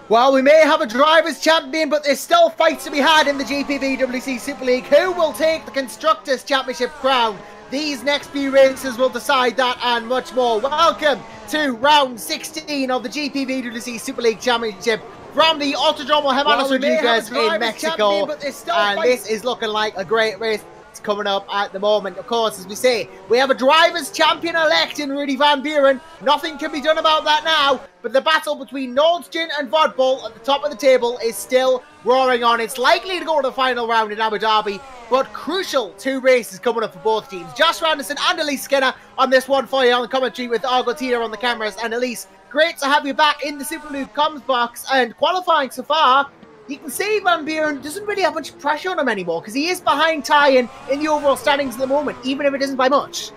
Well, we may have a Drivers' Champion, but there's still fights to be had in the GPVWC Super League. Who will take the Constructors' Championship crown? These next few races will decide that and much more. Welcome to round 16 of the GPVWC Super League Championship from the Autodromo Hermanos Rodriguez in Mexico. And this is looking like a great race coming up at the moment. Of course, as we say, we have a Drivers' Champion-elect in Rudy Van Buren. Nothing can be done about that now, but the battle between Nordstjen and Vodbull at the top of the table is still roaring on. It's likely to go to the final round in Abu Dhabi, but crucial 2 races coming up for both teams. Josh Randerson and Elise Skinner on this one for you on the commentary with Argo on the cameras. And Elise, great to have you back in the Superleague comms box, and qualifying so far, you can see Van Buren doesn't really have much pressure on him anymore because he is behind Tyen in the overall standings at the moment, even if it isn't by much.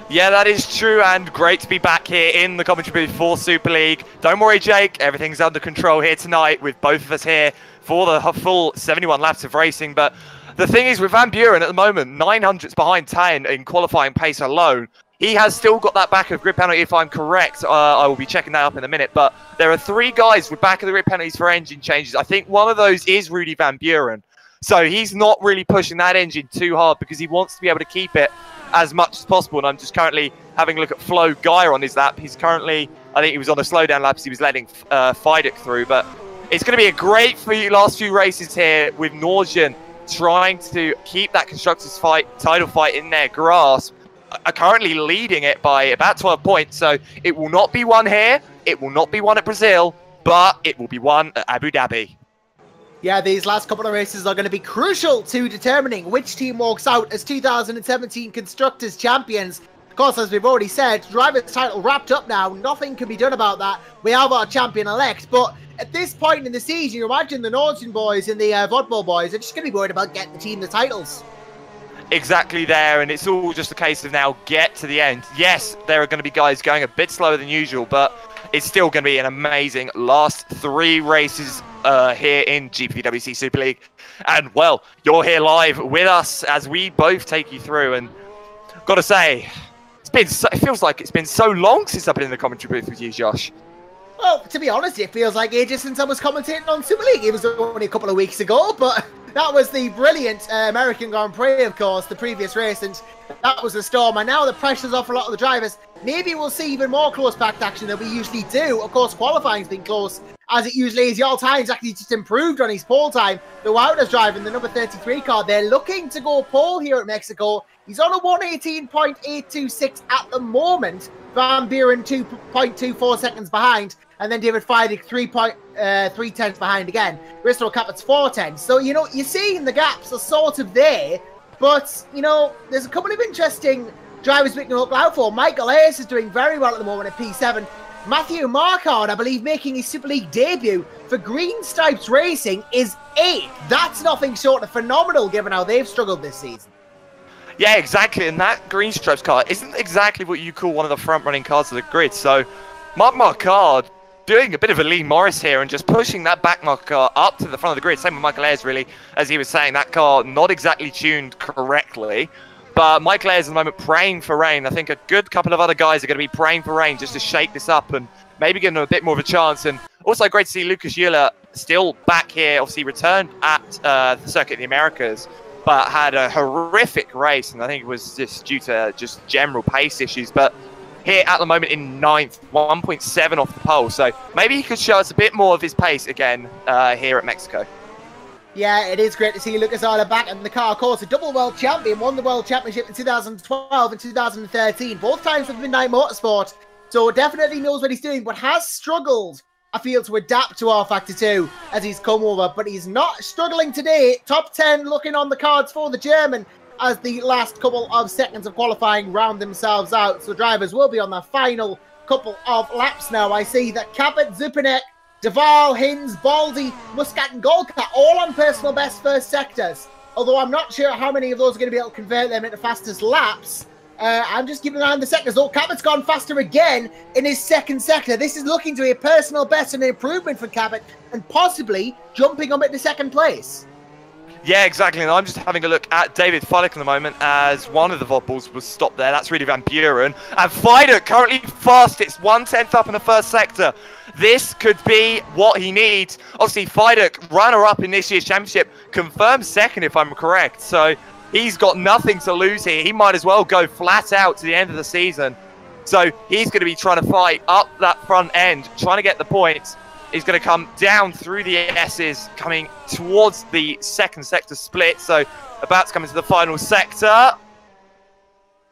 Yeah, that is true, and great to be back here in the commentary booth for Super League. Don't worry, Jake, everything's under control here tonight with both of us here for the full 71 laps of racing. But the thing is, with Van Buren at the moment, 900s behind Tyen in qualifying pace alone. He has still got that back of grid penalty, if I'm correct. I will be checking that up in a minute. But there are 3 guys with back of the grid penalties for engine changes. I think one of those is Rudy Van Buren. So he's not really pushing that engine too hard because he wants to be able to keep it as much as possible. And I'm just currently having a look at Flo Geyer on his lap. He's currently, I think he was on a slowdown lap because he was letting Fidek through. But it's going to be a great last few races here with Nordstjen trying to keep that Constructors' title fight in their grasp. Are currently leading it by about 12 points, so it will not be one here, it will not be one at Brazil, but it will be one at Abu Dhabi. Yeah, these last couple of races are going to be crucial to determining which team walks out as 2017 Constructors Champions. Of course, as we've already said, Drivers' title wrapped up now, nothing can be done about that. We have our champion-elect, but at this point in the season, you imagine the Nordstjen boys and the Vodbull boys are just going to be worried about getting the team the titles. Exactly there, and it's all just a case of now get to the end. Yes, there are going to be guys going a bit slower than usual, but it's still going to be an amazing last 3 races here in GPVWC Super League. And, well, you're here live with us as we both take you through. And got to say, it feels like it's been so long since I've been in the commentary booth with you, Josh. Well, to be honest, it feels like ages since I was commentating on Super League. It was only a couple of weeks ago, but that was the brilliant American Grand Prix, of course, the previous race, and that was the storm. And now the pressure's off a lot of the drivers. Maybe we'll see even more close-packed action than we usually do. Of course, qualifying's been close, as it usually is. Y'all Time's actually just improved on his pole time. The Wouters driving the number 33 car. They're looking to go pole here at Mexico. He's on a 118.826 at the moment. Van Buren 2.24 seconds behind. And then David Fidek 3 tenths behind again. Risto Cappett's 4 tenths. So, you know, you're seeing the gaps are sort of there. But, you know, there's a couple of interesting drivers we can look out for. Michael Elise is doing very well at the moment at P7. Matthew Marquardt, I believe, making his Super League debut for Green Stripes Racing is 8th. That's nothing short of phenomenal given how they've struggled this season. Yeah, exactly. And that Green Stripes car isn't exactly what you call one of the front-running cars of the grid. So, Mark Marquardt doing a bit of a Lee Morris here and just pushing that back car up to the front of the grid. Same with Michael Ayres, really, as he was saying, that car not exactly tuned correctly. But Michael Ayres at the moment praying for rain. I think a good couple of other guys are going to be praying for rain just to shake this up and maybe give them a bit more of a chance. And also great to see Lucas Euler still back here, obviously returned at the Circuit of the Americas, but had a horrific race. And I think it was just due to just general pace issues. But here at the moment in 9th, 1.7 off the pole. So maybe he could show us a bit more of his pace again here at Mexico. Yeah, it is great to see Lucas Euler back in the car. Of course, a double world champion, won the World Championship in 2012 and 2013. Both times with Midnight Motorsport. So definitely knows what he's doing, but has struggled, I feel, to adapt to rFactor 2 as he's come over. But he's not struggling today. Top 10 looking on the cards for the German as the last couple of seconds of qualifying round themselves out. So drivers will be on the final couple of laps now. I see that Capet, Zupanek, Deval, Hinz, Baldy, Muscat and Golka all on personal best first sectors. Although I'm not sure how many of those are going to be able to convert them into fastest laps. I'm just keeping an eye on the sectors. Oh, Capet's gone faster again in his second sector. This is looking to be a personal best and an improvement for Capet and possibly jumping up into second place. Yeah, exactly. And I'm just having a look at David Fidek at the moment as one of the VOD balls was stopped there. That's really Van Buren. And Fidek currently fast. It's 1/10 up in the first sector. This could be what he needs. Obviously, Fidek, runner-up in this year's championship, confirmed second if I'm correct. So he's got nothing to lose here. He might as well go flat out to the end of the season. So he's going to be trying to fight up that front end, trying to get the points. He's going to come down through the S's, coming towards the second sector split. So about to come into the final sector.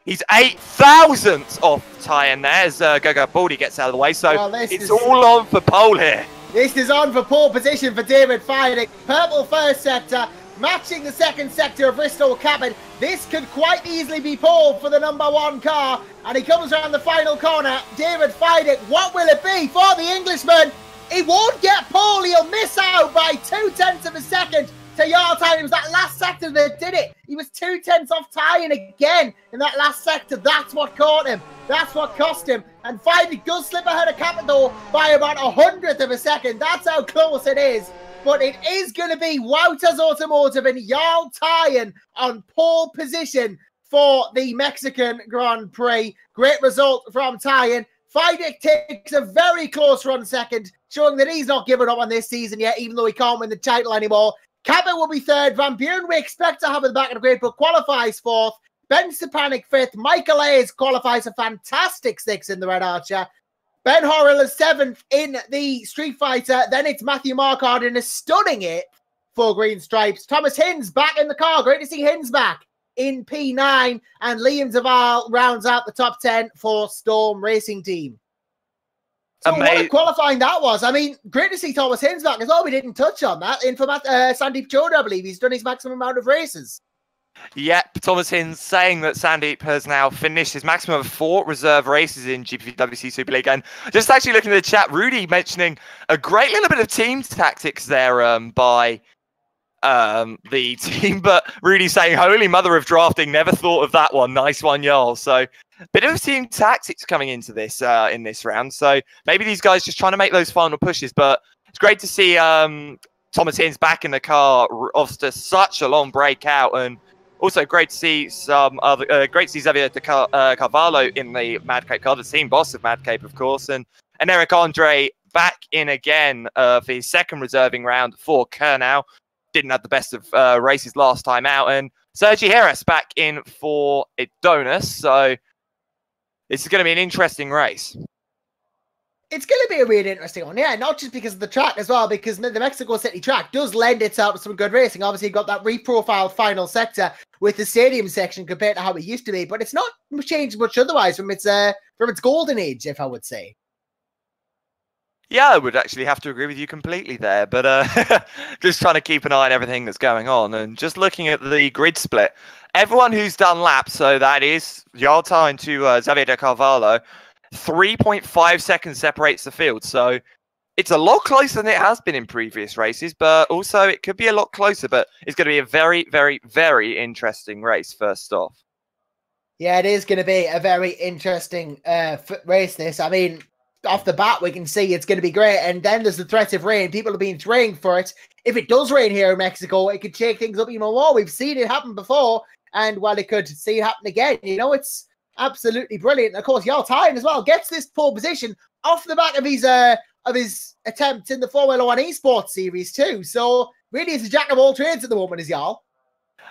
He's 8,000th off Tyen there as Gogo Baldy gets out of the way. So well, it's all on for pole here. This is on for pole position for David Fidek. Purple first sector, matching the second sector of Bristol Cabin. This could quite easily be pole for the #1 car. And he comes around the final corner. David Fidek, what will it be for the Englishman? He won't get pole. He'll miss out by 0.2 of a second to Jarl Tyen. It was that last sector that did it. He was 0.2 off Tyen again in that last sector. That's what caught him. That's what cost him. And Fidek does slip ahead of Capito by about 1/100th of a second. That's how close it is. But it is going to be Wouters Automotive and Jarl Tyen on pole position for the Mexican Grand Prix. Great result from Tyen. Fidek takes a very close run second, showing that he's not giving up on this season yet, even though he can't win the title anymore. Cabot will be third. Van Buren we expect to have at the back of the grid, but qualifies fourth. Ben Stepanek fifth. Michael Ayres qualifies a fantastic sixth in the Red Archer. Ben Horrell is seventh in the Street Fighter. Then it's Matthew Marquardt in a stunning hit for Green Stripes. Thomas Hinz back in the car. Great to see Hinz back in P9, and Liam Duval rounds out the top 10 for Storm Racing Team. So what a qualifying that was. I mean, great to see Thomas Hinz back as well. We didn't touch on that. In for Sandeep Choda, I believe. He's done his maximum amount of races. Yep, Thomas Hinz saying that Sandeep has now finished his maximum of 4 reserve races in GPVWC Super League. And just actually looking at the chat, Rudy mentioning a great little bit of team tactics there by the team, but Rudy saying, holy mother of drafting, never thought of that one. Nice one, Jarl. So bit of team tactics coming into this in this round. So maybe these guys just trying to make those final pushes, but it's great to see Thomas Hinz back in the car after such a long breakout, and also great to see some other great to see Xavier de Carvalho in the Madcape car, the team boss of Madcape, of course, and Eric Andre back in again for his second reserving round for Kernau. Didn't have the best of races last time out, and Sergi Harris back in for Adonis. So this is going to be an interesting race. It's going to be a really interesting one, yeah, not just because of the track as well, because the Mexico City track does lend itself to some good racing. Obviously, you've got that reprofiled final sector with the stadium section compared to how it used to be, but it's not changed much otherwise from its golden age, if I would say. Yeah, I would actually have to agree with you completely there, but just trying to keep an eye on everything that's going on, and just looking at the grid split. Everyone who's done laps, so that is Jarl Tyen to Xavier de Carvalho, 3.5 seconds separates the field, so it's a lot closer than it has been in previous races, but also it could be a lot closer, but it's going to be a very, very, very interesting race first off. Yeah, it is going to be a very interesting race, this. I mean, off the bat, we can see it's going to be great. And then there's the threat of rain. People have been praying for it. If it does rain here in Mexico, it could shake things up even more. We've seen it happen before. And while it could see it happen again, you know, it's absolutely brilliant. And of course, Jarl Tyen as well gets this pole position off the back of his attempts in the Formula 1 Esports Series too. So really, it's a jack of all trades at the moment, is Jarl.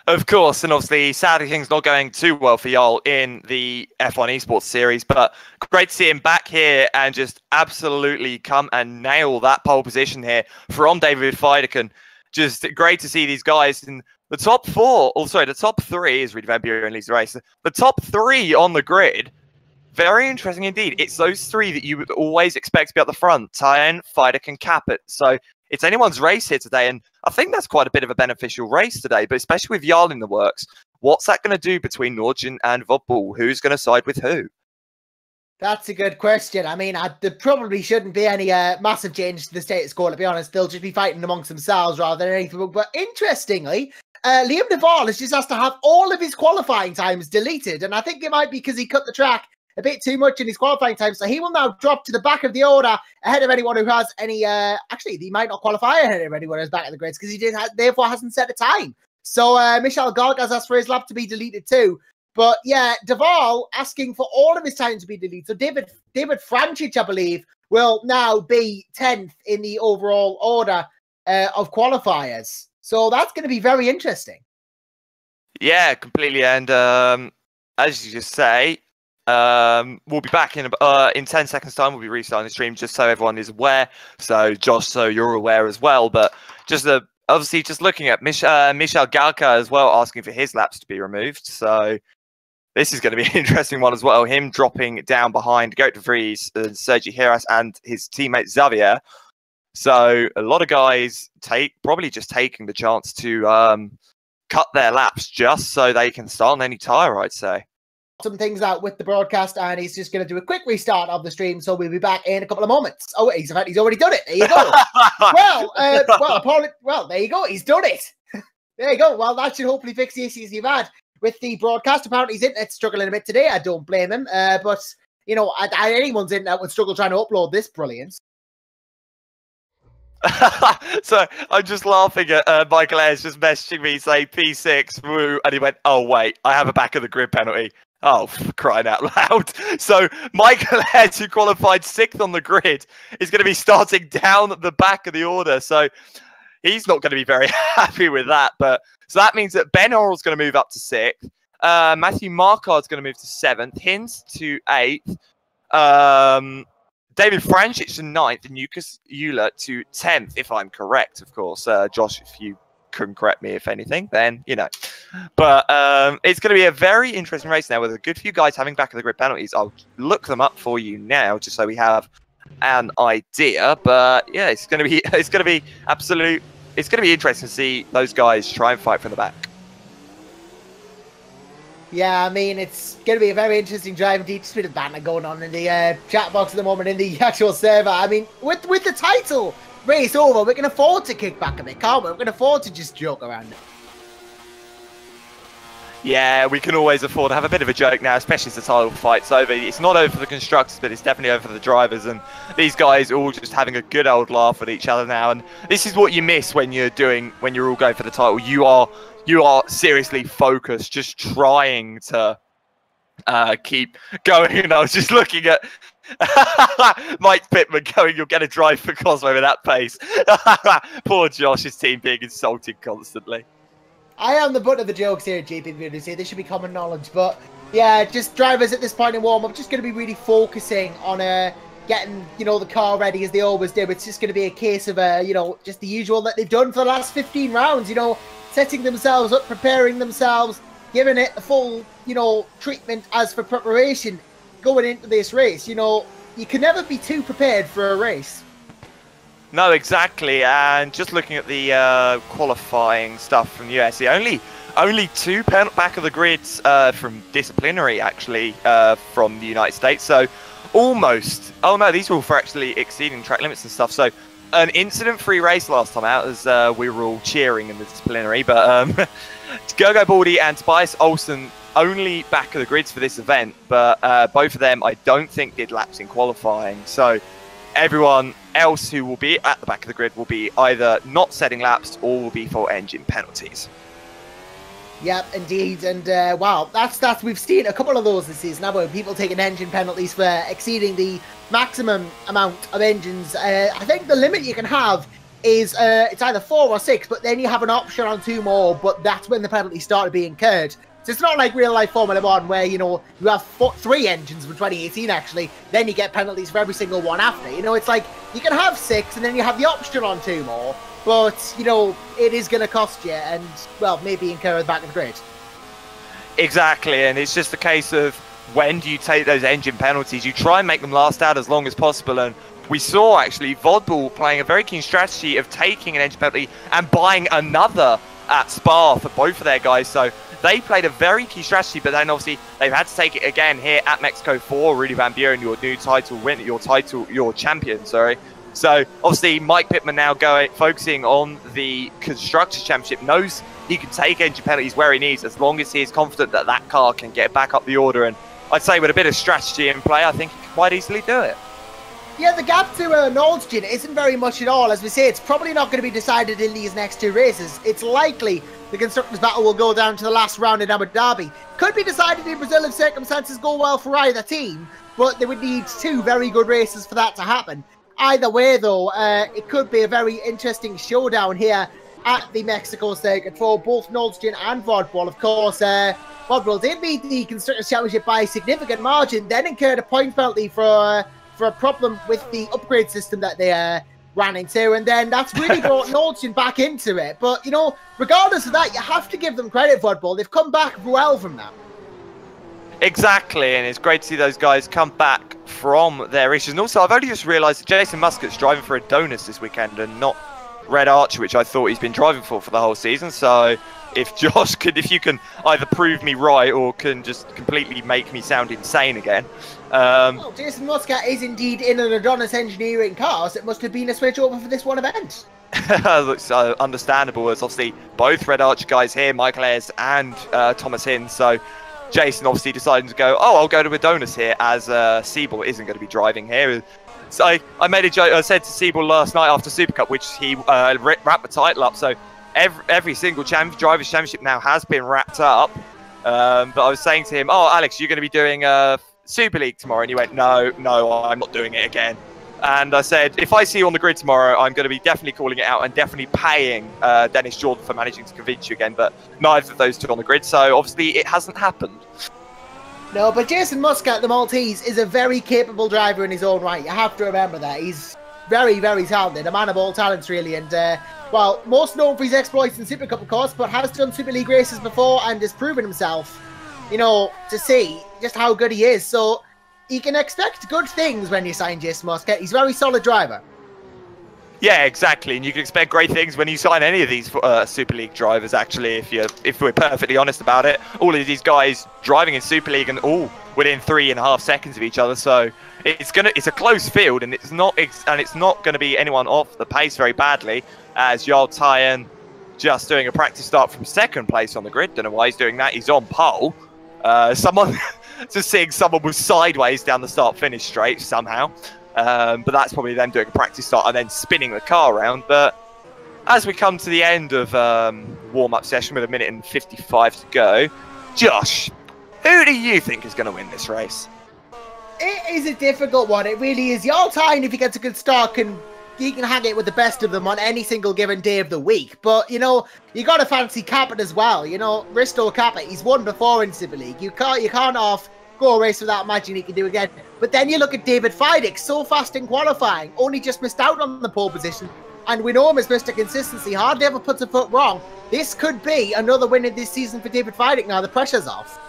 Of course, and obviously, sadly, things not going too well for Jarl in the F1 Esports Series, but great to see him back here and just absolutely come and nail that pole position here from David Fidek, and just great to see these guys in the top 4. Oh, sorry, the top 3 is Rudy Van Buren and Elise race. The top 3 on the grid, very interesting indeed. It's those 3 that you would always expect to be at the front: Tyen, Fidek, and Capet. So it's anyone's race here today, and I think that's quite a bit of a beneficial race today, but especially with Jarl in the works. What's that going to do between Nordgen and Votbull? Who's going to side with who? That's a good question. I mean, there probably shouldn't be any massive change to the status quo, to be honest. They'll just be fighting amongst themselves rather than anything. But interestingly, Liam Duval has just has to have all of his qualifying times deleted, and I think it might be because he cut the track a bit too much in his qualifying time, so he will now drop to the back of the order ahead of anyone who has any. Actually, he might not qualify ahead of anyone who's back at the grids because he therefore hasn't set a time. So Michel Gargas asked for his lap to be deleted too. But yeah, Duval asking for all of his time to be deleted. So David Franchich, I believe, will now be 10th in the overall order of qualifiers. So that's going to be very interesting. Yeah, completely. And as you just say, we'll be back in 10 seconds time. We'll be restarting the stream just so everyone is aware. So Josh, so you're aware as well. But just obviously just looking at Michel Galka as well, asking for his laps to be removed. So this is going to be an interesting one as well. Him dropping down behind Goat de Vries, Sergi Heras, and his teammate Xavier. So a lot of guys probably just taking the chance to cut their laps just so they can start on any tyre, I'd say. Some things out with the broadcast, and he's just going to do a quick restart of the stream, so we'll be back in a couple of moments. Oh, he's already done it. There you go. Well, there you go. He's done it. There you go. Well, that should hopefully fix the issues you've had with the broadcast. Apparently, his internet's struggling a bit today. I don't blame him. But, you know, anyone's internet would struggle trying to upload this brilliance. So I'm just laughing at Michael Ayres just messaging me saying P6, woo, and he went, oh, wait, I have a back of the grid penalty. Oh, crying out loud. So Michael Ayres, who qualified 6th on the grid, is going to be starting down at the back of the order. So he's not going to be very happy with that. But so that means that Ben Orrell's going to move up to 6th. Matthew Marquard's going to move to 7th. Hinz to 8th. David Franchich to 9th. And Lucas Euler to 10th, if I'm correct, of course. Josh, if you can correct me if anything, then, you know. But it's going to be a very interesting race now with a good few guys having back of the grid penalties. I'll look them up for you now just so we have an idea. But yeah, it's going to be interesting to see those guys try and fight from the back. Yeah, I mean, it's going to be a very interesting drive indeed. Just a bit of banter going on in the chat box at the moment in the actual server. I mean, with the title race over, we can afford to kick back a bit, can't we? We can afford to just joke around it. Yeah, we can always afford to have a bit of a joke now, especially as the title fight's over. It's not over for the constructors, but it's definitely over for the drivers. And these guys are all just having a good old laugh at each other now. And this is what you miss when you're all going for the title. You are seriously focused, just trying to keep going. And I was just looking at Mike Pittman going, you'll get a drive for Cosmo with that pace. Poor Josh's team being insulted constantly. I am the butt of the jokes here at GPVWC. This should be common knowledge. But yeah, just drivers at this point in warm-up just going to be really focusing on getting, you know, the car ready as they always do. It's just going to be a case of, you know, just the usual that they've done for the last 15 rounds, you know, setting themselves up, preparing themselves, giving it the full, you know, treatment as for preparation going into this race. You know, you can never be too prepared for a race. No, exactly. And just looking at the qualifying stuff from the US, only 2 back of the grids from disciplinary, actually, from the United States. So almost, oh no, these were all for actually exceeding track limits and stuff. So an incident-free race last time out, as we were all cheering in the disciplinary. But Gergo Baldi and Tobias Olsen only back of the grids for this event, but both of them I don't think did laps in qualifying. So everyone else who will be at the back of the grid will be either not setting laps or will be for engine penalties. Yep, indeed. And wow, that's we've seen a couple of those this season, haven't we? People taking engine penalties for exceeding the maximum amount of engines. I think the limit you can have is it's either 4 or 6, but then you have an option on 2 more, but that's when the penalties start to be incurred. So it's not like real life Formula 1 where, you know, you have 3 engines from 2018 actually, then you get penalties for every single one after. You know, it's like you can have 6 and then you have the option on 2 more, but, you know, it is going to cost you and, well, maybe incur the back of the grid. Exactly, and it's just a case of when do you take those engine penalties? You try and make them last out as long as possible, and we saw actually Vodbull playing a very keen strategy of taking an engine penalty and buying another at Spa for both of their guys. So they played a very key strategy, but then obviously they've had to take it again here at Mexico for Rudy Van Buren, your new title win, your champion, sorry. So obviously Mike Pittman now focusing on the Constructors Championship, knows he can take engine penalties where he needs as long as he is confident that that car can get back up the order. And I'd say with a bit of strategy in play, I think he can quite easily do it. Yeah, the gap to Nordstjen isn't very much at all. As we say, it's probably not going to be decided in these next 2 races. It's likely the Constructors' battle will go down to the last round in Abu Dhabi. Could be decided in Brazil if circumstances go well for either team, but they would need 2 very good races for that to happen. Either way, though, it could be a very interesting showdown here at the Mexico circuit for both Nolsgen and Vodball. Of course, Vodball did beat the Constructors' Championship by a significant margin, then incurred a point penalty for a problem with the upgrade system that they ran into, and then that's really brought Nolsgen back into it. But, you know, regardless of that, you have to give them credit, Vodball. They've come back well from that. Exactly, and it's great to see those guys come back from their issues. And also, I've only just realised that Jason Muscat's driving for Adonis this weekend and not Red Archer, which I thought he's been driving for the whole season. So if Josh could, if you can either prove me right or can just completely make me sound insane again. Well, Jason Muscat is indeed in an Adonis engineering car, so it must have been a switch over for this one event. Looks understandable, as obviously both Red Archer guys here, Michael Ayres and Thomas Hinz. So Jason obviously decided to go, oh, I'll go to Adonis here, as Siebel isn't going to be driving here. So I made a joke. I said to Siebel last night after Super Cup, which he wrapped the title up. So every single Drivers' Championship now has been wrapped up. But I was saying to him, oh, Alex, you're going to be doing Super League tomorrow. And he went, no, I'm not doing it again. And I said, if I see you on the grid tomorrow, I'm going to be definitely calling it out and definitely paying Dennis Jordan for managing to convince you again. But neither of those two on the grid, so obviously it hasn't happened. No, but Jason Muscat, the Maltese, is a very capable driver in his own right. You have to remember that. He's very, very talented, a man of all talents, really. And, well, most known for his exploits in Super Cup, of course, but has done Super League races before and has proven himself, you know, to see just how good he is. So you can expect good things when you sign Jason Muscat. He's a very solid driver. Yeah, exactly, and you can expect great things when you sign any of these Super League drivers. Actually, if we're perfectly honest about it, all of these guys driving in Super League and all within 3.5 seconds of each other. So it's a close field, and it's not going to be anyone off the pace very badly. As Jarl Tyen just doing a practice start from 2nd place on the grid. Don't know why he's doing that. He's on pole. Someone just seeing someone was sideways down the start-finish straight somehow. But that's probably them doing a practice start and then spinning the car around. But as we come to the end of warm-up session with 1:55 to go, Josh, who do you think is going to win this race? It is a difficult one. It really is. Jarl Tyen, if he gets a good start, he can hang it with the best of them on any single given day of the week. But, you know, you got to fancy Capet as well. You know, Risto Capet, he's won before in Super League. You can't go a race without imagining he can do again. But then you look at David Feidig, so fast in qualifying, only just missed out on the pole position. And we know him as Mr. Consistency, hardly ever puts a foot wrong. This could be another win in this season for David Feidig now. The pressure's off.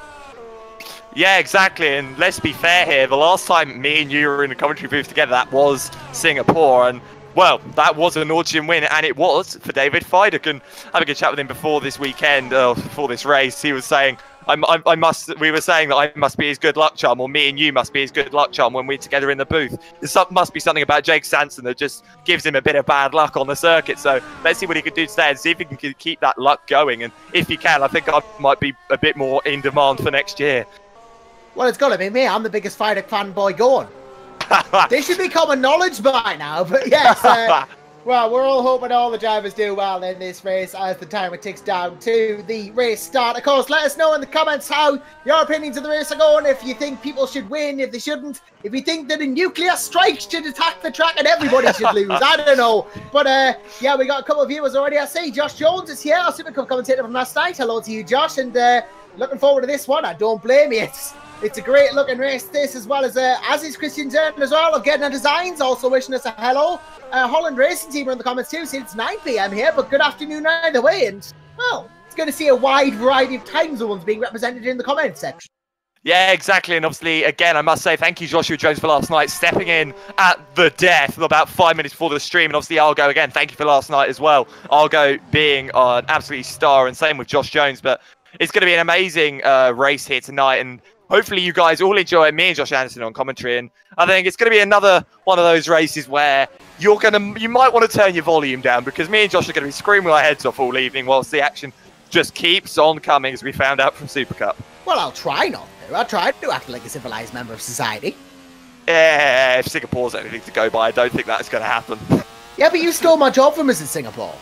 Yeah, exactly. And let's be fair here. The last time me and you were in the commentary booth together, that was Singapore. And, well, that was an Nordstrom win, and it was for David Feidig. And having a chat with him before this weekend, before this race, he was saying, we were saying that I must be his good luck charm, or me and you must be his good luck charm when we're together in the booth. There must be something about Jake Sanson that just gives him a bit of bad luck on the circuit. So let's see what he can do today and see if he can keep that luck going. And if he can, I think I might be a bit more in demand for next year. Well, it's got to be me. I'm the biggest Feidig fanboy going. This should be common knowledge by now, but yes. Well, we're all hoping all the drivers do well in this race as the timer ticks down to the race start. Of course, let us know in the comments how your opinions of the race are going. If you think people should win, if they shouldn't. If you think that a nuclear strike should attack the track and everybody should lose. I don't know. But, yeah, we got a couple of viewers already. I see Josh Jones is here, our Super Cup commentator from last night. Hello to you, Josh. And looking forward to this one. I don't blame you. It's a great looking race, this, as well as is Christian Zern as well of Getting Designs, also wishing us a hello. Holland Racing Team are in the comments too, since 9 PM here, but good afternoon either way. And, well, it's going to see a wide variety of time zones being represented in the comments section. Yeah, exactly. And obviously, again, I must say thank you, Joshua Jones, for last night, stepping in at the death about 5 minutes before the stream. And obviously, Argo, again, thank you for last night as well. Argo being an absolute star, and same with Josh Jones. But it's going to be an amazing race here tonight. And hopefully you guys all enjoy me and Josh Anderson on commentary. And I think it's going to be another one of those races where you might want to turn your volume down, because me and Josh are going to be screaming our heads off all evening whilst the action just keeps on coming, as we found out from Super Cup. Well, I'll try not to. I'll try to act like a civilized member of society. Yeah, if Singapore's anything to go by, I don't think that's going to happen. Yeah, but you stole my job from us in Singapore.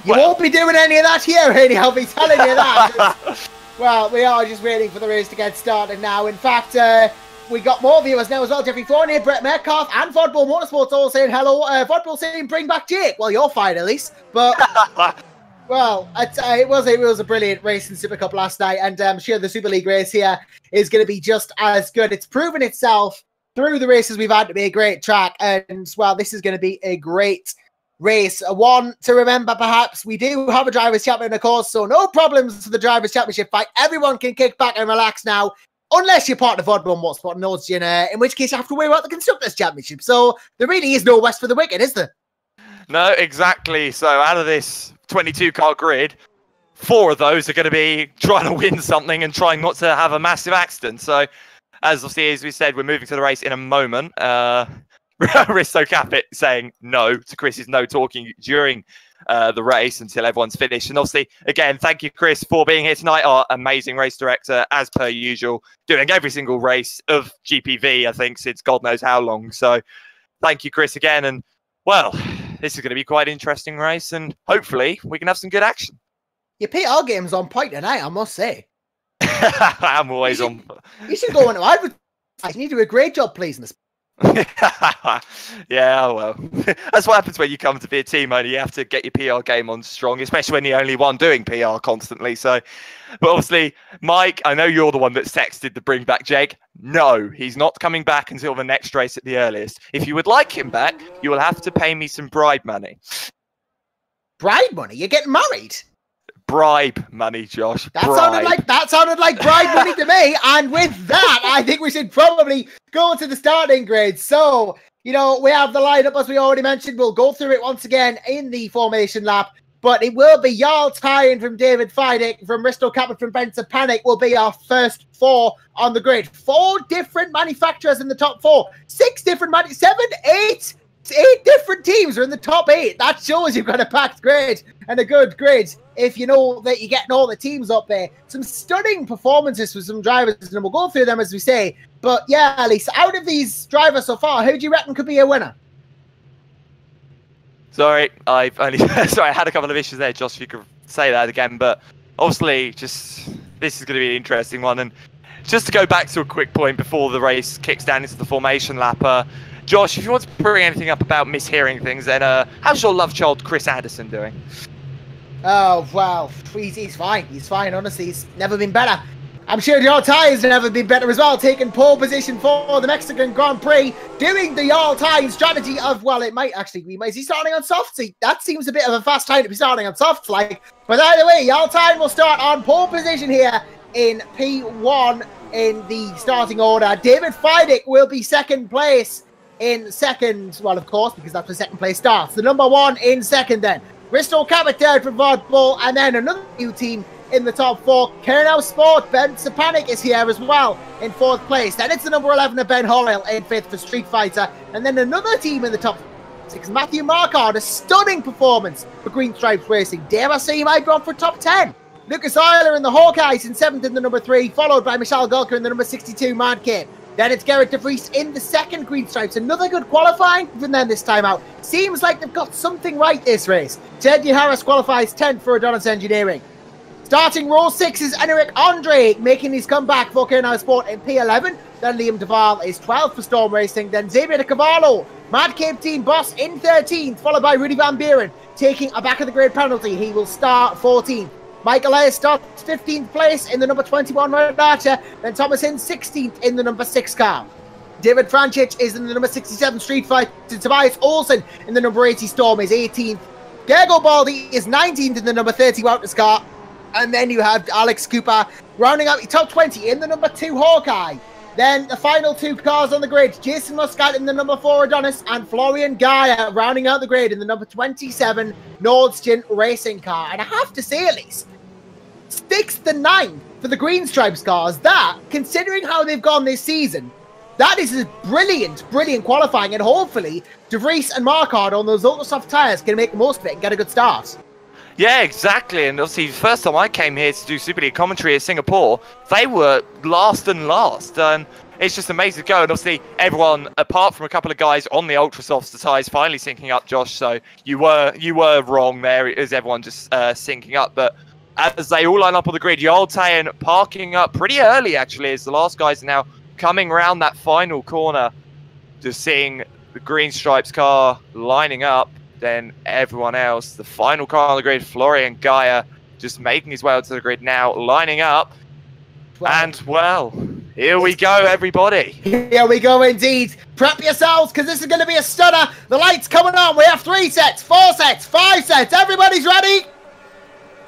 You won't be doing any of that here, really. I'll be telling you that. Well, we are just waiting for the race to get started now. In fact, we got more viewers now as well. Jeffrey Fournier, Brett Metcalf, and Vodbull Motorsports all saying hello. Vodbull saying bring back Jake. Well, you're fine, Elise. But, well, it was a brilliant race in Super Cup last night. And I'm sure the Super League race here is going to be just as good. It's proven itself through the races we've had to be a great track. And, well, this is going to be a great race. One to remember, perhaps. We do have a Drivers' Champion, of course, so no problems for the Drivers' Championship fight. Everyone can kick back and relax now, unless you're part of Vodbull Motorsport and Nordstjen, in which case you have to worry about the Constructors' Championship. So there really is no West for the Wicked, is there? No, exactly. So out of this 22-car grid, 4 of those are going to be trying to win something and trying not to have a massive accident. So, as we said, we're moving to the race in a moment. Risto Capit saying no to Chris's no talking during the race until everyone's finished. And obviously, again, thank you, Chris, for being here tonight. Our amazing race director, as per usual, doing every single race of GPV, I think, since God knows how long. So thank you, Chris, again. And, well, this is going to be quite an interesting race. And hopefully we can have some good action. Your PR game's on point tonight, I must say. I'm always on. You should go into advertising. You do a great job pleasing us. Yeah, well, that's what happens when you come to be a team owner. You have to get your PR game on strong, especially when you're the only one doing PR constantly. So, but obviously, Mike, I know you're the one that's texted to bring back Jake. No, he's not coming back until the next race at the earliest. If you would like him back, you will have to pay me some bribe money. Bribe money? You're getting married? Bribe money, Josh. That sounded like bribe money to me. And with that, I think we should probably go to the starting grid. So, you know, we have the lineup, as we already mentioned. We'll go through it once again in the formation lap. But it will be Jarl Tyne from David Feidick, from Risto Capit from Benson Panic will be our first 4 on the grid. 4 different manufacturers in the top 4. 6 different 8 different teams are in the top 8. That shows you've got a packed grid and a good grid if you know that you're getting all the teams up there. Some stunning performances for some drivers, and we'll go through them as we say. But yeah, Elise, out of these drivers so far, who do you reckon could be a winner? Sorry, I had a couple of issues there, Josh, if you could say that again. But obviously, this is going to be an interesting one. And just to go back to a quick point before the race kicks down into the formation lap, Josh, if you want to bring anything up about mishearing things, then how's your love child Chris Addison doing? Oh, well, he's fine. He's fine, honestly. He's never been better. I'm sure Jarl Tyne's never been better as well, taking pole position for the Mexican Grand Prix, doing the Jarl Tyne strategy of, well, it might actually be, is he starting on softs? That seems a bit of a fast time to be starting on softs, like. But either way, Jarl Tyne will start on pole position here in P1 in the starting order. David Feidick will be second place. In second, well, of course, because that's where second place starts. The number 1 in second then. Risto Capit third for Vodbull, and then another new team in the top 4. Kernow Sport, Ben Sapanic is here as well in 4th place. Then it's the number 11 of Ben Hoyle in 5th for Street Fighter. And then another team in the top 6, Matthew Marquardt, a stunning performance for Green Stripes Racing. Dare I say he might run for top 10. Lucas Euler in the Hawkeyes in 7th in the number 3, followed by Michelle Gulker in the number 62 Mad Kid. Then it's Gerrit de Vries in the 2nd Green Stripes. Another good qualifying from them this time out. Seems like they've got something right this race. Teddy Harris qualifies 10th for Adonis Engineering. Starting row 6 is Enric Andre making his comeback for Kernow Sport in P11. Then Liam Duval is 12th for Storm Racing. Then Xavier de Cavallo, Mad Cape Team Boss in 13th, followed by Rudy Van Buren taking a back of the grid penalty. He will start 14th. Michael Ayers starts 15th place in the number 21 Red Archer. Then Thomas Hinn 16th in the number 6 car. David Franchich is in the number 67 Street Fighter. Tobias Olsen in the number 80 Storm is 18th. Gergo Baldi is 19th in the number 30 Wouters car. And then you have Alex Cooper rounding out the top 20 in the number 2 Hawkeye. Then the final 2 cars on the grid, Jason Muscat in the number 4 Adonis and Florian Gaia rounding out the grid in the number 27 Nordstjen Racing car. And I have to say, Elise, 6th and 9th for the Green Stripes cars. That, considering how they've gone this season, that is a brilliant qualifying. And hopefully, De Vries and Marquardt on those Autosoft tyres can make the most of it and get a good start. Yeah, exactly. And obviously, the first time I came here to do Super League commentary at Singapore, they were last and last. And it's just amazing to go. And obviously, everyone, apart from a couple of guys on the Ultra Softs, the tyres finally syncing up, Josh. So you were wrong there. It is everyone just syncing up. But as they all line up on the grid, Yoltayan parking up pretty early, actually, as the last guys are now coming around that final corner. Just seeing the Green Stripes car lining up, then everyone else. The final car on the grid, Florian Gaia, just making his way onto the grid now, lining up. And, well, here we go, everybody. Here we go, indeed. Prep yourselves, because this is going to be a stunner. The light's coming on. We have 3 sets, 4 sets, 5 sets. Everybody's ready?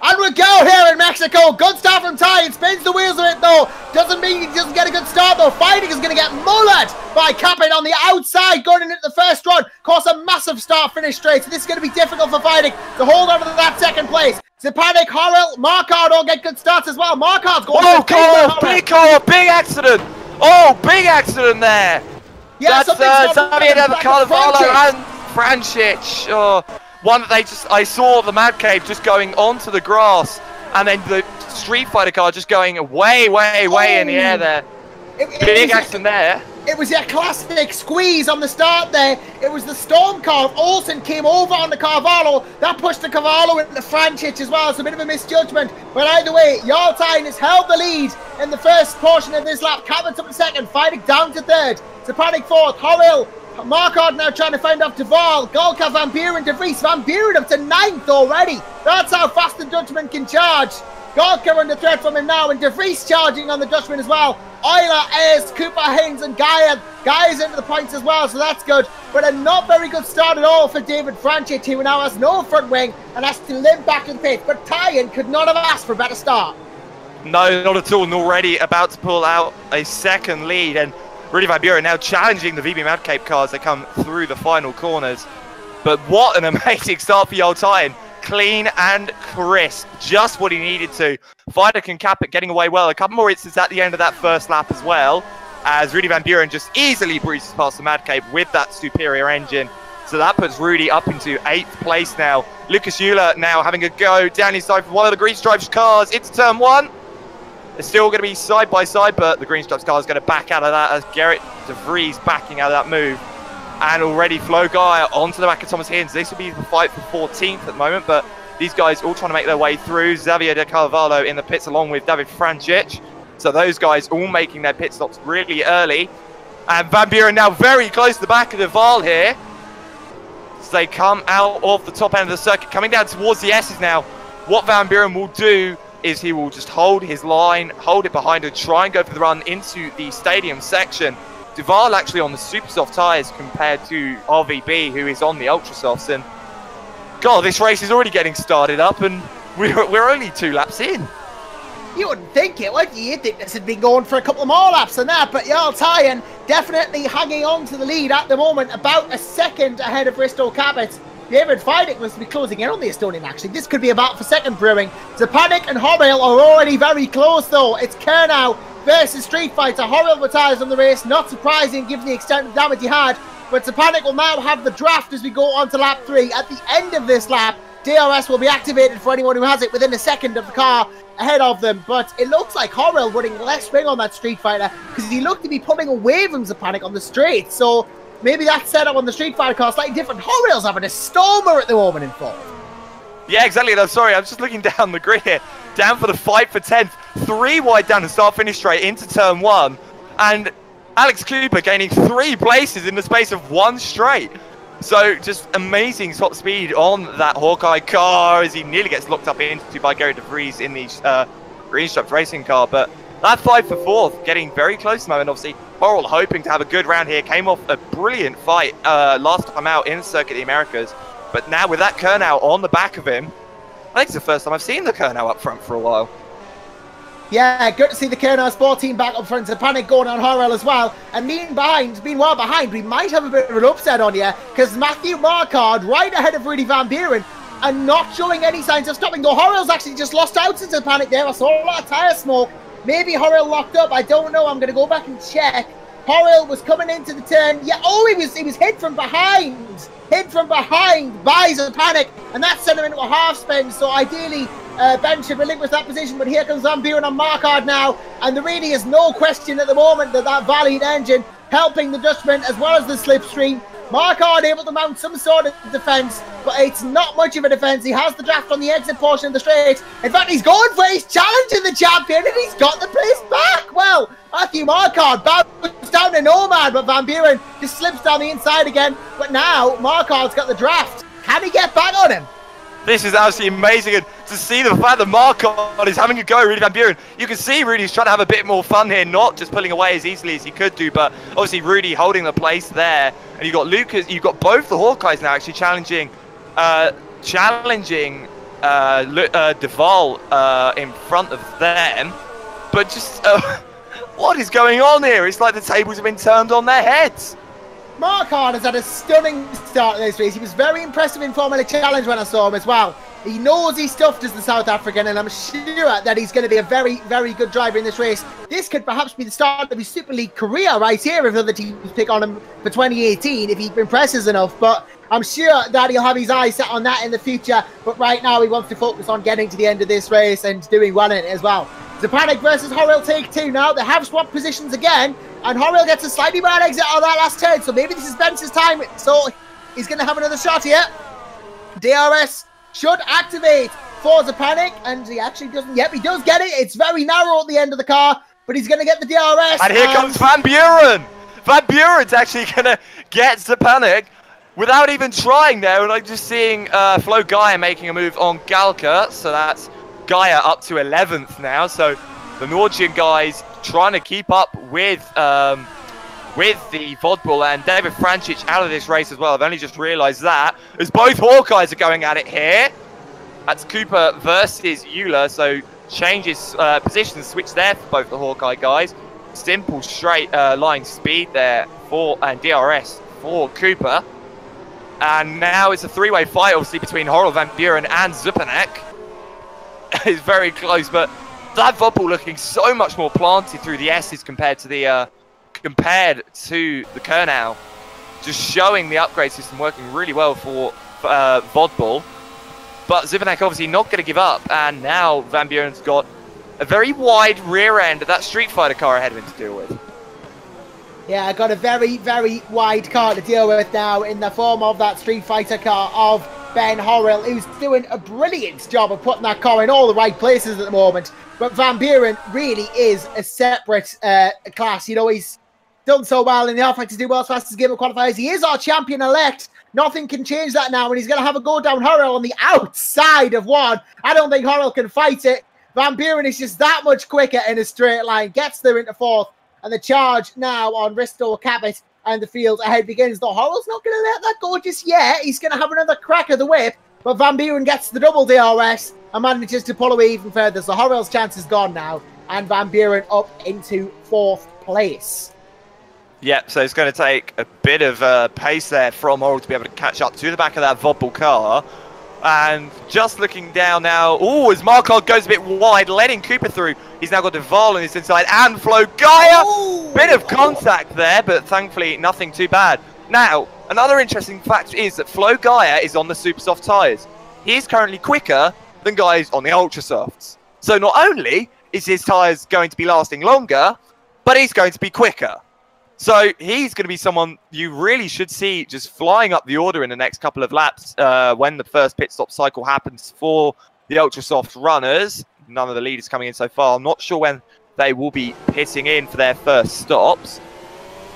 And we go here in Mexico. Good start from Ty. It spins the wheels of it, though. Doesn't mean he doesn't get a good start, though. Fighting is going to get mullered by Capit on the outside going into the first run. Of course, a massive start-finish straight. So this is going to be difficult for Fighting to hold on to that second place. Zepanic, Horrell, Markard all get good starts as well. Markard's going big call, big accident. Oh, big accident there. Yeah, that's Xavier Carvalho and Francic. Oh, one that I saw the Mad Cave just going onto the grass, and then the Street Fighter car just going way in the air there. Big accident there. It was a classic squeeze on the start there. It was the Storm car. Olsen came over on the Carvalho. That pushed the Carvalho into Francic as well. So a bit of a misjudgment. But either way, Yoltayan has held the lead in the first portion of this lap. Cabot's up in second. Fighting down to third. Zepanic fourth. Horrell. Markard now trying to find off Duval. Golka, Van Buren, De Vries. Van Buren up to 9th already. That's how fast the Dutchman can charge. Golka under threat from him now, and De Vries charging on the Dutchman as well. Euler, Ayers, Cooper, Haynes, and Gaia. Gaia's into the points as well, so that's good. But a not very good start at all for David Francic, who now has no front wing and has to limp back to the pit. But Tyan could not have asked for a better start. No, not at all. And already about to pull out a second lead. And Rudy Van Buren now challenging the VB Mad Cape car as they come through the final corners. But what an amazing start for Yoltayan. Clean and crisp, just what he needed to. Fighter can cap it, getting away well. A couple more instances at the end of that first lap as well, as Rudy Van Buren just easily breezes past the Mad Cape with that superior engine. So that puts Rudy up into 8th place now. Lucas Euler now having a go down his side for one of the Green Stripes cars into turn 1. They're still going to be side by side, but the Green Stripes car is going to back out of that as Gerrit De Vries backing out of that move. And already Flo Gaia onto the back of Thomas Hins. This will be the fight for 14th at the moment, but these guys all trying to make their way through. Xavier De Carvalho in the pits along with David Francic. So those guys all making their pit stops really early. And Van Buren now very close to the back of the Val here. So they come out of the top end of the circuit, coming down towards the S's now. What Van Buren will do is he will just hold his line, hold it behind and try and go for the run into the stadium section. Duval actually on the super soft tyres compared to RVB, who is on the ultra softs. And God, this race is already getting started up, and we're only 2 laps in. You wouldn't think it, would you? You'd think this had been going for a couple more laps than that, but Yoltayan definitely hanging on to the lead at the moment, about a second ahead of Bristol Cabot. David Fidick must be closing in on the Estonian, actually. This could be about for second brewing. Zepanic and Horrell are already very close, though. It's Kernow versus Street Fighter. Horrell retires on the race. Not surprising given the extent of damage he had. But Zepanic will now have the draft as we go on to lap 3. At the end of this lap, DRS will be activated for anyone who has it within a second of the car ahead of them. But it looks like Horrell running less swing on that Street Fighter because he looked to be pulling away from Zepanic on the straight. So maybe that setup on the Street Fighter car is slightly different. Horrell's having a stormer at the moment in fourth. Yeah, exactly. No, sorry, I'm just looking down the grid here. Down for the fight for 10th. 3 wide down the start-finish straight into turn 1. And Alex Cooper gaining 3 places in the space of 1 straight. So just amazing top speed on that Hawkeye car as he nearly gets locked up into by Gerrit De Vries in the Green Stripes racing car. But that fight for 4th, getting very close at the moment. Obviously, Horrell hoping to have a good round here. Came off a brilliant fight last time out in Circuit of the Americas. But now with that Kernow on the back of him, I think it's the first time I've seen the Kernow up front for a while. Yeah, good to see the Kernow Sport team back up front. Zepanic going on Horrell as well. And meanwhile behind, we might have a bit of an upset on here because Matthew Markard right ahead of Rudy Van Buren and not showing any signs of stopping. Though Horrell's actually just lost out to Zepanic there. I saw a lot of tyre smoke. Maybe Horrell locked up. I don't know. I'm going to go back and check. Horrell was coming into the turn. Yeah, he was hit from behind. Hit from behind by Zepanic, and that sent him into a half spin. So ideally, Ben should relinquish that position. But here comes Van Buren on Markard now. And there really is no question at the moment that that Valiant engine helping the Dutchman as well as the Slipstream. Marquardt able to mount some sort of defence, but it's not much of a defence. He has the draft on the exit portion of the straight. In fact, he's going for it. He's challenging the champion, and he's got the place back. Well, Matthew Marquardt bounces down to no man, but Van Buren just slips down the inside again. But now Marquardt's got the draft. Can he get back on him? This is absolutely amazing, and to see the fact that Marquardt is having a go, Rudy Van Buren, you can see Rudy's trying to have a bit more fun here, not just pulling away as easily as he could do, but obviously Rudy holding the place there. And you've got Lucas, you've got both the Hawkeyes now actually challenging Duval in front of them. But just, what is going on here? It's like the tables have been turned on their heads. Marquardt has had a stunning start to this race. He was very impressive in Formula Challenge when I saw him as well. He knows he's stuffed as the South African, and I'm sure that he's going to be a very, very good driver in this race. This could perhaps be the start of his Super League career right here if other teams pick on him for 2018, if he impresses enough. But I'm sure that he'll have his eyes set on that in the future. But right now he wants to focus on getting to the end of this race and doing well in it as well. Zapanik versus Horrell take two now. They have swapped positions again, and Horrell gets a slightly bad exit on that last turn, so maybe this is Spencer's time. So he's going to have another shot here. DRS should activate for Zapanik, and he actually doesn't. Yep, he does get it. It's very narrow at the end of the car, but he's going to get the DRS. And here comes Van Buren. Van Buren's actually going to get Zapanik without even trying there. And I'm just seeing Flo Gaia making a move on Galka, so that's Gaia up to 11th now. So the Norwegian guys trying to keep up with the Vodbull, and David Francic out of this race as well. I've only just realised that, as both Hawkeyes are going at it here. That's Cooper versus Euler, so changes positions, switch there for both the Hawkeye guys. Simple straight line speed there and DRS for Cooper. And now it's a three-way fight, obviously, between Horrell, Van Buren and Zupanek. It's very close, but that Vodbull looking so much more planted through the S's compared to the Kernau, just showing the upgrade system working really well for Vodbull. But Zupanek obviously not going to give up, and now Van Buren's got a very wide rear end of that Street Fighter car ahead of him to deal with. Yeah, I got a very, very wide car to deal with now in the form of that Street Fighter car of Ben Horrell, who's doing a brilliant job of putting that car in all the right places at the moment. But Van Buren really is a separate class. You know, he's done so well in the R-Factor to do world's fastest game of qualifiers. He is our champion-elect. Nothing can change that now, and he's going to have a go down Horrell on the outside of one. I don't think Horrell can fight it. Van Buren is just that much quicker in a straight line. Gets there into fourth, and the charge now on Risto Cabot, and the field ahead begins. Though Horrell's not going to let that go just yet. He's going to have another crack of the whip, but Van Buren gets the double DRS and manages to pull away even further. So Horrell's chance is gone now, and Van Buren up into fourth place. Yep, so it's going to take a bit of pace there from Horrell to be able to catch up to the back of that Vodbull car. And just looking down now, as Marquardt goes a bit wide, letting Cooper through. He's now got Duval on his inside and Flo Gaia. Bit of contact there, but thankfully nothing too bad. Now, another interesting fact is that Flo Gaia is on the super soft tyres. He is currently quicker than guys on the ultra softs. So not only is his tyres going to be lasting longer, but he's going to be quicker. So he's going to be someone you really should see just flying up the order in the next couple of laps when the first pit stop cycle happens for the ultra soft runners. None of the leaders coming in so far. I'm not sure when they will be pitting in for their first stops.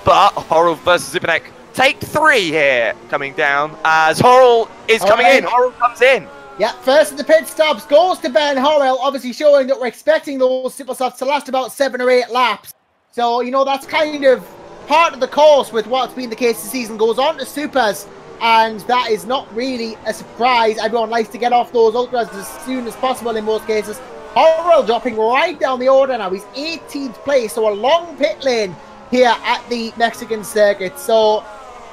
But Horrell versus Zupanek, take three here coming down as Horrell is coming in. Horrell comes in. Yeah, first of the pit stops goes to Ben Horrell, obviously showing that we're expecting those super softs to last about 7 or 8 laps. So, you know, that's kind of part of the course with what's been the case this season. Goes on to supers, and that is not really a surprise. Everyone likes to get off those ultras as soon as possible in most cases. Horrell dropping right down the order now. He's 18th place, so a long pit lane here at the Mexican circuit. So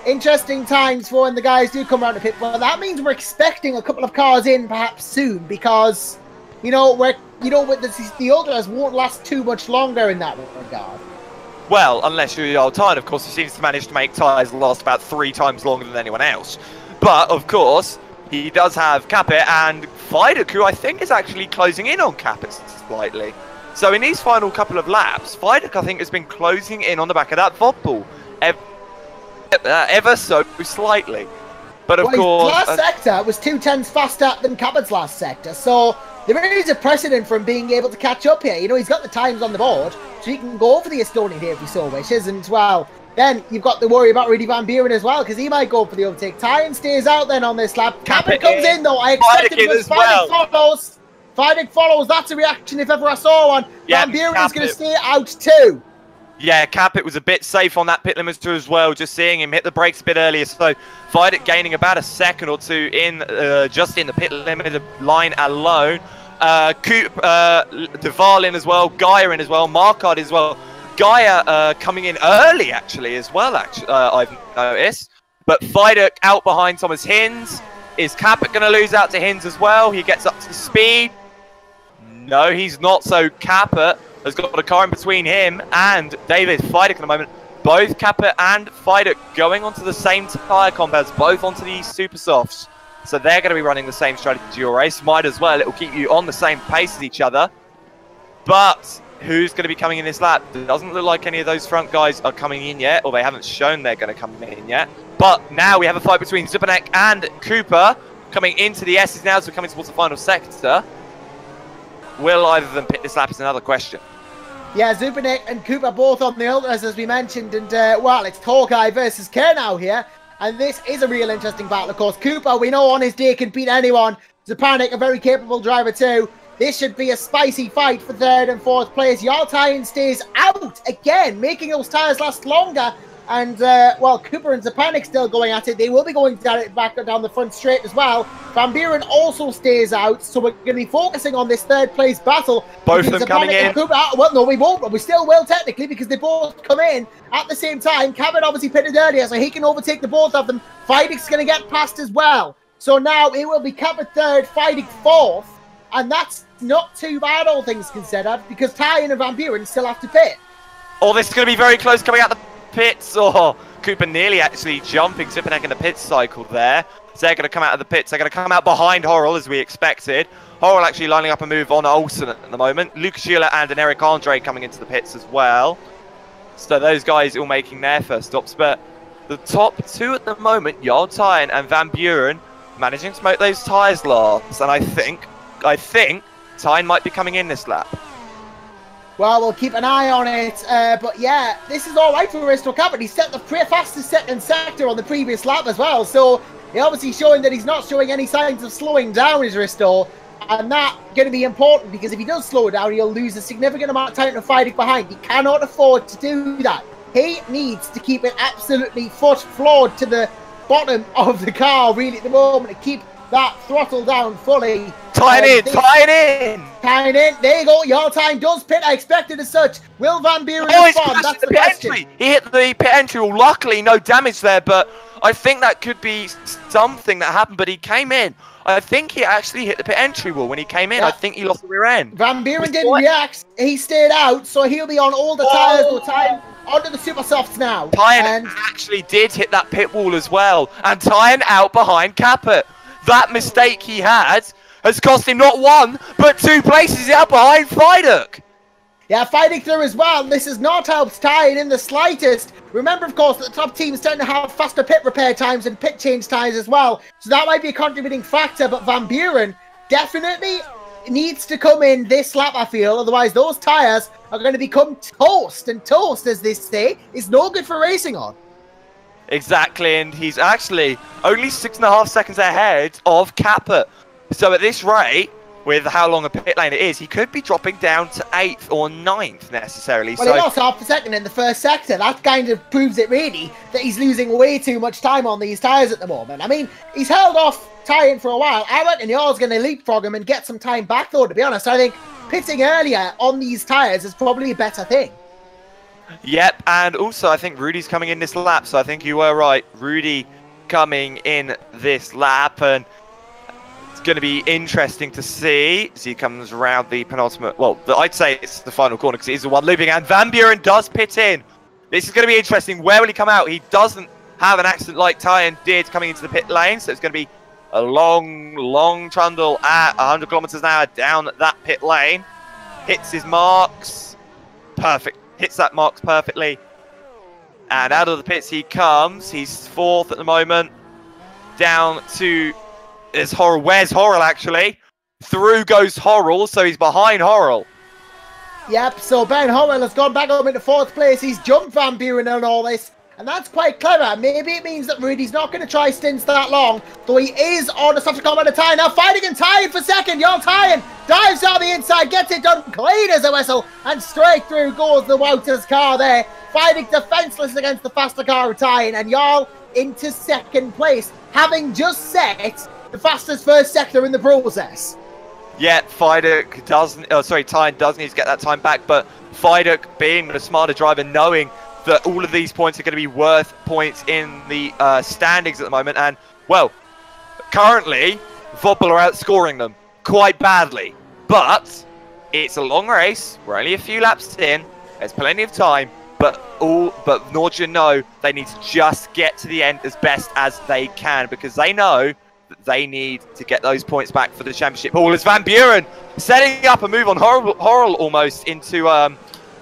interesting times for when the guys do come around to pit. Well, that means we're expecting a couple of cars in perhaps soon, because the ultras won't last too much longer in that regard. Well, unless you're the old Tyne, of course, he seems to manage to make tyres last about 3 times longer than anyone else. But, of course, he does have Capet, and Fidek, who I think is actually closing in on Capet slightly. So in these final couple of laps, Fidek, I think, has been closing in on the back of that VOD ball ever so slightly. But of course, his last sector was 2/10 faster than Cabot's last sector, so there is a precedent for him being able to catch up here. You know, he's got the times on the board, so he can go for the Estonian here if he so wishes. And, well, then you've got to worry about Rudy Van Buren as well, because he might go for the overtake. Tyan stays out then on this lap. Cabot comes in, though. I expected it was Fidek follows. Fidek follows. That's a reaction if ever I saw one. Yeah, Van Buren is going to stay out too. Yeah, Capit was a bit safe on that pit limiter as well, just seeing him hit the brakes a bit earlier. So Fidek gaining about a second or two in just in the pit limiter line alone. Coop, Duval in as well, Gaia in as well, Markard as well. Gaia coming in early actually as well, I've noticed. But Fidek out behind Thomas Hinds. Is Capit going to lose out to Hinds as well? He gets up to speed. No, he's not. So Capit has got a car in between him and David Fidek at the moment. Both Capit and Fidek going onto the same tyre compounds, both onto the super softs. So they're going to be running the same strategy or race. Might as well. It will keep you on the same pace as each other. But who's going to be coming in this lap? It doesn't look like any of those front guys are coming in yet, or they haven't shown they're going to come in yet. But now we have a fight between Zupanek and Cooper coming into the S's now as we're coming towards the final sector. Will either of them pit this lap is another question. Yeah, Zupanek and Cooper both on the ultras, as we mentioned, and well, it's Hawkeye versus Kernow here, and this is a real interesting battle. Of course, Cooper, we know on his day can beat anyone. Zupanek, a very capable driver too. This should be a spicy fight for third and fourth place. Yaltayan stays out again, making those tyres last longer. And, well, Cooper and Zupanek still going at it. They will be going back down the front straight as well. Van Buren also stays out, so we're going to be focusing on this third place battle. Both of them coming in. Cooper, well, no, we won't, but we still will technically because they both come in at the same time. Cabot obviously pitted earlier, so he can overtake the both of them. Fidek's going to get past as well. So now it will be Cabot third, Fidek fourth. And that's not too bad, all things considered, because Tyan and Van Buren still have to pit. Oh, this is going to be very close coming out the pits. Oh, Cooper nearly actually jumping Zupanek in the pit cycle there. So they're going to come out of the pits. They're going to come out behind Horrell as we expected. Horrell actually lining up a move on Olsen at the moment. Lucas Schiller and an Eric Andre coming into the pits as well. So those guys all making their first stops. But the top two at the moment, Yaltayan and Van Buren, managing to smoke those tyres last. And I think Tyan might be coming in this lap. Well, we'll keep an eye on it, but yeah, this is all right for Aristo Cabot. He set the fastest second sector on the previous lap as well, so he's obviously showing that he's not showing any signs of slowing down his Aristo, and that's going to be important because if he does slow down, he'll lose a significant amount of time to Fidek behind. He cannot afford to do that. He needs to keep it absolutely foot floored to the bottom of the car, really, at the moment, to keep that throttle down fully. Tying in. There you go. Yaltayan does pit. I expected as such. Will Van Buren respond? That's the question. He hit the pit entry. Well, luckily, no damage there, but I think that could be something that happened, but he came in. I think he actually hit the pit entry wall when he came in. Yeah. I think he lost the rear end. Van Buren didn't react. He stayed out, so he'll be on all the tyres. No time onto the super softs now. Tyan actually did hit that pit wall as well, and Tyan out behind Caput. That mistake he had has cost him not one, but 2 places out behind Fidek. Yeah, Fidek through as well. This has not helped Tyan in the slightest. Remember, of course, that the top teams tend to have faster pit repair times and pit change times as well. So that might be a contributing factor, but Van Buren definitely needs to come in this lap, I feel. Otherwise, those tyres are going to become toast. And toast, as they say, is no good for racing on. Exactly, and he's actually only 6.5 seconds ahead of Caput. So at this rate, with how long a pit lane it is, he could be dropping down to 8th or 9th necessarily. Well, he lost half a second in the first sector. That kind of proves it, really, that he's losing way too much time on these tyres at the moment. I mean, he's held off Tyan for a while. I reckon you're going to leapfrog him and get some time back, though, to be honest. I think pitting earlier on these tyres is probably a better thing. Yep, and also I think Rudy's coming in this lap, so I think you were right. Rudy coming in this lap, and it's going to be interesting to see as he comes around the penultimate, well, I'd say it's the final corner because he's the one looping, and Van Buren does pit in. This is going to be interesting. Where will he come out? He doesn't have an accident like Tyan did coming into the pit lane, so it's going to be a long, long trundle at 100 kilometers an hour down that pit lane. hits his marks. Perfect. Hits that marks perfectly. And out of the pits he comes. He's 4th at the moment. Down to... Is Horrell. Where's Horrell, actually? Through goes Horrell, so he's behind Horrell. Yep, so Ben Horrell has gone back up into 4th place. He's jumped Van Buren and all this. And that's quite clever. Maybe it means that Rudy's not going to try stints that long. Though he is on a subject combat tie. Now fighting and tying for 2nd. You're tying. Dives down the inside. Gets it done clean as a whistle. And straight through goes the Wouters car there. Fighting defenseless against the faster car of tying. And y'all into 2nd place. Having just set the fastest first sector in the process. Yeah, Fiduk doesn't... Oh, sorry, Tyne does need to get that time back. But Fiduk, being the smarter driver, knowing that all of these points are going to be worth points in the standings at the moment. And, well, currently, Voppel are outscoring them quite badly. But it's a long race. We're only a few laps in. There's plenty of time. But Norgia know they need to just get to the end as best as they can. Because they know that they need to get those points back for the championship. Paul is Van Buren setting up a move on Horrell almost into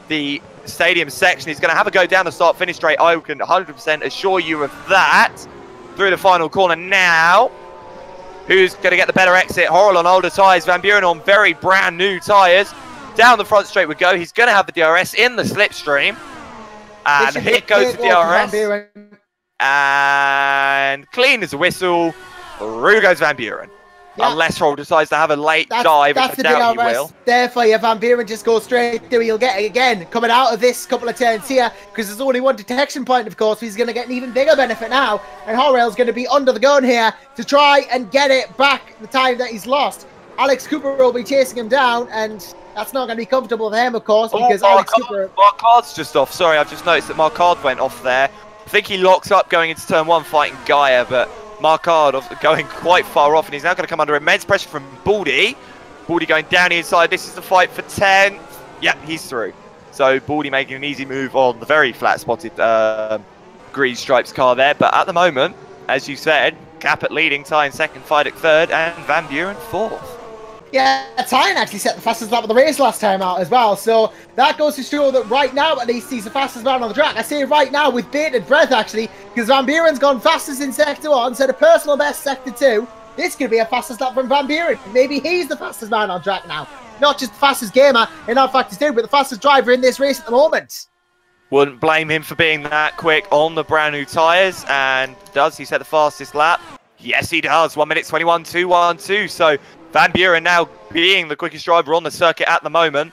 the stadium section. He's going to have a go down the start-finish straight. I can 100% assure you of that. Through the final corner now. Who's going to get the better exit? Horrell on older tyres. Van Buren on very brand new tyres. Down the front straight we go. He's going to have the DRS in the slipstream. And here goes the DRS. And clean as a whistle. Through goes Van Buren. Yeah. Unless Horrell decides to have a late dive, which I doubt he will. There for you, Van Buren just goes straight through. He'll get it again coming out of this couple of turns here, because there's only one detection point, of course. He's going to get an even bigger benefit now, and Horrell's going to be under the gun here to try and get it back the time that he's lost. Alex Cooper will be chasing him down, and that's not going to be comfortable for him, of course, because Alex Cooper... Marcard's just off. Sorry, I've just noticed that Marcard went off there. I think he locks up going into turn 1 fighting Gaia, but Marcard going quite far off, and he's now going to come under immense pressure from Baldy. Baldy going down the inside. This is the fight for 10th. Yeah, he's through. So Baldy making an easy move on the very flat-spotted green stripes car there. But at the moment, as you said, Capet leading, Tyne 2nd, Fiduk 3rd, and Van Buren 4th. Yeah, Tyne actually set the fastest lap of the race last time out as well, so that goes to show that right now, at least, he's the fastest man on the track. I say right now with bated breath, actually, because Van Buren's gone fastest in Sector 1, set a personal best Sector 2. This could be a fastest lap from Van Buren. Maybe he's the fastest man on track now. Not just the fastest gamer in rFactor's team, but the fastest driver in this race at the moment. Wouldn't blame him for being that quick on the brand new tyres, and does he set the fastest lap? Yes, he does. 1 minute 21.212. So Van Buren now being the quickest driver on the circuit at the moment.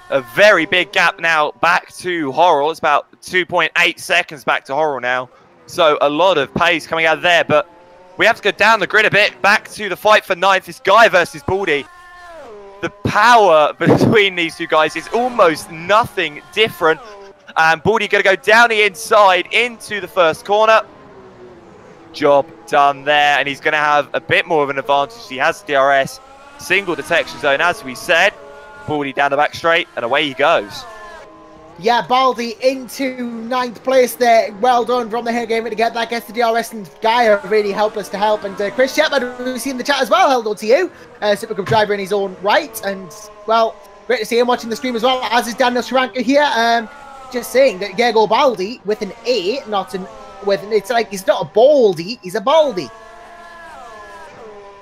A very big gap now back to Horrell. It's about 2.8 seconds back to Horrell now. So a lot of pace coming out of there. But we have to go down the grid a bit. Back to the fight for 9th. This Guy versus Baldy. The power between these two guys is almost nothing different. And Baldy going to go down the inside into the first corner. Job done there, and he's going to have a bit more of an advantage. He has DRS, single detection zone, as we said. Baldy down the back straight, and away he goes. Yeah, Baldy into 9th place there. Well done from the hair game to get that. Gets the DRS, and Guy are really helpless to help. And Chris Shepard, we've seen in the chat as well, held on to you. Supergroup driver in his own right, and well, great to see him watching the stream as well, as is Daniel Sharanka here. Just saying that Diego Baldi with an A, not an... it's like he's not a baldy, he's a baldy.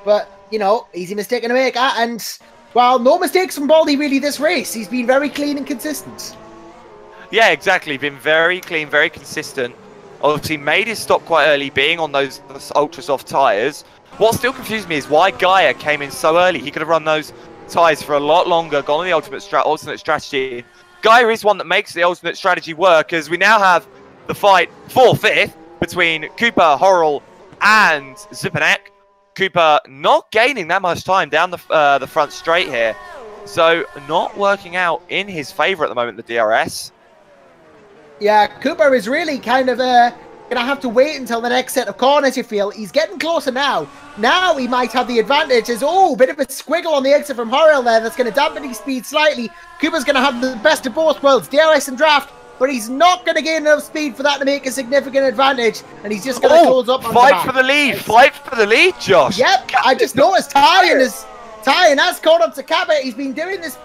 But, you know, easy mistake to make, and, well, no mistakes from Baldy really this race. He's been very clean and consistent. Yeah, exactly. Been very clean, very consistent. Obviously made his stop quite early, being on those ultra soft tyres. What still confused me is why Gaia came in so early. He could have run those tyres for a lot longer, gone on the alternate strategy. Gaia is one that makes the alternate strategy work, as we now have the fight for 5th between Cooper, Horrell, and Zipanek. Cooper not gaining that much time down the front straight here. So not working out in his favour at the moment, the DRS. Yeah, Cooper is really kind of going to have to wait until the next set of corners, you feel. He's getting closer now. Now he might have the advantage. There's, oh, a bit of a squiggle on the exit from Horrell there. That's going to dampen his speed slightly. Cooper's going to have the best of both worlds, DRS and draft. But he's not going to gain enough speed for that to make a significant advantage. And he's just going to close up on the back. Fight for the lead. Fight for the lead, Josh. Yep, I just noticed Tyan has caught up to Cabot. He's been doing this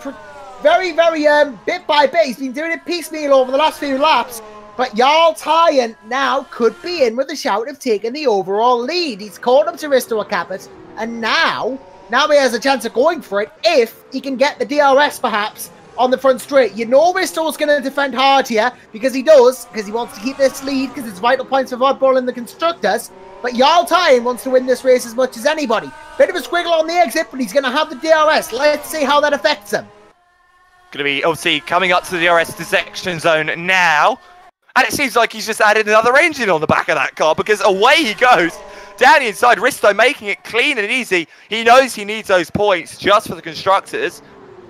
very, very, bit by bit. He's been doing it piecemeal over the last few laps. But Jarl Tyan now could be in with a shout of taking the overall lead. He's caught up to Risto Caput, and now he has a chance of going for it if he can get the DRS perhaps on the front straight. You know Risto's going to defend hard here because he wants to keep this lead because it's vital points for Vodball and the constructors. But Jarl Tyan wants to win this race as much as anybody. Bit of a squiggle on the exit, but he's going to have the DRS. Let's see how that affects him. Going to be obviously coming up to the DRS dissection zone now. And it seems like he's just added another engine on the back of that car because away he goes. Down the inside, Risto making it clean and easy. He knows he needs those points just for the constructors.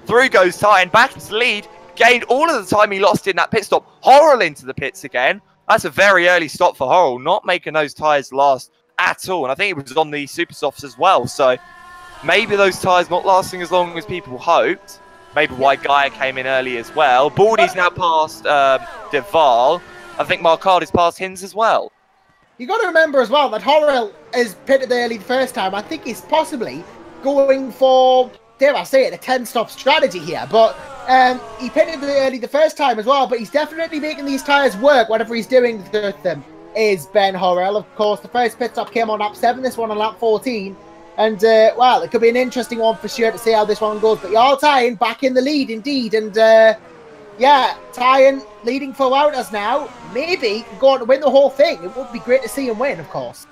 Through goes Tyan, back into the lead. Gained all of the time he lost in that pit stop. Horrell into the pits again. That's a very early stop for Horrell, not making those tyres last at all. And I think it was on the super softs as well. So maybe those tyres not lasting as long as people hoped. Maybe why Gaia came in early as well. Baldy's now past Deval. I think Marcard is past Hinz as well. You got to remember as well that Horrell is pitted early the first time. I think he's possibly going for, dare I say it, a 10-stop strategy here. But he pitted early the first time as well. But he's definitely making these tyres work, whatever he's doing with them, is Ben Horrell. Of course, the first pit stop came on lap 7, this one on lap 14. And, well, it could be an interesting one for sure to see how this one goes. But Jarl Tyan back in the lead indeed. And, yeah, Tyan leading for Wouters now. Maybe can go on to win the whole thing. It would be great to see him win, of course.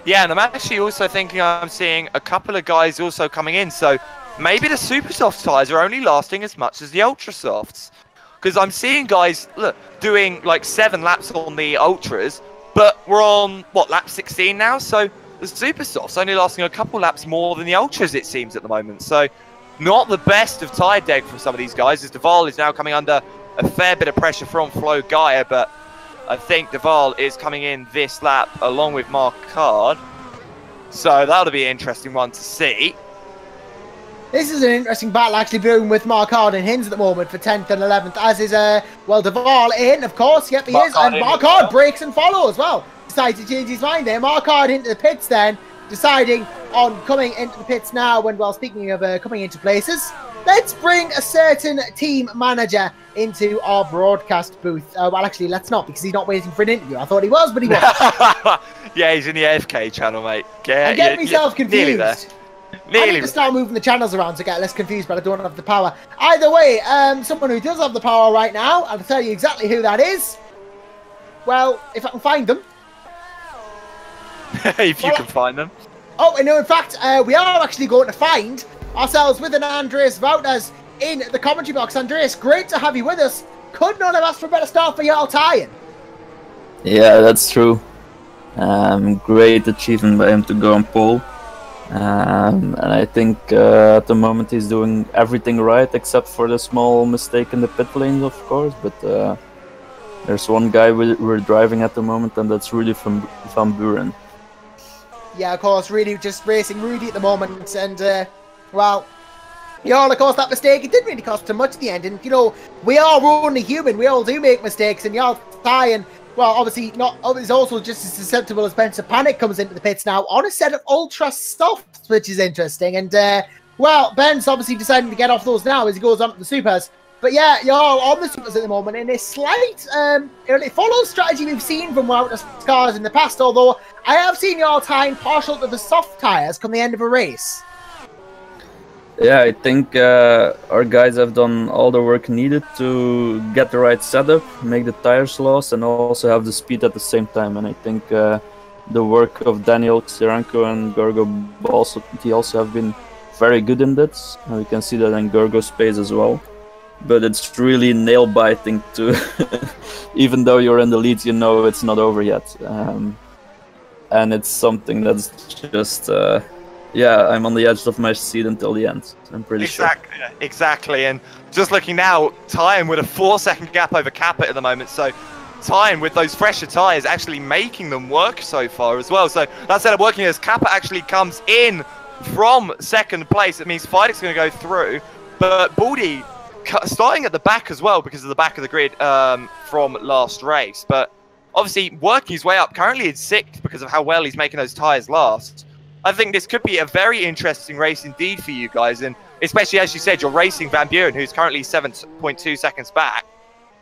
Yeah, and I'm actually also thinking I'm seeing a couple of guys also coming in. So maybe the super soft tyres are only lasting as much as the ultra softs. Because I'm seeing guys, look, doing like 7 laps on the ultras. But we're on, what, lap 16 now? So the super softs only lasting a couple laps more than the ultras, it seems, at the moment. So not the best of tyre deck from some of these guys, as Deval is now coming under a fair bit of pressure from Flo Gaia, but I think Deval is coming in this lap along with Marcard. So that'll be an interesting one to see. This is an interesting battle actually brewing with Marcard and Hinz at the moment for 10th and 11th, as is, well, Deval in, of course, yep, he is, and Marcard breaks and follows as well. Decides to change his mind there. Marcard into the pits then, deciding on coming into the pits now. When, well, speaking of coming into places, let's bring a certain team manager into our broadcast booth. Well, actually, let's not, because he's not waiting for an interview. I thought he was, but he wasn't. Yeah, he's in the AFK channel, mate. Yeah, I'm getting myself confused. Nearly there. Nearly. I need to start moving the channels around to get less confused, but I don't have the power. Either way, someone who does have the power right now, I'll tell you exactly who that is. Well, if I can find them. If you can find them. Oh, and no, in fact, we are actually going to find ourselves with an Andreas Wouters in the commentary box. Andreas, great to have you with us. Could not have asked for a better start for Jarl Tyan. Yeah, that's true. Great achievement by him to go on pole. And I think at the moment he's doing everything right, except for the small mistake in the pit lanes, of course. But there's one guy we're driving at the moment, and that's Rudy Van Buren. Yeah, of course, really just racing Rudy at the moment. And, well, Jarl, of course, that mistake, it didn't really cost him much in the end. And, you know, we are only human. We all do make mistakes. And Jarl Tyan, well, obviously, he's also just as susceptible as Spencer Panic comes into the pits now on a set of ultra softs, which is interesting. And, well, Ben's obviously deciding to get off those now as he goes on to the supers. But yeah, Jarl on the supers at the moment in a slight, it follows strategy we've seen from Wouters cars in the past, although I have seen Jarl Tyan partial to the soft tyres come the end of a race. Yeah, I think our guys have done all the work needed to get the right setup, make the tires last, and also have the speed at the same time. And I think the work of Daniel Xiranko and Gorgo also have been very good in this. And we can see that in Gorgo's pace as well. But it's really nail-biting to, even though you're in the lead, you know it's not over yet. And it's something that's just, yeah, I'm on the edge of my seat until the end, I'm pretty sure. Exactly, and just looking now, Tyan with a 4-second gap over Caput at the moment, so Tyan with those fresher tyres actually making them work so far as well. So that setup working as Caput actually comes in from second place. It means Fidek's going to go through, but Baldy starting at the back as well because of the back of the grid from last race. But obviously working his way up, currently in 6th because of how well he's making those tyres last. I think this could be a very interesting race indeed for you guys. And especially as you said, you're racing Van Buren, who's currently 7.2 seconds back.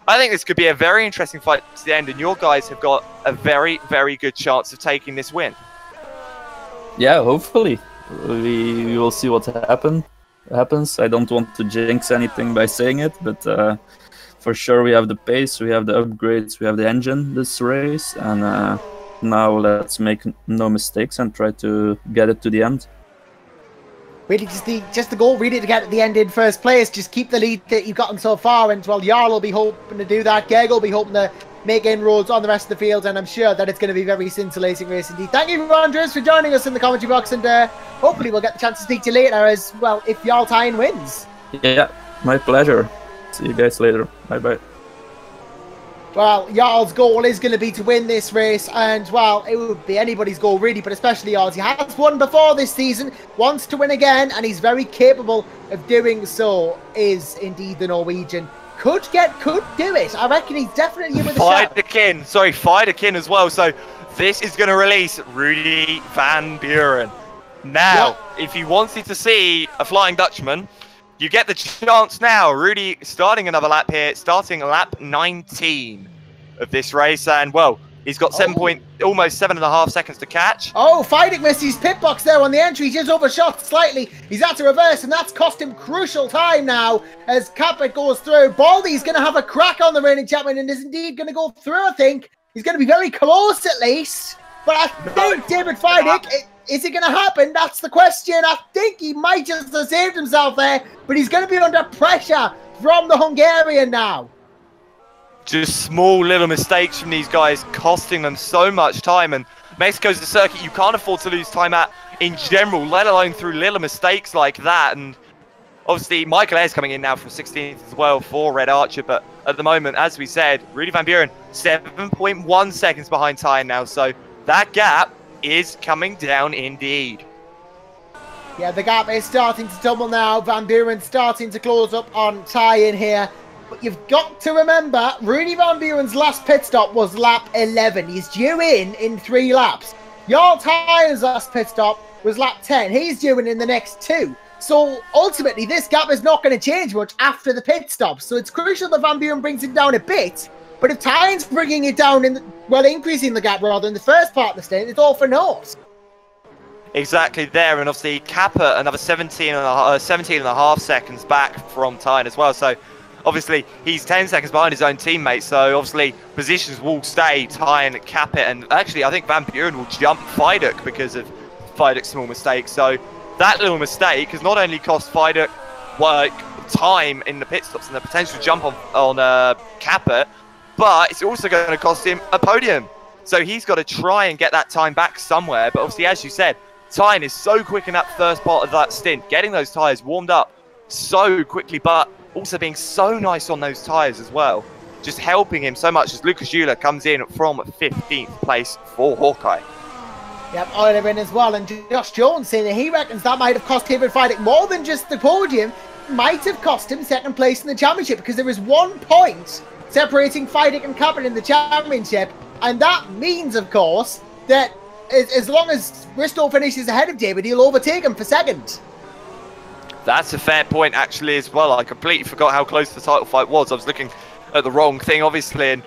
I think this could be a very interesting fight to the end, and your guys have got a very, very good chance of taking this win. Yeah, hopefully. We will see what happens. I don't want to jinx anything by saying it, but for sure we have the pace, we have the upgrades, we have the engine this race, and now let's make no mistakes and try to get it to the end. Really, just the goal really to get at the end in first place. Just keep the lead that you've gotten so far, and well, Jarl will be hoping to do that. Gergo will be hoping to make inroads on the rest of the field, and I'm sure that it's going to be very scintillating race indeed. Thank you, Andres, for joining us in the commentary box, and hopefully we'll get the chance to speak to you later as well if Jarl Tyne wins. Yeah, my pleasure. See you guys later. Bye-bye. Well, Jarl's goal is going to be to win this race, and well, it would be anybody's goal really, but especially Jarl's. He has won before this season, wants to win again, and he's very capable of doing so, is indeed the Norwegian. Could do it. I reckon he's definitely in with a shot. Fidekin as well, so this is going to release Rudy Van Buren. Now, if you wanted to see a Flying Dutchman, you get the chance now. Rudy starting another lap here, starting lap 19 of this race, and well, he's got almost 7.5 seconds to catch. Oh, Fidek missed his pit box there on the entry. He just overshot slightly. He's had to reverse, and that's cost him crucial time now as Capet goes through. Baldy's going to have a crack on the reigning champion and is indeed going to go through, I think. He's going to be very close at least. But I think David Fidek, is it going to happen? That's the question. I think he might just have saved himself there, but he's going to be under pressure from the Hungarian now. Just small little mistakes from these guys costing them so much time, and Mexico's the circuit you can't afford to lose time at in general, let alone through little mistakes like that. And obviously Michael Ayres coming in now from 16th as well for Red Archer, but at the moment, as we said, Rudy Van Buren 7.1 seconds behind Tyne now, so that gap is coming down indeed. Yeah, the gap is starting to double now. Van Buren starting to close up on Tyne here. But you've got to remember, Rudy Van Buren's last pit stop was lap 11. He's due in 3 laps. Jarl Tyne's last pit stop was lap 10. He's due in the next 2. So ultimately, this gap is not going to change much after the pit stop. So it's crucial that Van Buren brings it down a bit. But if Tyne's bringing it down, increasing the gap rather in the first part of the stint, it's all for naught. Exactly there, and obviously Kappa another 17.5 seconds back from Tyne as well. So obviously he's 10 seconds behind his own teammate. So obviously positions will stay Tyne, Kappa, and actually I think Van Buren will jump Fidek because of Fidek's small mistake. So that little mistake has not only cost Fidek time in the pit stops and the potential jump on Kappa, but it's also going to cost him a podium. So he's got to try and get that time back somewhere. But obviously, as you said, Tyne is so quick in that first part of that stint, getting those tyres warmed up so quickly, but also being so nice on those tyres as well. Just helping him so much as Lucas Euler comes in from 15th place for Hawkeye. Yep, Euler in as well. And Josh Jones saying that he reckons that might have cost David Fidek more than just the podium. Might have cost him 2nd place in the championship because there is 1 point separating Fidek and Kappa in the championship, and that means, of course, that as long as Bristow finishes ahead of David, he'll overtake him for 2nd. That's a fair point, actually, as well. I completely forgot how close the title fight was. I was looking at the wrong thing, obviously, and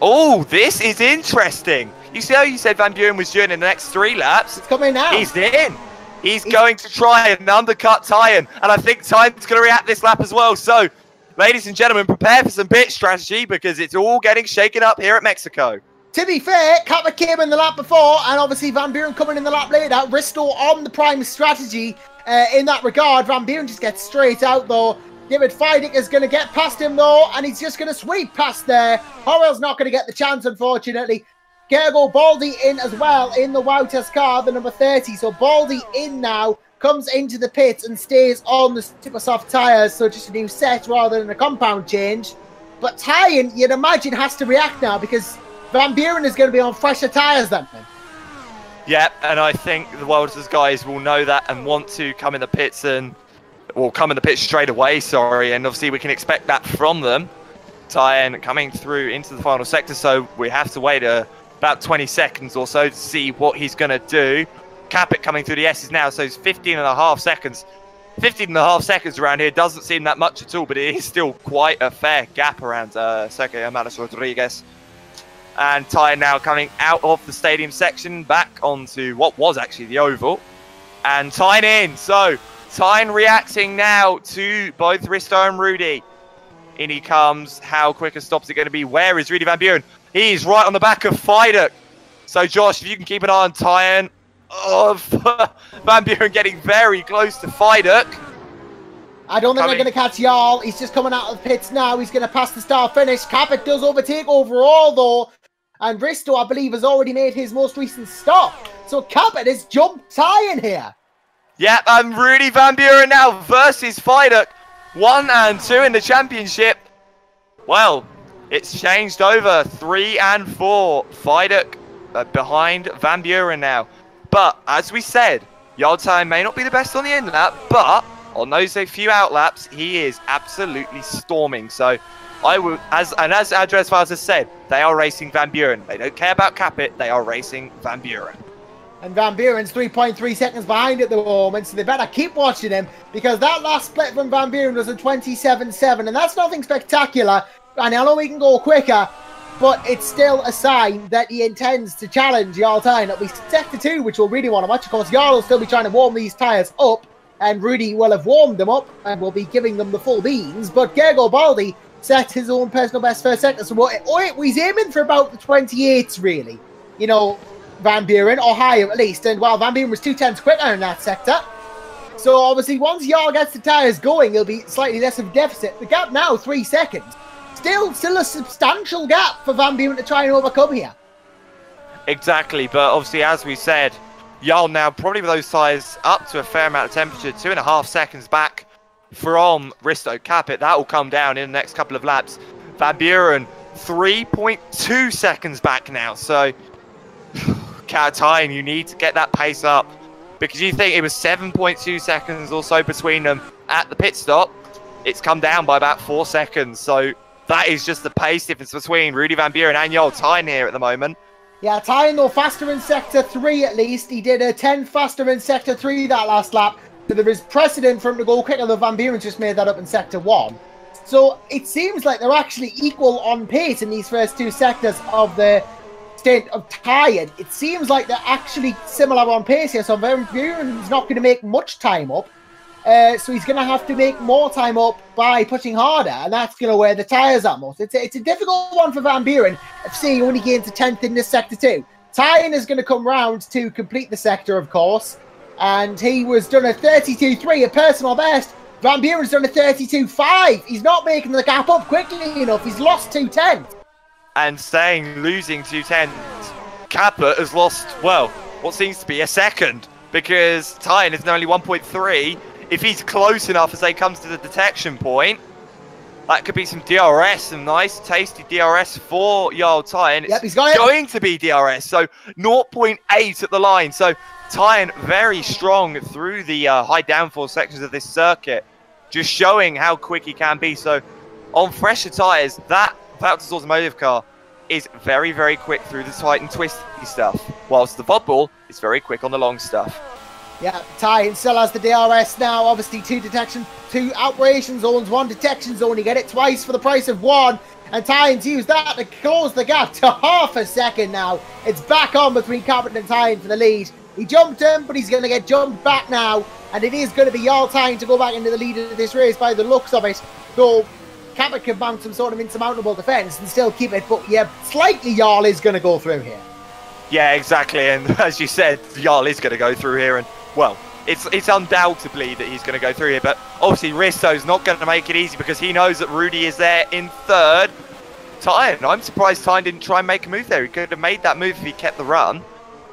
oh, this is interesting. You see how you said Van Buren was doing in the next 3 laps? It's coming now. He's in. He's going to try and undercut Tyne, and I think Tyne's going to react this lap as well. So, ladies and gentlemen, prepare for some pit strategy because it's all getting shaken up here at Mexico. To be fair, Kappa came in the lap before, and obviously Van Buren coming in the lap later. Risto on the prime strategy in that regard. Van Buren just gets straight out, though. David Fidek is going to get past him, though, and he's just going to sweep past there. Horrell's not going to get the chance, unfortunately. Gergo Baldy in as well in the Wouters car, the number 30. So Baldy in now, comes into the pits and stays on the super soft tyres, so just a new set rather than a compound change. But Tyne, you'd imagine, has to react now because Van Buren is going to be on fresher tyres then. Yeah, and I think the Welders guys will know that and want to come in the pits straight away, sorry, and obviously we can expect that from them. Tyne coming through into the final sector, so we have to wait about 20 seconds or so to see what he's going to do. Capit coming through the S's now, so it's 15.5 seconds 15.5 seconds around here doesn't seem that much at all, but it is still quite a fair gap around Sergio Hermanos Rodriguez. And Ty now coming out of the stadium section back onto what was actually the oval. And Tyne in. So Tyne reacting now to both Risto and Rudy. In he comes. How quick a stop is it going to be? Where is Rudy Van Buren? He's right on the back of Fidek. So Josh, if you can keep an eye on Tyne. Van Buren getting very close to Fidek. I don't think they're going to catch Jarl. He's just coming out of the pits now. He's going to pass the start finish. Capit does overtake overall, though. And Risto, I believe, has already made his most recent stop. So Capit has jumped Ty in here. Yep, and Rudy Van Buren now versus Fidek. 1 and 2 in the championship. Well, it's changed over. 3 and 4. Fidek behind Van Buren now. But, as we said, Jarl may not be the best on the in lap, but on those few out laps, he is absolutely storming. So, I would, as Andres Vaz has said, they are racing Van Buren. They don't care about Capit, they are racing Van Buren. And Van Buren's 3.3 seconds behind at the moment, so they better keep watching him, because that last split from Van Buren was a 27.7, and that's nothing spectacular, and I know he can go quicker, but it's still a sign that he intends to challenge Jarl Tyne. It'll be Sector 2, which we'll really want to watch. Of course, Jarl will still be trying to warm these tyres up, and Rudy will have warmed them up, and will be giving them the full beans, but Gergo Baldi set his own personal best first sector, so he's aiming for about the 28s, really. You know, Van Buren, or higher at least, and while Van Buren was 2/10 quicker in that sector. So obviously once Jarl gets the tyres going, it'll be slightly less of a deficit. The gap now, 3 seconds. Still a substantial gap for Van Buren to try and overcome here. Exactly, but obviously as we said, Jarl now probably with those tyres up to a fair amount of temperature, 2.5 seconds back from Risto Capit. That will come down in the next couple of laps. Van Buren 3.2 seconds back now, so Tyne, you need to get that pace up, because you think it was 7.2 seconds or so between them at the pit stop. It's come down by about 4 seconds, so that is just the pace difference between Rudy Van Buren and Jarl Tyne here at the moment. Yeah, Tyne though faster in Sector 3 at least. He did a 10 faster in Sector 3 that last lap, so there is precedent for him to go quicker, though Van Buren just made that up in Sector 1. So it seems like they're actually equal on pace in these first 2 sectors of the stint of tired. It seems like they're actually similar on pace here, so Van Buren's not going to make much time up. So he's going to have to make more time up by pushing harder, and that's going to wear the tyres out most. It's a difficult one for Van Buren, FC he only gains a 10th in this Sector 2. Tyne is going to come round to complete the sector, of course, and he was done a 32.3, a personal best. Van Buren's done a 32.5. He's not making the gap up quickly enough. He's lost 2 tenths. And losing 2 tenths, Capit has lost, well, what seems to be a second, because Tyne is only 1.3. If he's close enough as they comes to the detection point, that could be some DRS, some nice tasty DRS for Jarl Tyne. Yep, he's got it. Going to be DRS, so 0.8 at the line. So Tyne very strong through the high downforce sections of this circuit, just showing how quick he can be. So on fresher tyres, that Valtters Automotive car is very, very quick through the tight and twisty stuff, whilst the Vodball is very quick on the long stuff. Yeah, Tyne still has the DRS now. Obviously, 2 operation zones, 1 detection zone. You get it twice for the price of 1. And Tyne's used that to close the gap to half a second now. It's back on between Capit and Tyne for the lead. He jumped him, but he's going to get jumped back now. And it is going to be Jarl Tyne to go back into the lead of this race by the looks of it. Though Capit can mount some sort of insurmountable defence and still keep it. But yeah, slightly Jarl is going to go through here. Yeah, exactly. And as you said, Jarl is going to go through here. And well, it's undoubtedly that he's going to go through here, but obviously Risto's not going to make it easy because he knows that Rudy is there in 3rd. Tyne, I'm surprised Tyne didn't try and make a move there. He could have made that move if he kept the run.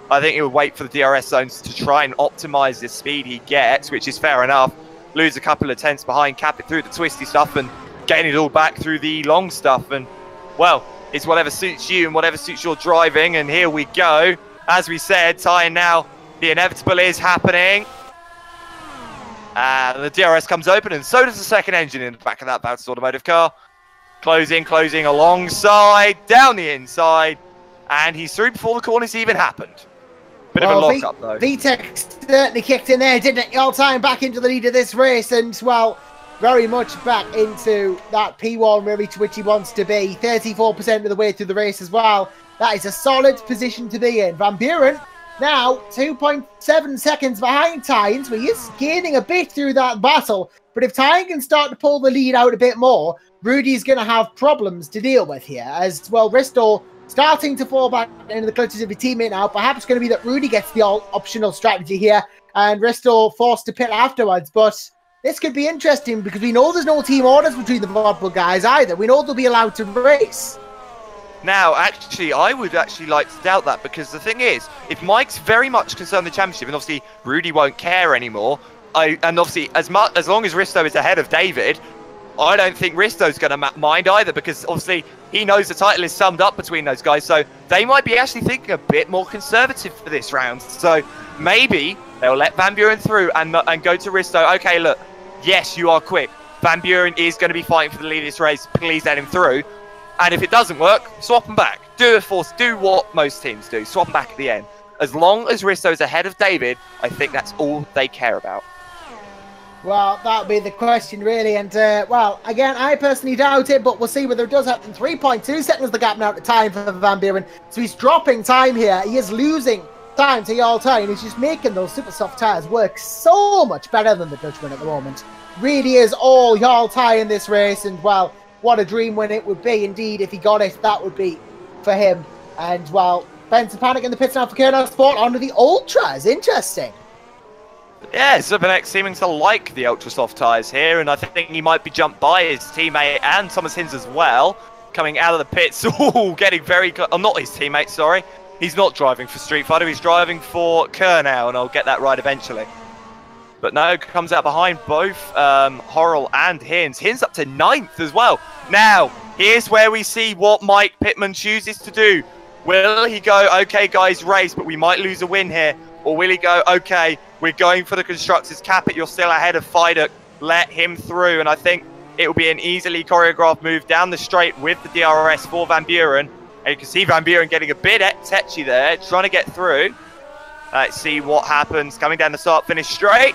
I think he would wait for the DRS zones to try and optimise the speed he gets, which is fair enough. Lose a couple of tenths behind Capit through the twisty stuff and gain it all back through the long stuff. And, well, it's whatever suits you and whatever suits your driving. And here we go. As we said, Tyne now, the inevitable is happening. And the DRS comes open, and so does the second engine in the back of that Valtters Automotive car. Closing alongside, down the inside. And he's through before the corners even happened. Bit of a lock-up, though. VTech certainly kicked in there, didn't it? All time back into the lead of this race, and, well, very much back into that P1 which he wants to be. 34% of the way through the race as well. That is a solid position to be in. Van Buren now 2.7 seconds behind Tyne, so he is gaining a bit through that battle. But if Tyne can start to pull the lead out a bit more, Rudy's going to have problems to deal with here. As well, Risto starting to fall back into the clutches of his teammate now. Perhaps it's going to be that Rudy gets the all-optional strategy here, and Risto forced to pit afterwards. But this could be interesting because we know there's no team orders between the Vodbull guys either. We know they'll be allowed to race. Now, actually, I would actually like to doubt that, because the thing is, if Mike's very much concerned with the championship, and obviously Rudy won't care anymore, and obviously as long as Risto is ahead of David, I don't think Risto's going to mind either, because obviously he knows the title is summed up between those guys, so they might be actually thinking a bit more conservative for this round. So maybe they'll let Van Buren through and go to Risto. Okay, look, yes, you are quick. Van Buren is going to be fighting for the lead of this race. Please let him through. And if it doesn't work, swap them back. Do what most teams do. Swap them back at the end. As long as Risto's ahead of David, I think that's all they care about. Well, that'll be the question, really. And, well, again, I personally doubt it, but we'll see whether it does happen. 3.2 seconds the gap now to time for Van Buren. So he's dropping time here. He is losing time to Jarl Tyne. He's just making those super soft tyres work so much better than the Dutchman at the moment. Really is all Jarl Tyne in this race. And, well, what a dream win it would be. Indeed, if he got it, that would be for him. And, well, Benson Panic in the pits now for Kernow Sport onto the Ultras. Interesting. Yeah, Zubanek seeming to like the ultra soft tyres here, and I think he might be jumped by his teammate and Thomas Hinz as well, coming out of the pits. Ooh, getting very close. Oh, not his teammate, sorry. He's not driving for Street Fighter, he's driving for Kernow, and I'll get that right eventually. But no, comes out behind both Horrell and Hinz. Hinz up to 9th as well. Now, here's where we see what Mike Pittman chooses to do. Will he go, okay guys, race, but we might lose a win here? Or will he go, okay, we're going for the constructors, cap it, you're still ahead of Fiduk, let him through. And I think it will be an easily choreographed move down the straight with the DRS for Van Buren. And you can see Van Buren getting a bit tetchy there, trying to get through. Let's see what happens, coming down the start-finish straight.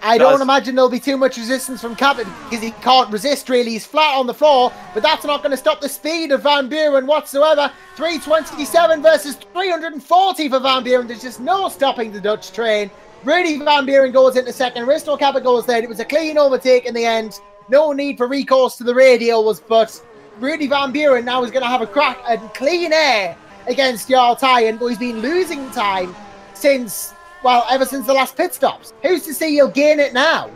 I don't imagine there'll be too much resistance from Captain because he can't resist really. He's flat on the floor, but that's not going to stop the speed of Van Buren whatsoever. 327 versus 340 for Van Buren. There's just no stopping the Dutch train. Rudy Van Buren goes into second. Risto Kappa goes third. It was a clean overtake in the end. No need for recourse to the radials, but Rudy Van Buren now is going to have a crack at clean air against Jarl Tyne, but he's been losing time since, well, ever since the last pit stops. Who's to say he'll gain it now?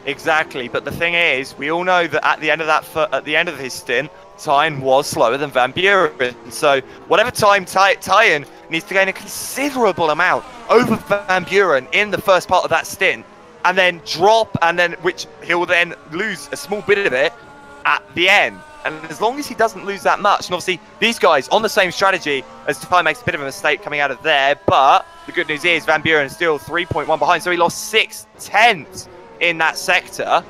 Exactly, but the thing is, we all know that at the end of his stint, Tyne was slower than Van Buren. So whatever time Tyne needs to gain a considerable amount over Van Buren in the first part of that stint, and then drop, and then which he'll then lose a small bit of it at the end. And as long as he doesn't lose that much, and obviously these guys on the same strategy, as Tyne makes a bit of a mistake coming out of there, but the good news is Van Buren is still 3.1 behind, so he lost 6/10 in that sector.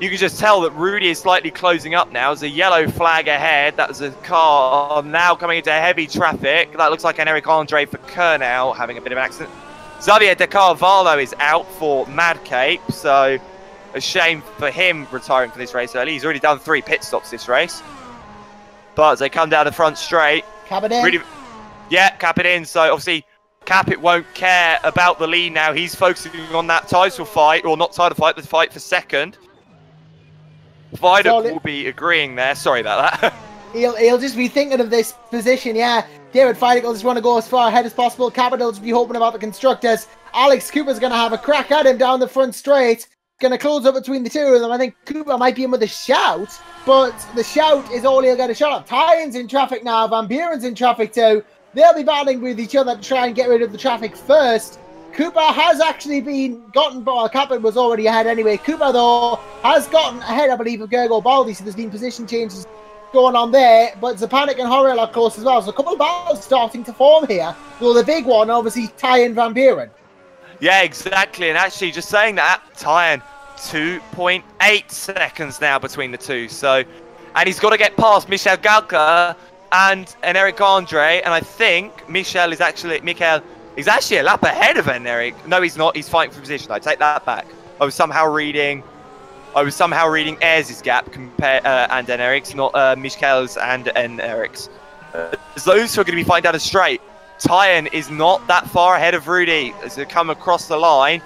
You can just tell that Rudy is slightly closing up now. There's a yellow flag ahead. That was a car now coming into heavy traffic. That looks like an Eric Andre for Kernow having a bit of an accident. Xavier De Carvalho is out for Mad Cape, so a shame for him retiring for this race early. He's already done 3 pit stops this race. But as they come down the front straight, Cap it in. Rudy, yeah, cap it in. So obviously Capit won't care about the lead now. He's focusing on that title fight, or not title fight, but the fight for second. Viduk will be agreeing there. Sorry about that. He'll just be thinking of this position, yeah. David Viduk will just want to go as far ahead as possible. Capit will just be hoping about the constructors. Alex Cooper's going to have a crack at him down the front straight. Going to close up between the two of them. I think Cooper might be in with a shout, but the shout is all he'll get a shot at. Tyne's in traffic now. Van Buren's in traffic too. They'll be battling with each other to try and get rid of the traffic first. Cooper has actually well, Capit was already ahead anyway. Cooper, though, has gotten ahead, I believe, of Gergo Baldi, so there's been position changes going on there. But Zapanik and Horrell are close as well, so a couple of battles starting to form here. Well, the big one, obviously, Tyne Van Buren. Yeah, exactly. And actually, just saying that, Tyne, 2.8 seconds now between the two. So, and he's got to get past Michel Galka and Eric Andre, and I think Michael is actually a lap ahead of Eric. No, he's not. He's fighting for position. I take that back. I was somehow reading Ayres' gap and Eric's, not Michael's and Eric's. Those who are going to be fighting down the straight. Tyan is not that far ahead of Rudy as they come across the line.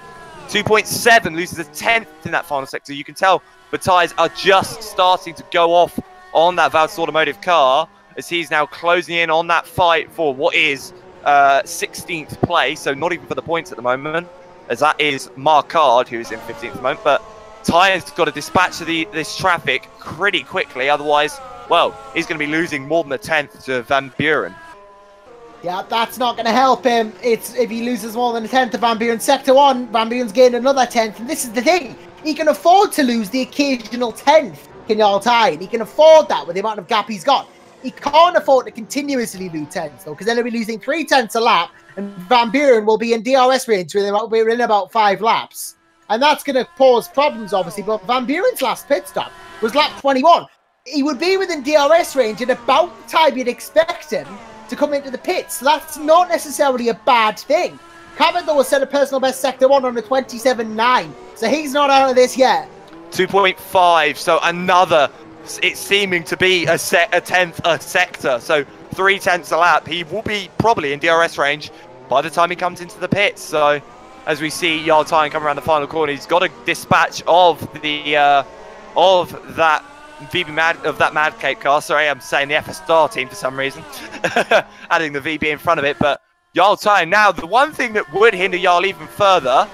2.7 loses a 10th in that final sector. You can tell the tyres are just starting to go off on that Valtis Automotive car as he's now closing in on that fight for what is 16th place. So not even for the points at the moment, as that is Marcard, who is in 15th at the moment. But Tyan's got to dispatch this traffic pretty quickly. Otherwise, well, he's going to be losing more than a 10th to Van Buren. Yeah, that's not going to help him. It's if he loses more than a 10th to Van Buren. Sector 1, Van Buren's gained another 10th. And this is the thing. He can afford to lose the occasional 10th, Kenyatta Tyan. He can afford that with the amount of gap he's got. He can't afford to continuously lose 10ths, though, because then he'll be losing 3 tenths a lap. And Van Buren will be in DRS range within about 5 laps. And that's going to cause problems, obviously. But Van Buren's last pit stop was lap 21. He would be within DRS range at about the time you'd expect him to come into the pits. So that's not necessarily a bad thing. Cabot, though, has set a personal best sector 1 on a 27.9. So he's not out of this yet. 2.5. So another, it's seeming to be a 10th a sector. So 3 tenths a lap. He will be probably in DRS range by the time he comes into the pits. So as we see Jarl Tyan come around the final corner, he's got a dispatch of that Mad Cape car. Sorry, I'm saying the FSR team for some reason, adding the VB in front of it. But Jarl Tyan, now the one thing that would hinder Jarl even further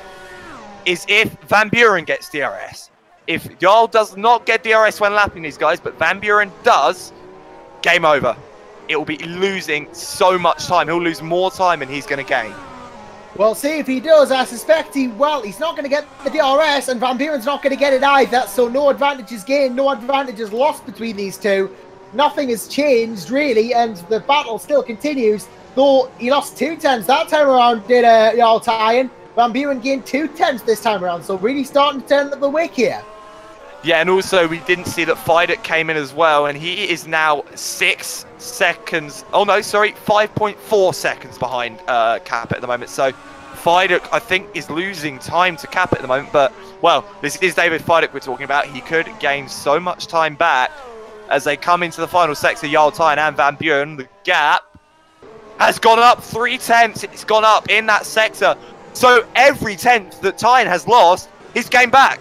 is if Van Buren gets DRS. If Jarl does not get DRS when lapping these guys, but Van Buren does, game over. It will be losing so much time. He'll lose more time than he's going to gain. Well, see if he does. I suspect he's not going to get the DRS, and Van Buren's not going to get it either. So no advantages gained, no advantages lost between these two. Nothing has changed, really, and the battle still continues. Though he lost 2 tenths that time around, did Jarl Tyan. Van Buren gained 2 tenths this time around, so really starting to turn up the wick here. Yeah, and also we didn't see that Fidek came in as well, and he is now 6 seconds. Oh no, sorry, 5.4 seconds behind Cap at the moment. So Fidek, I think, is losing time to Cap at the moment. But well, this is David Fidek we're talking about. He could gain so much time back as they come into the final sector. Jarl Tyan and Van Buren, the gap has gone up 3 tenths. It's gone up in that sector. So every 10th that Tyan has lost, he's gained back.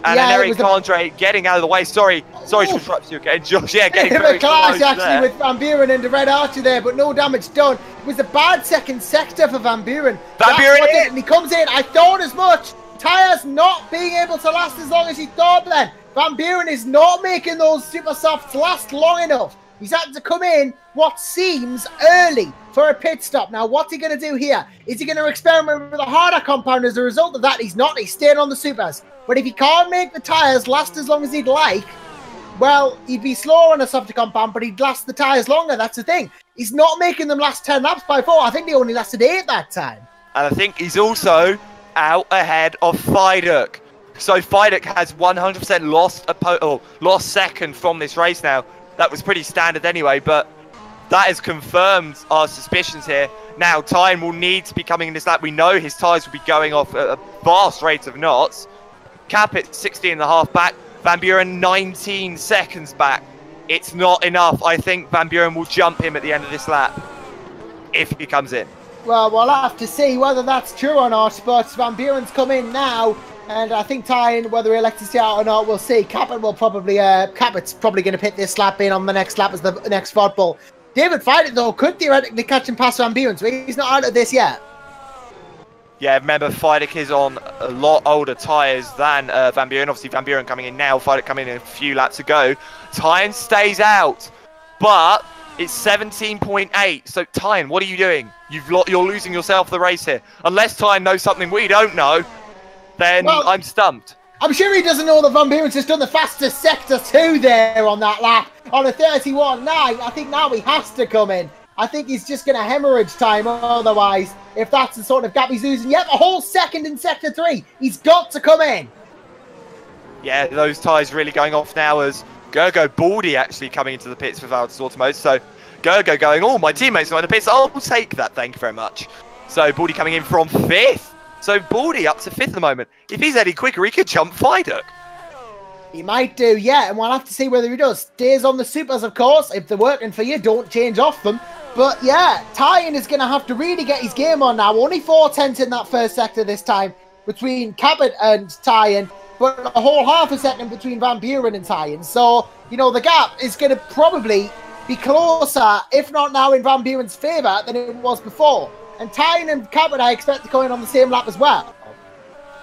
And then Eric Andre getting out of the way. Sorry to interrupt you again, Josh. Yeah, getting very clash close actually there with Van Buren and the Red Archer there, but no damage done. It was a bad second sector for Van Buren. And he comes in. I thought as much. Tyres not being able to last as long as he thought then. Van Buren is not making those super softs last long enough. He's had to come in what seems early for a pit stop. Now, what's he going to do here? Is he going to experiment with a harder compound? As a result of that, he's not. He's staying on the supers. But if he can't make the tyres last as long as he'd like, well, he'd be slower on a softer compound, but he'd last the tyres longer. That's the thing. He's not making them last 10 laps by 4. I think they only lasted 8 that time. And I think he's also out ahead of Fidek. So Fidek has 100% lost second from this race now. That was pretty standard anyway, but that has confirmed our suspicions here. Now, Tyan will need to be coming in this lap. We know his tyres will be going off at a vast rate of knots. Cap at 16.5 back. Van Buren 19 seconds back. It's not enough. I think Van Buren will jump him at the end of this lap if he comes in. Well, we'll have to see whether that's true or not, but Van Buren's come in now. And I think Tyan, whether he elects to stay out or not, we'll see. Capit will probably, Capit's probably going to pit this lap in on the next lap as the next football. David Fidek, though, could theoretically catch him past Van Buren, so he's not out of this yet. Yeah, remember, Fidek is on a lot older tyres than Van Buren. Obviously, Van Buren coming in now, Fidek coming in a few laps ago. Tyan stays out, but it's 17.8. So, Tyan, what are you doing? You're losing yourself the race here. Unless Tyan knows something we don't know, then well, I'm stumped. I'm sure he doesn't know that Van Buren's just done the fastest sector 2 there on that lap on a 31.9. I think now he has to come in. I think he's just going to hemorrhage time otherwise, if that's the sort of gap he's losing. Yep, a whole second in sector 3. He's got to come in. Yeah, those tyres really going off now as Gergo Baldy actually coming into the pits for Valtis Automotive. So Gergo going, oh, my teammates are in the pits. I'll take that. Thank you very much. So Baldy coming in from 5th. So Baldy up to 5th at the moment. If he's any quicker, he could jump Fiduk. He might do, yeah, and we'll have to see whether he does. Stays on the supers, of course. If they're working for you, don't change off them. But yeah, Tyan is going to have to really get his game on now. Only 4 tenths in that first sector this time between Cabot and Tyan, but a whole half a second between Van Buren and Tyan. So, you know, the gap is going to probably be closer, if not now in Van Buren's favour, than it was before. And Tyan and Cabot, I expect to come in on the same lap as well.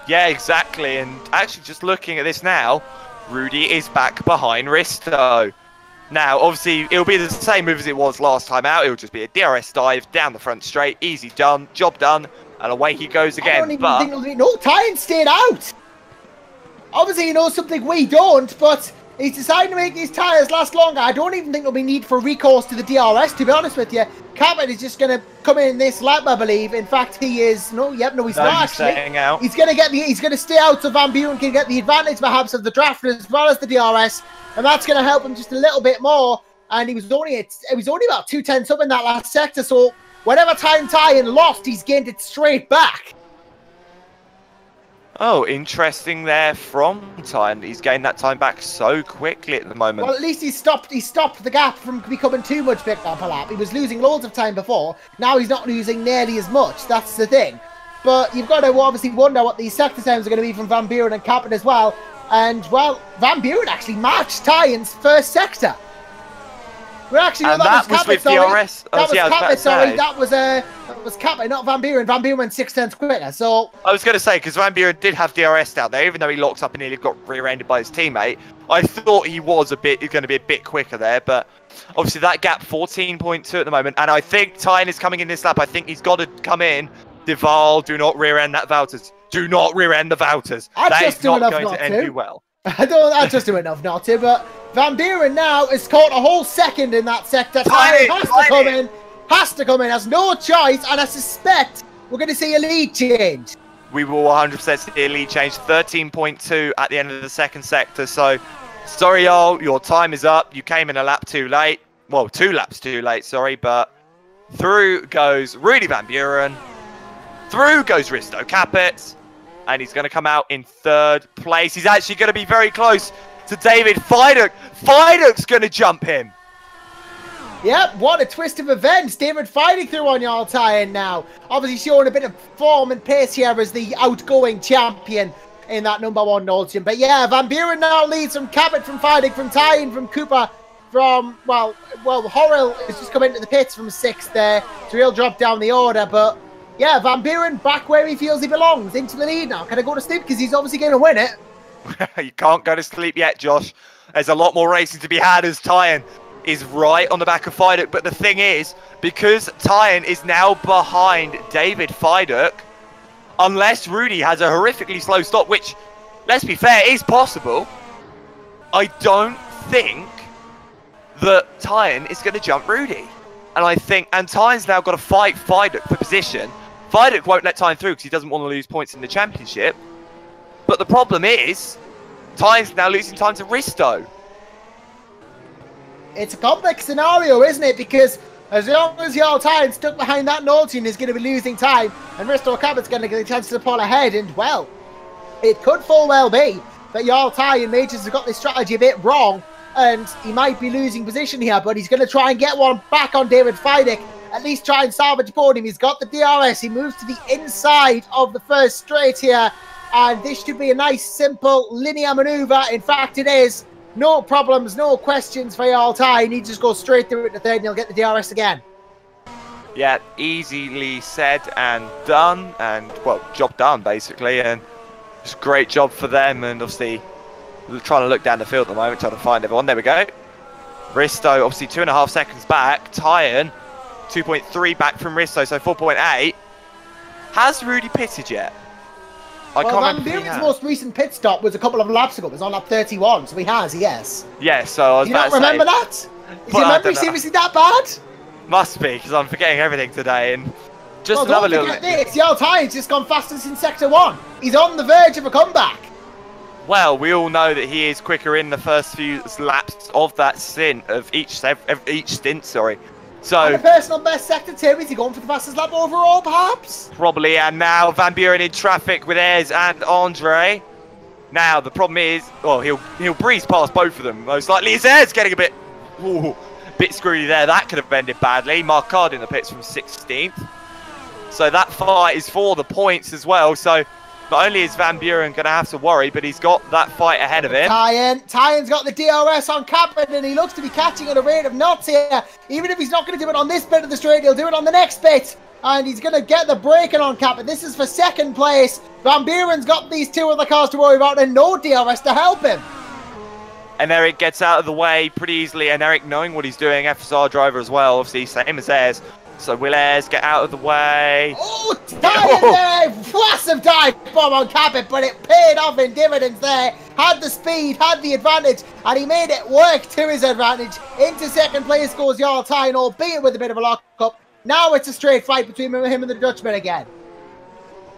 Yeah, exactly. And actually, just looking at this now, Rudy is back behind Risto. Now, obviously, it'll be the same move as it was last time out. It'll just be a DRS dive down the front straight. Easy done. Job done. And away he goes again. I don't even think it'll be... No, Tyan stayed out. Obviously, he knows something we don't, but he's decided to make these tyres last longer. I don't even think there'll be need for recourse to the DRS, to be honest with you. Cabot is just going to come in this lap, I believe. In fact, he is... No, he's not actually. Out. He's going to get the... He's going to stay out so Van Buren can get the advantage, perhaps, of the draft as well as the DRS. And that's going to help him just a little bit more. And he was only about 2 tenths up in that last sector. So whatever time Tyan lost, he's gained it straight back. Oh, interesting there from Tyan. He's gained that time back so quickly at the moment. Well, at least he stopped the gap from becoming too much bigger per lap. He was losing loads of time before. Now he's not losing nearly as much. That's the thing. But you've got to obviously wonder what these sector times are going to be from Van Buren and Cabot as well. And, well, Van Buren actually matched Tyan's first sector. Well, actually, no, that was with DRS. That was Cabot, sorry. That was Cabot, not Van Buren. Van Buren went 6 tenths quicker, so... I was going to say, because Van Buren did have DRS down there, even though he locked up and nearly got rear-ended by his teammate. I thought he was going to be a bit quicker there, but obviously that gap, 14.2 at the moment. And I think Tyan is coming in this lap. I think he's got to come in. Deval, do not rear-end that Valters. Do not rear-end the Valters. That is not going to end you well. I just do enough not to, but Van Buren now has caught a whole second in that sector. Tyan has to come in, has no choice, and I suspect we're going to see a lead change. We will 100% see a lead change, 13.2 at the end of the second sector. So, sorry, y'all, your time is up. You came in a lap too late. Well, 2 laps too late, sorry, but through goes Rudy Van Buren. Through goes Risto Capet. And he's going to come out in 3rd place. He's actually going to be very close to David Fiduk. Fiduk's going to jump him. Yep, what a twist of events. David Fiduk through on your Tyan now. Obviously showing a bit of form and pace here as the outgoing champion in that #1 Nolteon. But yeah, Van Buren now leads from Cabot, from Fiduk, from Tyan, from Cooper, from, well, Horrell has just come into the pits from 6th there. So he'll drop down the order, but... Yeah, Van Buren back where he feels he belongs, into the lead now. Can I go to sleep? Because he's obviously going to win it. You can't go to sleep yet, Josh. There's a lot more racing to be had as Tyan is right on the back of Fiduk. But the thing is, because Tyan is now behind David Fiduk, unless Rudy has a horrifically slow stop, which, let's be fair, is possible, I don't think that Tyan is going to jump Rudy. And Tyan's now got to fight Fiduk for position. Fiduk won't let Tyan through because he doesn't want to lose points in the championship. But the problem is, Tyan's now losing time to Risto. It's a complex scenario, isn't it? Because as long as your Tyan stuck behind that Nolteon is going to be losing time, and Risto Cabot's going to get a chance to pull ahead, and well, it could full well be that your Tyan Majors have got this strategy a bit wrong, and he might be losing position here, but he's going to try and get one back on David Fiduk. At least try and salvage podium. He's got the DRS. He moves to the inside of the first straight here. And this should be a nice, simple, linear maneuver. In fact, it is. No problems, no questions for your Tyan. He just goes straight through it to 3rd and he'll get the DRS again. Yeah, easily said and done. And, well, job done, basically. And just great job for them. And obviously, trying to look down the field at the moment, trying to find everyone. There we go. Risto, obviously 2.5 seconds back. Tyan, 2.3 back from Risto, so 4.8. Has Rudy pitted yet? Van Buren's most recent pit stop was a couple of laps ago. It was on lap 31, so he has, yes. Yeah, so I was about to say... You don't remember that? Is your memory seriously that bad? Must be, because I'm forgetting everything today. And just Don't forget this. Your Tyan's just gone fastest in Sector 1. He's on the verge of a comeback. Well, we all know that he is quicker in the first few laps of that stint, of each stint, sorry. So, and the personal best sector too. Is he going for the fastest lap overall, perhaps? Probably, and now Van Buren in traffic with Ayres and Andre. Now, the problem is, well, he'll breeze past both of them. Most likely, his Ayres getting a bit screwy there. That could have ended badly. Marcard in the pits from 16th. So that fight is for the points as well. So not only is Van Buren going to have to worry, but he's got that fight ahead of him. Tyen's got the DRS on Captain, and he looks to be catching at a rate of knots here. Even if he's not going to do it on this bit of the straight, he'll do it on the next bit. And he's going to get the braking on Captain. This is for second place. Van Buren's got these two other cars to worry about and no DRS to help him. And Eric gets out of the way pretty easily. And Eric, knowing what he's doing, FSR driver as well, obviously same as Ayres. So will Ayres get out of the way? Oh, Tyen there! Massive dive bomb on Captain, but it paid off in dividends there. Had the speed, had the advantage, and he made it work to his advantage. Into second place goes Jarl Tyen, albeit with a bit of a lock-up. Now it's a straight fight between him and the Dutchman again.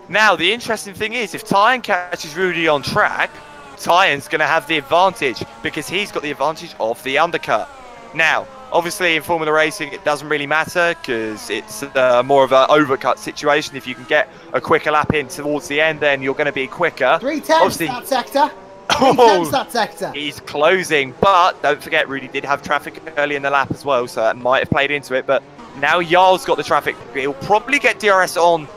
Now, the interesting thing is, if Tyen catches Rudy on track, Tyen's going to have the advantage because he's got the advantage of the undercut. Now, obviously in Formula Racing, it doesn't really matter because it's more of an overcut situation. If you can get a quicker lap in towards the end, then you're going to be quicker. 3/10 that sector. 3/10 that sector. He's closing, but don't forget, Rudy did have traffic early in the lap as well, so that might have played into it. But now Jarl's got the traffic. He'll probably get DRS on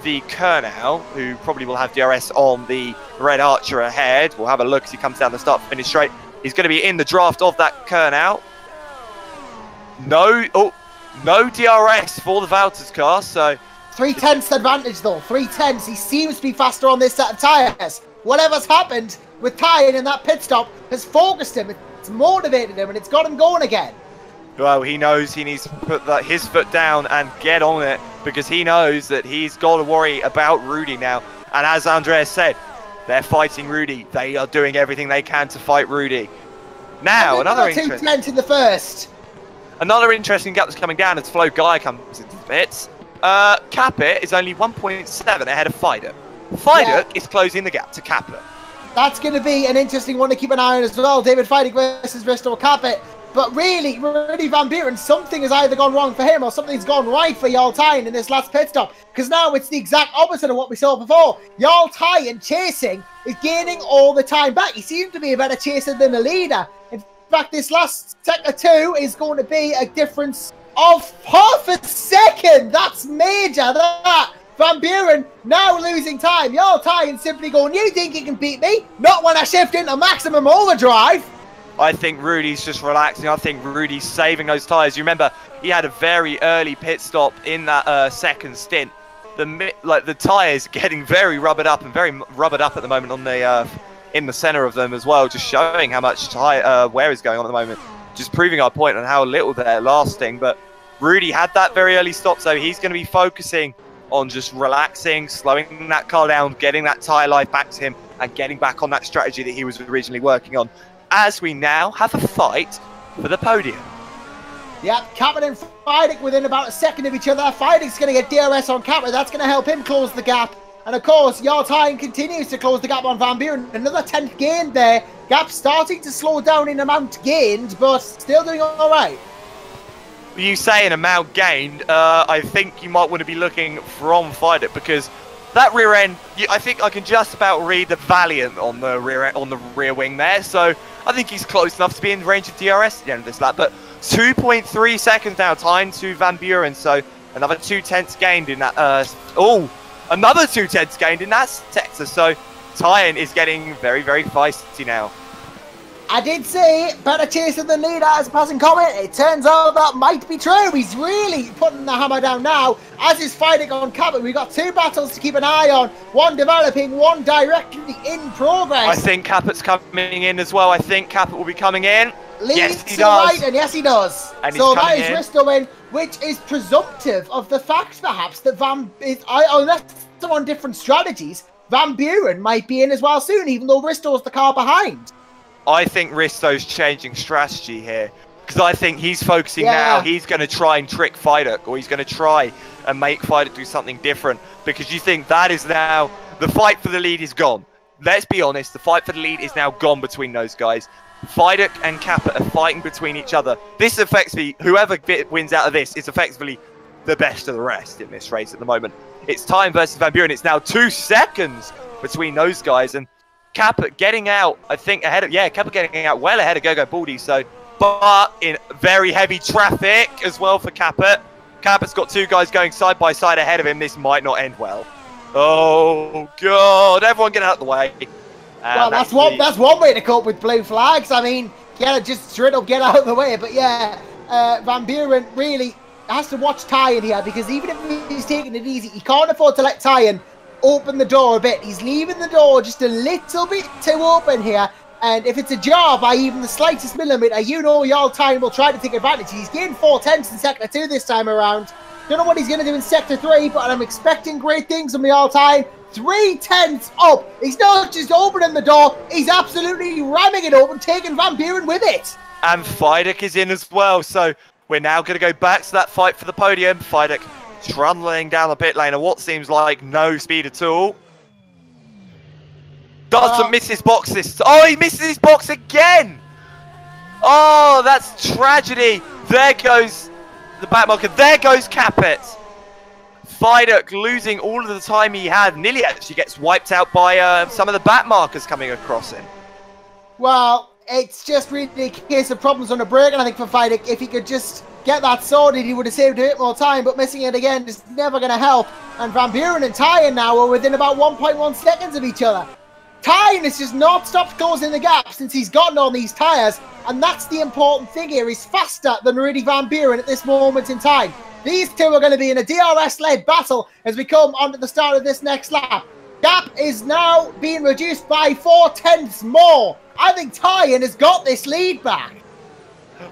the Kernow, who probably will have DRS on the Red Archer ahead. We'll have a look as he comes down the start-finish straight. He's going to be in the draft of that Kernow. No DRS for the Valters car, so 3/10 advantage though. 3/10. He seems to be faster on this set of tyres. Whatever's happened with Tyen in that pit stop has focused him. It's motivated him, and it's got him going again. Well, he knows he needs to put his foot down and get on it because he knows that he's got to worry about Rudy now. And as Andreas said, they're fighting Rudy. They are doing everything they can to fight Rudy. Now, another interesting 2/10 in the first. Another interesting gap that's coming down as Flo Guy comes into the pits. Capit is only 1.7 ahead of Fiduk. Fiduk is closing the gap to Capit. That's going to be an interesting one to keep an eye on as well. David Fiduk versus Risto Capit. But really, Rudy Van Buren, something has either gone wrong for him or something's gone right for Jarl Tyen in this last pit stop. Because now it's the exact opposite of what we saw before. Jarl Tyen chasing is gaining all the time back. He seems to be a better chaser than a leader. In fact, this last sector 2 is going to be a difference of half a second. That's major, that. Van Buren now losing time. Jarl Tyen simply going, you think you can beat me? Not when I shift into maximum overdrive. I think Rudy's just relaxing. I think Rudy's saving those tyres. You remember, he had a very early pit stop in that second stint. The tyres getting very rubbered up and very rubbered up at the moment on the in the centre of them as well, just showing how much wear is going on at the moment. Just proving our point on how little they're lasting. But Rudy had that very early stop, so he's going to be focusing on just relaxing, slowing that car down, getting that tyre life back to him, and getting back on that strategy that he was originally working on. As we now have a fight for the podium. Yep, Capit and Fiduk within about a second of each other. Fiduk's going to get DRS on Capit. That's going to help him close the gap. And of course, Jarl Tyen continues to close the gap on Van Buren. Another 10th gained there. Gap starting to slow down in amount gained, but still doing all right. You say an amount gained, I think you might want to be looking from Fiduk because that rear end, I think I can just about read the Valiant on the rear wing there. So I think he's close enough to be in range of DRS at the end of this lap. But 2.3 seconds now, time to Van Buren. So another 2/10 gained in that. Another 2/10 gained in that sector. So Tyen is getting very, very feisty now. I did say better chaser than leader as a passing comment. It turns out that might be true. He's really putting the hammer down now, as is Fiduk on Capit. We've got 2 battles to keep an eye on. One developing, one directly in progress. I think Capit's coming in as well. I think Capit will be coming in. Yes, he does. Right, and yes, he does. And so that is Risto in, which is presumptive of the fact, perhaps, that unless they're on different strategies, Van Buren might be in as well soon, even though Risto's the car behind. I think Risto's changing strategy here because I think he's focusing now. He's going to try and trick Fiduk, or he's going to try and make Fiduk do something different because you think that is now the fight for the lead is gone. let's be honest, the fight for the lead is now gone between those guys. Fidek and Kappa are fighting between each other. This effectively, whoever wins out of this is effectively the best of the rest in this race at the moment. It's Tyan versus Van Buren. It's now 2 seconds between those guys, and Kappa getting out, I think, ahead of, yeah, Kappa getting out well ahead of Gogo Baldy, so, but in very heavy traffic as well for Kappa. Kappa's got 2 guys going side by side ahead of him. This might not end well. Oh, God, everyone get out of the way. Well, that's one way to cope with blue flags. I mean, just straight up get out of the way. But yeah, Van Buren really has to watch Tyan here, because even if he's taking it easy, he can't afford to let Tyan open the door a bit. He's leaving the door just a little bit too open here. And if it's ajar by even the slightest millimeter, you know Jarl Tyan will try to take advantage. He's gained 4 tenths in Sector 2 this time around. Don't know what he's going to do in Sector 3, but I'm expecting great things from Jarl Tyan. 3 tenths up. He's not just opening the door, he's absolutely ramming it open, taking Van Buren with it. And Fidek is in as well, so we're now going to go back to that fight for the podium. Fidek trundling down the pit lane at what seems like no speed at all. Doesn't miss his box this time. Oh, he misses his box again. Oh, that's tragedy. There goes the back marker. There goes Capet. Fidek losing all of the time he had. Nearly actually gets wiped out by some of the back markers coming across him. Well, it's just really a case of problems on the break, and I think for Fidek, if he could just get that sorted, he would have saved a bit more time, but missing it again is never going to help. And Van Buren and Tyan now are within about 1.1 seconds of each other. Tyan has just not stopped closing the gap since he's gotten on these tyres, and that's the important thing here. He's faster than Rudy Van Buren at this moment in time. These two are going to be in a DRS-led battle as we come onto the start of this next lap. Gap is now being reduced by 4 tenths more. I think Tyan has got this lead back.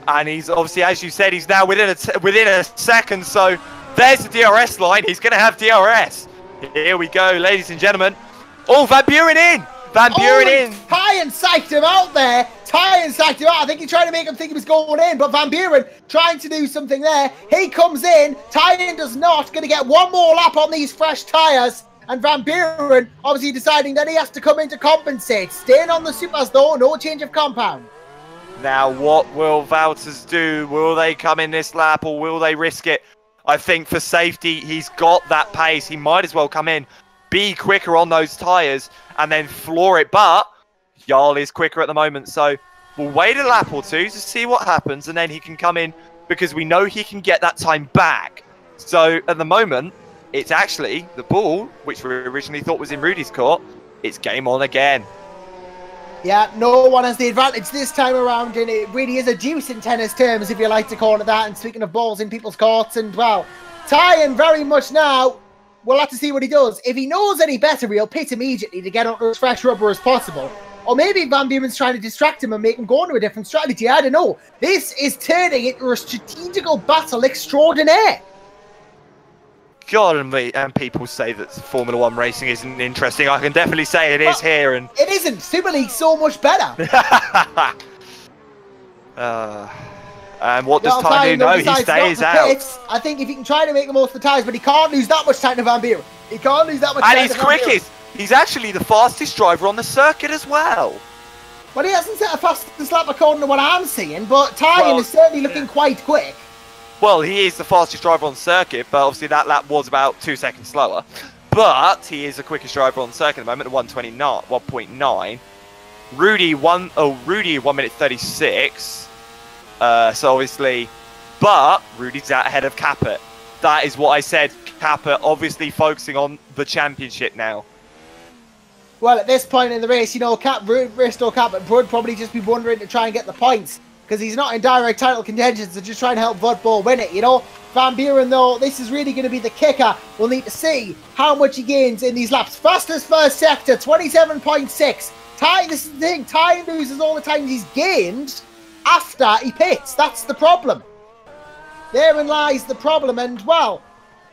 And he's obviously, as you said, he's now within a second, so there's the DRS line. He's going to have DRS. Here we go, ladies and gentlemen. Oh, Van Buren in! Van Buren in! Tyan psyched him out there. Tyan psyched him out. I think he tried to make him think he was going in, but Van Buren trying to do something there. He comes in. Tyan does not. Going to get one more lap on these fresh tyres. And Van Buren obviously deciding that he has to come in to compensate. Staying on the supers though, no change of compound. Now, what will Wouters do? Will they come in this lap or will they risk it? I think for safety, he's got that pace. He might as well come in, be quicker on those tyres, and then floor it. But Jarl is quicker at the moment, so we'll wait a lap or two to see what happens, and then he can come in because we know he can get that time back. So at the moment, it's actually the ball, which we originally thought was in Rudy's court. It's game on again. Yeah, no one has the advantage this time around, and it really is a deuce in tennis terms, if you like to call it that. And speaking of balls in people's courts, and well, Tyan very much now, we'll have to see what he does. If he knows any better, he'll pit immediately to get onto as fresh rubber as possible. Or maybe Van Buren's trying to distract him and make him go into a different strategy. I don't know. This is turning into a strategical battle extraordinaire. God, and people say that Formula 1 racing isn't interesting. I can definitely say it is here. And it isn't. Super League's so much better. And what does Tyan do? No, he stays out. I think if he can try to make the most of the tyres, but he can't lose that much time to Van Buren. He can't lose that much time to Van Buren. And he's quickest. He's actually the fastest driver on the circuit as well. Well, he hasn't set a fastest lap according to what I'm seeing, but Tyan is certainly looking quite quick. Well, he is the fastest driver on circuit, but obviously that lap was about 2 seconds slower. But he is the quickest driver on circuit at the moment at 1:29.9. Rudy 1 minute 36. So obviously, but Rudy's out ahead of Kappa. That is what I said. Kappa obviously focusing on the championship now. Well, at this point in the race, you know, Bristol Kappa would probably just be wondering to try and get the points, because he's not in direct title contention, so just trying to help Vodball win it, you know. Van Buren, though, this is really going to be the kicker. We'll need to see how much he gains in these laps. Fastest first sector, 27.6. Tyan, this is the thing, Tyan loses all the times he's gained after he pits. That's the problem. Therein lies the problem, and, well,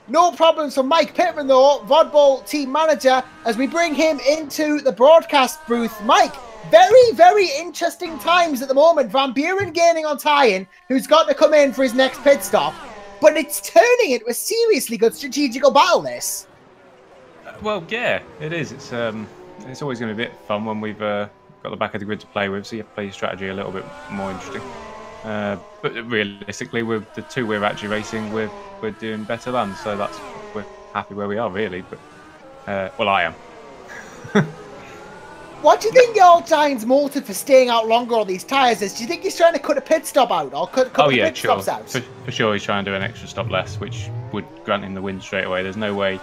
no problems for Mike Pittman, though, Vodball team manager, as we bring him into the broadcast booth. Mike, very, very interesting times at the moment. Van Buren gaining on Tyan, who's got to come in for his next pit stop. But it's turning into a seriously good strategical battle, this. Well, yeah, it is. It's It's always going to be a bit fun when we've got the back of the grid to play with, so you have to play your strategy a little bit more interesting. But realistically, with the two we're actually racing, we're doing better than, so we're happy where we are, really. But well, I am. What do you think your Giant's motive for staying out longer on these tyres is? Do you think he's trying to cut a pit stop out, or cut the pit stops out? For sure, he's trying to do an extra stop less, which would grant him the win straight away. There's no way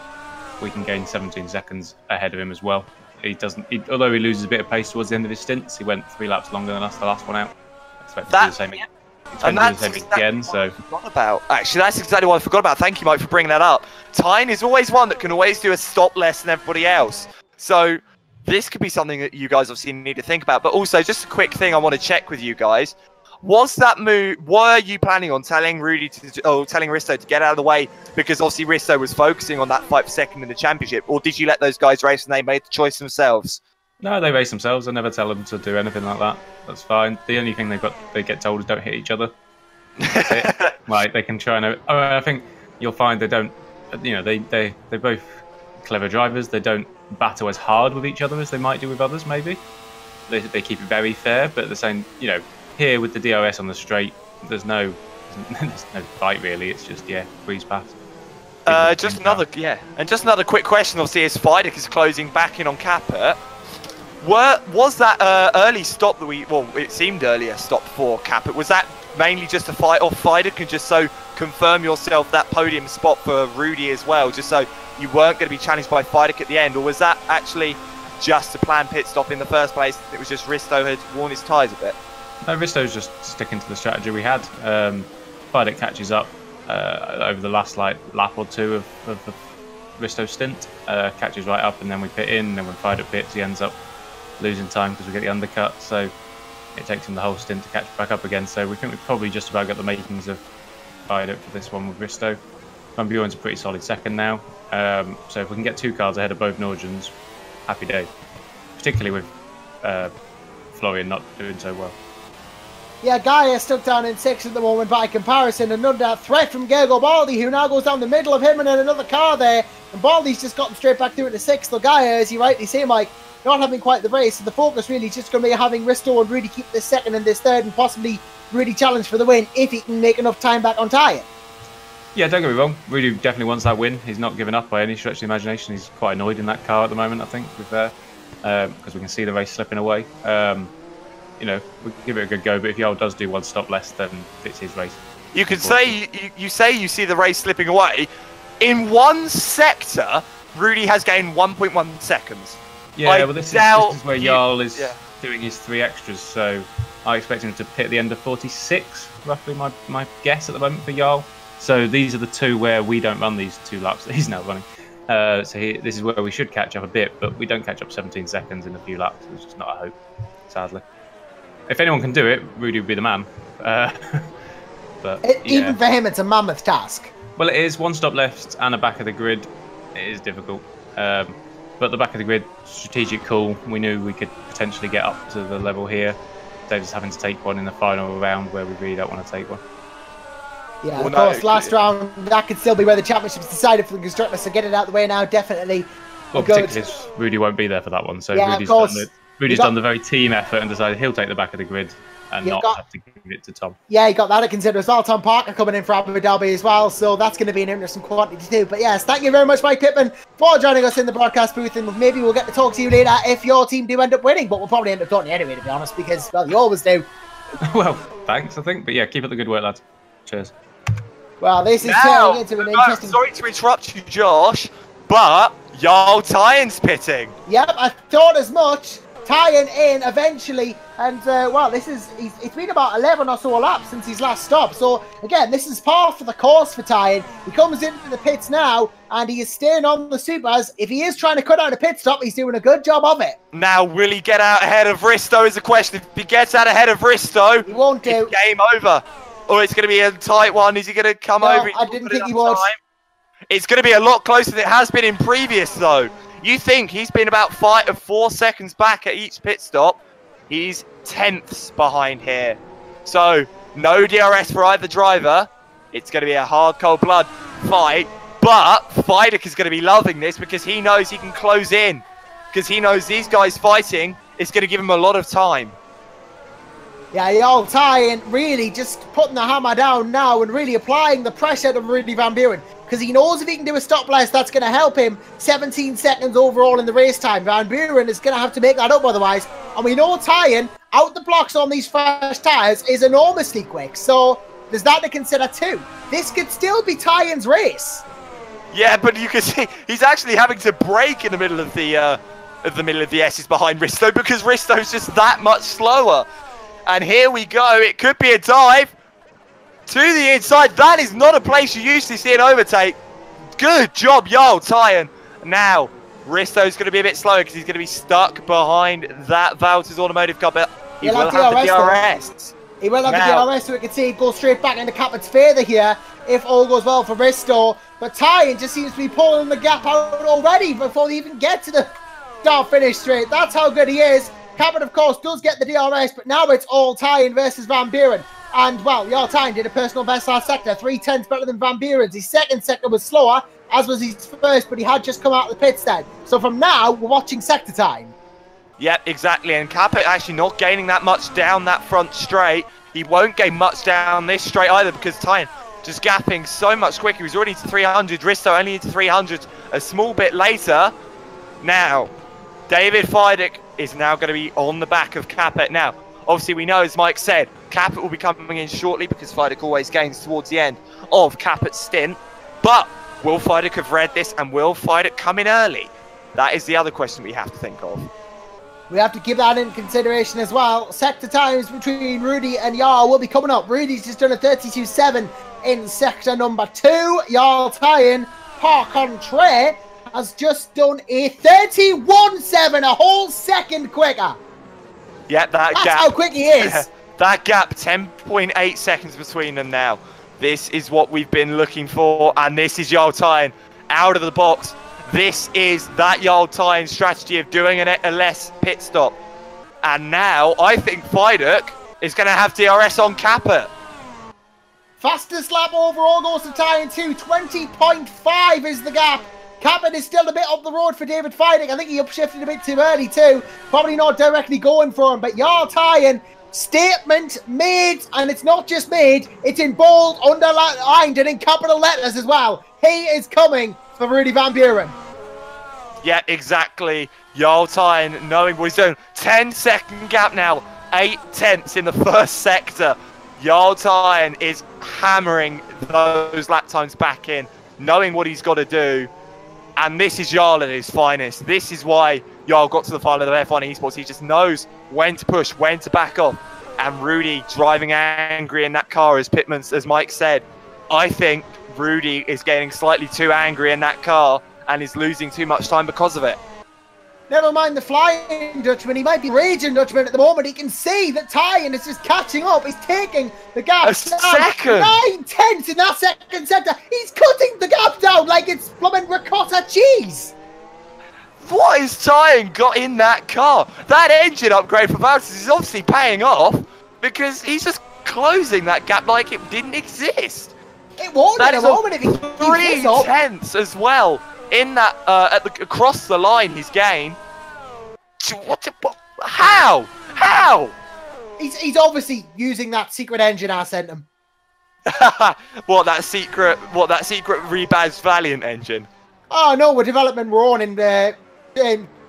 we can gain 17 seconds ahead of him as well. He doesn't. Although he loses a bit of pace towards the end of his stints, he went 3 laps longer than us the last one out. I expect to do the same again. And that's exactly what I forgot about. Actually, that's exactly what I forgot about. Thank you, Mike, for bringing that up. Tyne is always one that can always do a stop less than everybody else. So this could be something that you guys obviously need to think about. But also, just a quick thing I want to check with you guys. Was that move, were you planning on telling telling Risto to get out of the way because obviously Risto was focusing on that fight for second in the championship, or did you let those guys race and they made the choice themselves? No, they race themselves. I never tell them to do anything like that. That's fine. The only thing they get told is don't hit each other. Right, they can try and... I think you'll find they don't... You know, they're both clever drivers. They don't battle as hard with each other as they might do with others, maybe. They keep it very fair, but at the same... You know, here with the DRS on the straight, there's no fight really. It's just breeze past. Just another quick question. Obviously, as Fidek is closing back in on Capet, was that early stop that it seemed earlier stop for Capet? Was that mainly just a fight off Fidek and just so confirm yourself that podium spot for Rudy as well, just so you weren't going to be challenged by Fidek at the end, or was that actually just a planned pit stop in the first place? It was just Risto had worn his tyres a bit. No, Risto's just sticking to the strategy we had. Fidek catches up over the last lap or two of Risto's stint, catches right up, and then we pit in, and then when Fidek pits, he ends up losing time because we get the undercut, so it takes him the whole stint to catch back up again. So we think we've probably just about got the makings of Fidek for this one with Risto. Van Buren's a pretty solid second now, so if we can get 2 cars ahead of both Norwegians, happy day, particularly with Florian not doing so well. Yeah, Gaia stuck down in 6th at the moment by comparison. Another threat from Gergo Baldi, who now goes down the middle of him and then another car there. And Baldi's just gotten straight back through into 6th. So Gaia, as you rightly say, Mike, not having quite the race. So the focus really is just going to be having Risto and Rudy keep this second and this third and possibly Rudy challenge for the win if he can make enough time back on tyre. Yeah, don't get me wrong. Rudy definitely wants that win. He's not giving up by any stretch of the imagination. He's quite annoyed in that car at the moment, I think, because we can see the race slipping away. You know, we can give it a good go, but if Jarl does do 1 stop less, then it's his race. You could say you see the race slipping away. In one sector, Rudy has gained 1.1 seconds. Yeah, well, this is where Jarl is doing his 3 extras, so I expect him to pit at the end of 46, roughly my guess at the moment for Jarl. So these are the 2 where we don't run these 2 laps that he's now running. This is where we should catch up a bit, but we don't catch up 17 seconds in a few laps. It's just not a hope, sadly. If anyone can do it, Rudy would be the man. Even for him, it's a mammoth task. Well, it is 1 stop left and a back of the grid. It is difficult. But the back of the grid, strategic call. We knew we could potentially get up to the level here. David's having to take one in the final round where we really don't want to take one. Yeah, of course, last round, that could still be where the championship's decided for the constructors, so get it out of the way now, definitely. Well, particularly as Rudy won't be there for that one, so yeah, Rudy's done the very team effort and decided he'll take the back of the grid and not have to give it to Tom. Yeah, he got that to consider as well. Tom Parker coming in for Abu Dhabi as well, so that's going to be an interesting quantity too. But yes, thank you very much, Mike Pittman, for joining us in the broadcast booth, and maybe we'll get to talk to you later if your team do end up winning, but we'll probably end up talking anyway, to be honest, because, well, you always do. Well, thanks, I think, but yeah, keep up the good work, lads. Cheers. Well, this is turning into an interesting... Sorry to interrupt you, Josh, but Jarl Tyne's pitting. Yep, I thought as much. Tying in eventually, and well, it's been about 11 or so laps since his last stop. So again, this is par for the course for Tying. He comes into the pits now, and he is staying on the supers. If he is trying to cut out a pit stop, he's doing a good job of it. Now, will he get out ahead of Risto is the question. If he gets out ahead of Risto, he won't do. It's game over. Or it's going to be a tight one. Is he going to come over? I didn't think he would. It's going to be a lot closer than it has been in previous, though. You think he's been about 4 seconds back at each pit stop. He's 10ths behind here. So, no DRS for either driver. It's going to be a hard, cold blood fight. But Fidek is going to be loving this because he knows he can close in. because he knows these guys fighting is going to give him a lot of time. Yeah, y'all tying, really just putting the hammer down now and really applying the pressure to Rudy Van Buren. Because he knows if he can do a stop less, that's going to help him. 17 seconds overall in the race time. Van Buren is going to have to make that up otherwise. And we know tying out the blocks on these fresh tyres is enormously quick. So there's that to consider too. This could still be Tyen's race. Yeah, but you can see he's actually having to brake in the middle of the S's behind Risto because Risto's just that much slower. And here we go. It could be a dive to the inside. That is not a place you usually see an overtake. Good job, Jarl Tyen. Now, Risto's going to be a bit slower because he's going to be stuck behind that Valters Automotive car, but he will have the DRS. He will have the DRS, so we can see it go straight back into Capit's favour here if all goes well for Risto. But Tyen just seems to be pulling the gap out already before they even get to the start finish straight. That's how good he is. Capit, of course, does get the DRS, but now it's all Tyen versus Van Buren. And, well, Jarl Tyen did a personal best last sector, 3/10 better than Van Buren's. His second sector was slower, as was his first, but he had just come out of the pits then. So from now, we're watching sector time. Yep, exactly. And Capit actually not gaining that much down that front straight. He won't gain much down this straight either because Tyen just gapping so much quicker. He was already to 300. Risto only to 300 a small bit later. Now, David Feidick is now going to be on the back of Capit. Now, obviously we know, as Mike said, Capit will be coming in shortly because Feidick always gains towards the end of Capit's stint. But will Feidick have read this and will Feidick come in early? That is the other question we have to think of. We have to give that in consideration as well. Sector times between Rudy and Jarl will be coming up. Rudy's just done a 32.7 in sector number 2. Jarl Tyen, par contre, has just done a 31.7, a whole second quicker. Yeah, that's gap. How quick he is. That gap, 10.8 seconds between them now. This is what we've been looking for, and this is Jarl Tyen out of the box. This is that Jarl Tyen strategy of doing a less pit stop. And now, I think Feidick is going to have DRS on Capit. Fastest lap overall goes to Tyen 2. 20.5 is the gap. Capit is still a bit up the road for David Feidick. I think he upshifted a bit too early too. Probably not directly going for him. But Jarl Tyen, statement made. And it's not just made. It's in bold, underlined, and in capital letters as well. He is coming for Rudy Van Buren. Yeah, exactly. Jarl Tyen knowing what he's doing. 10-second gap now. 8/10 in the first sector. Jarl Tyen is hammering those lap times back in, knowing what he's got to do. And this is Jarl at his finest. This is why Jarl got to the final of F1 Esports. He just knows when to push, when to back off. And Rudy driving angry in that car, as Mike said. I think Rudy is getting slightly too angry in that car and is losing too much time because of it. Never mind the flying Dutchman. He might be raging Dutchman at the moment. He can see that Tyen is just catching up. He's taking the gap down. Second. 9/10 in that second sector. He's cutting the gap down like it's blooming ricotta cheese. What has Tyen got in that car? That engine upgrade for Valtteri is obviously paying off because he's just closing that gap like it didn't exist. It won't in a moment if he 3/10 as well. In that, across the line, he's gained. How? He's obviously using that secret engine I sent him. What that secret rebadged Valiant engine? Oh no, we're development we're on in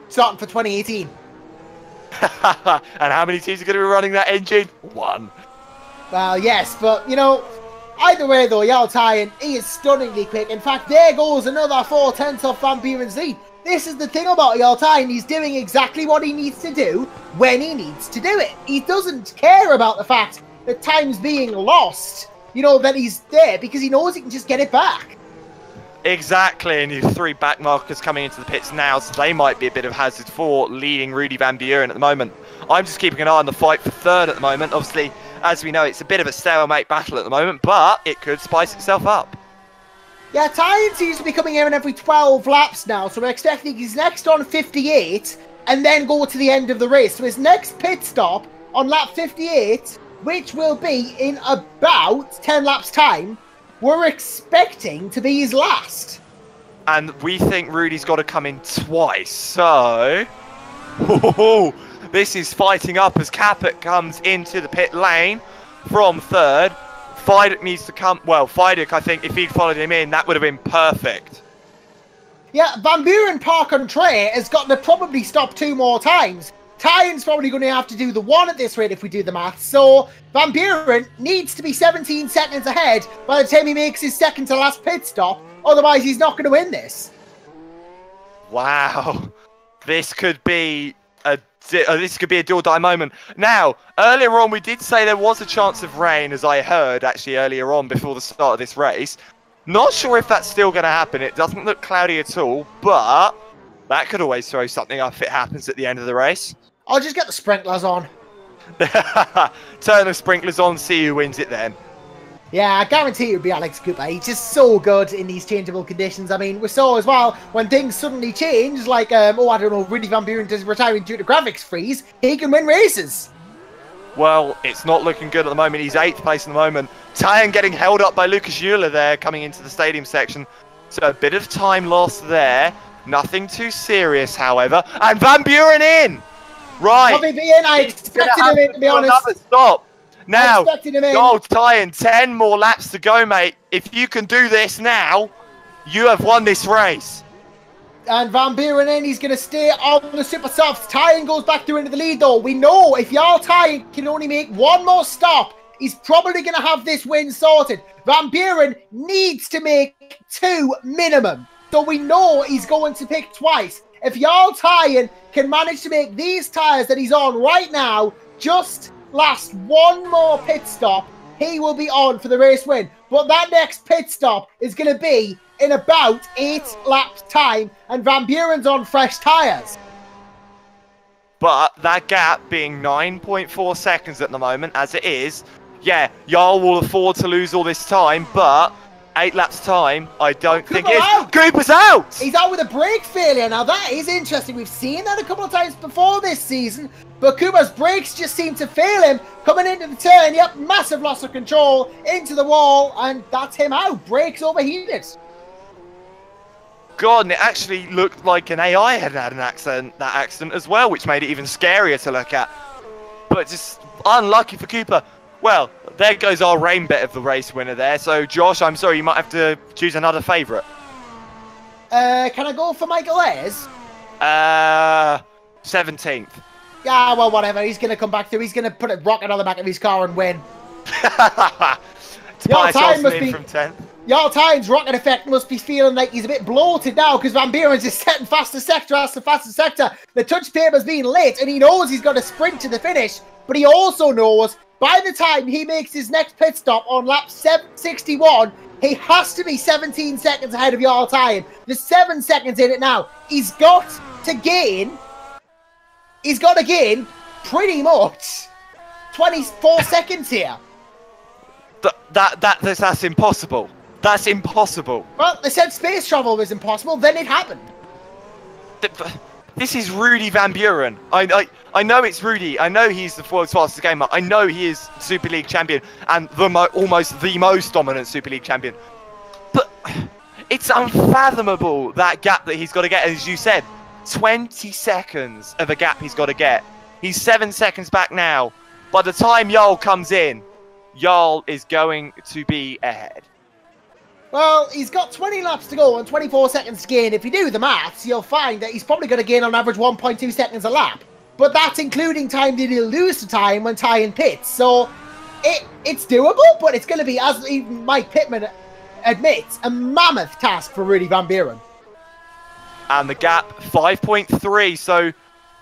starting for 2018. And how many teams are going to be running that engine? 1. Well, yes, but you know. Either way, though, Jarl Tyen, he is stunningly quick. In fact, there goes another 4/10 off Van Buren's lead. This is the thing about Jarl Tyen. He's doing exactly what he needs to do when he needs to do it. He doesn't care about the fact that time's being lost. You know, that he's there because he knows he can just get it back. Exactly, and your 3 back markers coming into the pits now, so they might be a bit of hazard for leading Rudy Van Buren at the moment. I'm just keeping an eye on the fight for 3rd at the moment. Obviously, as we know, it's a bit of a stalemate battle at the moment, but it could spice itself up. Yeah, Tyen seems to be coming in every 12 laps now, so we're expecting he's next on 58 and then go to the end of the race. So his next pit stop on lap 58, which will be in about 10 laps time, we're expecting to be his last. And we think Rudy's got to come in twice. So, this is fighting up as Capet comes into the pit lane from third. Fidek needs to come. Well, Fidek, I think, if he'd followed him in, that would have been perfect. Yeah, Van Buren Park on Trey has got to probably stop 2 more times. Tyen's probably going to have to do the 1 at this rate if we do the math. So Van Buren needs to be 17 seconds ahead by the time he makes his second to last pit stop. Otherwise, he's not going to win this. Wow, this could be a do or die moment. Now, earlier on, we did say there was a chance of rain, as I heard actually earlier on before the start of this race. Not sure if that's still going to happen. It doesn't look cloudy at all, but that could always throw something up if it happens at the end of the race. I'll just get the sprinklers on. Turn the sprinklers on, see who wins it then. Yeah, I guarantee it would be Alex Cooper. He's just so good in these changeable conditions. I mean, we saw as well, when things suddenly change, like, I don't know, Rudy Van Buren is retiring due to graphics freeze, he can win races. Well, it's not looking good at the moment. He's 8th place at the moment. Tyen getting held up by Lucas Euler there, coming into the stadium section. So a bit of time lost there. Nothing too serious, however. And Van Buren in! Right. I expected him in, to be honest. Another stop. Now, go Tyen, 10 more laps to go, mate. If you can do this now, you have won this race. And Van Buren in, he's going to stay on the super softs. Tyen goes back through into the lead, though. We know if y'all Tyen can only make 1 more stop, he's probably going to have this win sorted. Van Buren needs to make 2 minimum. So we know he's going to pick twice. If y'all Tyen can manage to make these tyres that he's on right now just last 1 more pit stop, he will be on for the race win. But that next pit stop is going to be in about 8 laps time, and Van Buren's on fresh tyres. But that gap being 9.4 seconds at the moment, as it is, yeah, y'all will afford to lose all this time, but 8 laps time, I don't think it is. Cooper's out! He's out with a brake failure. Now, that is interesting. We've seen that a couple of times before this season, but Cooper's brakes just seem to fail him. Coming into the turn, yep, massive loss of control, into the wall, and that's him out. Brakes overheated. God, and it actually looked like an AI had had that accident as well, which made it even scarier to look at. But just unlucky for Cooper. Well, there goes our rain bet of the race winner there. So, Josh, I'm sorry, you might have to choose another favourite. Can I go for Michael Ayres? 17th. Yeah, well, whatever. He's going to come back through. He's going to put a rocket on the back of his car and win. Your time must be from 10th. Your Tyen's rocket effect must be feeling like he's a bit bloated now because Van Buren's just setting fastest sector after fastest sector. The touch paper's being lit and he knows he's got to sprint to the finish, but he also knows by the time he makes his next pit stop on lap 761, he has to be 17 seconds ahead of your Tyen. There's 7 seconds in it now. He's got to gain pretty much 24 seconds here. That's impossible. That's impossible. Well, they said space travel was impossible, then it happened. This is Rudy Van Buren. I know it's Rudy. I know he's the world's fastest gamer. I know he is Super League champion and almost the most dominant Super League champion. But it's unfathomable, that gap that he's got to get. As you said, 20 seconds of a gap he's got to get. He's 7 seconds back now. By the time Jarl comes in, Jarl is going to be ahead. Well, he's got 20 laps to go and 24 seconds to gain. If you do the maths, you'll find that he's probably going to gain on average 1.2 seconds a lap. But that's including time that he'll lose to time when Tyen pits. So it's doable, but it's going to be, as even Mike Pittman admits, a mammoth task for Rudy Van Buren. And the gap, 5.3, so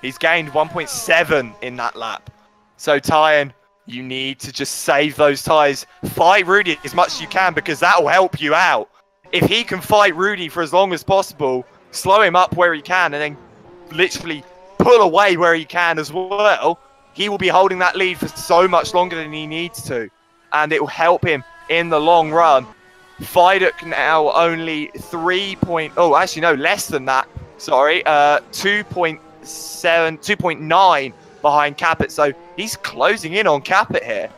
he's gained 1.7 in that lap. So Tyen, you need to just save those tyres. Fight Rudy as much as you can because that will help you out. If he can fight Rudy for as long as possible, slow him up where he can, and then literally pull away where he can as well, he will be holding that lead for so much longer than he needs to. And it will help him in the long run. Fidek now only less than that. Sorry, 2.9 behind Capet, so he's closing in on Capet here.